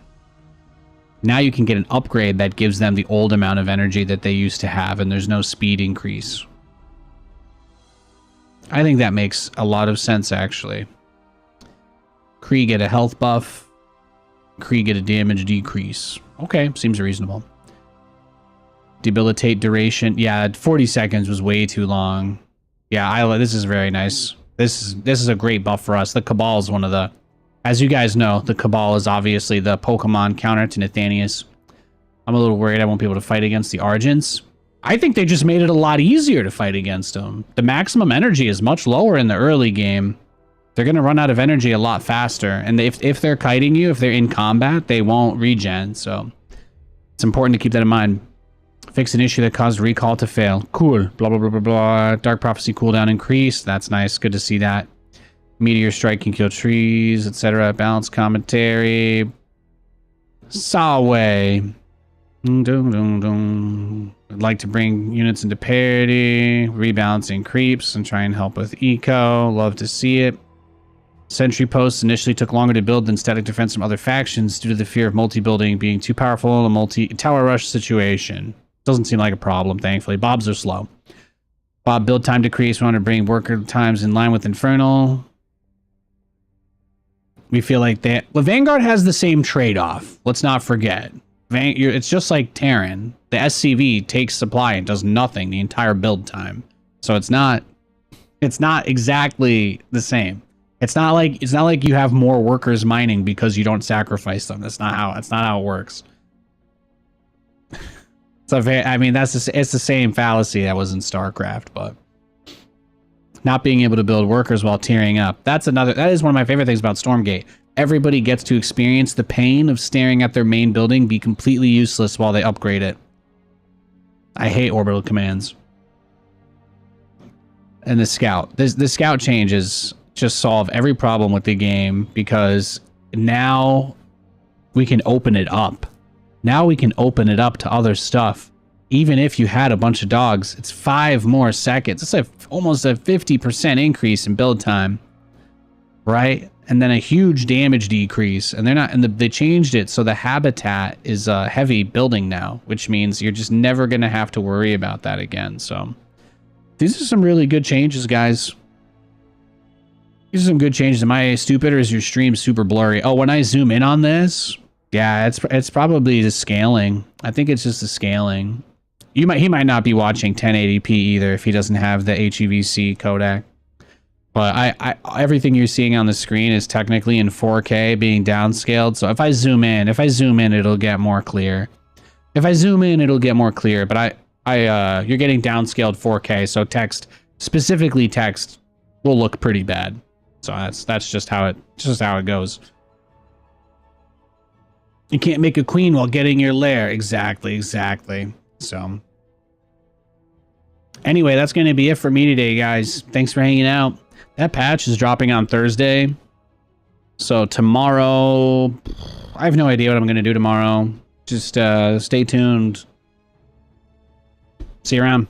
Now you can get an upgrade that gives them the old amount of energy that they used to have, and there's no speed increase. I think that makes a lot of sense, actually. Kree get a health buff. Kree get a damage decrease. Okay, seems reasonable. Debilitate duration. Yeah, 40 seconds was way too long. Yeah, this is very nice. This is a great buff for us. The Cabal is one of the... As you guys know, the Cabal is obviously the Pokemon counter to Nathanias. I'm a little worried I won't be able to fight against the Argents. I think they just made it a lot easier to fight against them. The maximum energy is much lower in the early game. They're going to run out of energy a lot faster. And if they're kiting you, if they're in combat, they won't regen. So it's important to keep that in mind. Fix an issue that caused recall to fail. Cool. Blah, blah, blah, blah, blah. Dark Prophecy cooldown increased. That's nice. Good to see that. Meteor Strike can kill trees, etc. Balanced commentary. Sawway. I'd like to bring units into parity. Rebalancing creeps and try and help with eco. Love to see it. Sentry posts initially took longer to build than static defense from other factions due to the fear of multi-building being too powerful in a multi-tower rush situation. Doesn't seem like a problem, thankfully. Bobs are slow. Bob, build time decrease. We want to bring worker times in line with Infernal. We feel like that. Well, Vanguard has the same trade-off. Let's not forget. It's just like Terran. The SCV takes supply and does nothing the entire build time. So it's not exactly the same. It's not like you have more workers mining because you don't sacrifice them. That's not how it works. I mean, it's the same fallacy that was in StarCraft, but not being able to build workers while tearing up. That is one of my favorite things about Stormgate. Everybody gets to experience the pain of staring at their main building be completely useless while they upgrade it. I hate orbital commands. And the scout. The scout changes just solve every problem with the game because now we can open it up. Now we can open it up to other stuff. Even if you had a bunch of dogs, it's 5 more seconds. It's almost a 50% increase in build time, right? And then a huge damage decrease. And they changed it so the habitat is heavy building now, which means you're just never gonna have to worry about that again. So these are some really good changes, guys. These are some good changes. Am I stupid or is your stream super blurry? Oh, when I zoom in on this, yeah, it's probably the scaling. I think it's just the scaling. He might not be watching 1080p either if he doesn't have the HEVC codec. But everything you're seeing on the screen is technically in 4K being downscaled. So if I zoom in, it'll get more clear. If I zoom in, it'll get more clear. But you're getting downscaled 4K, so specifically text will look pretty bad. So that's just how it goes. You can't make a queen while getting your lair. Exactly. So anyway, that's going to be it for me today, guys. Thanks for hanging out. That patch is dropping on Thursday. So tomorrow, I have no idea what I'm going to do tomorrow. Just stay tuned. See you around.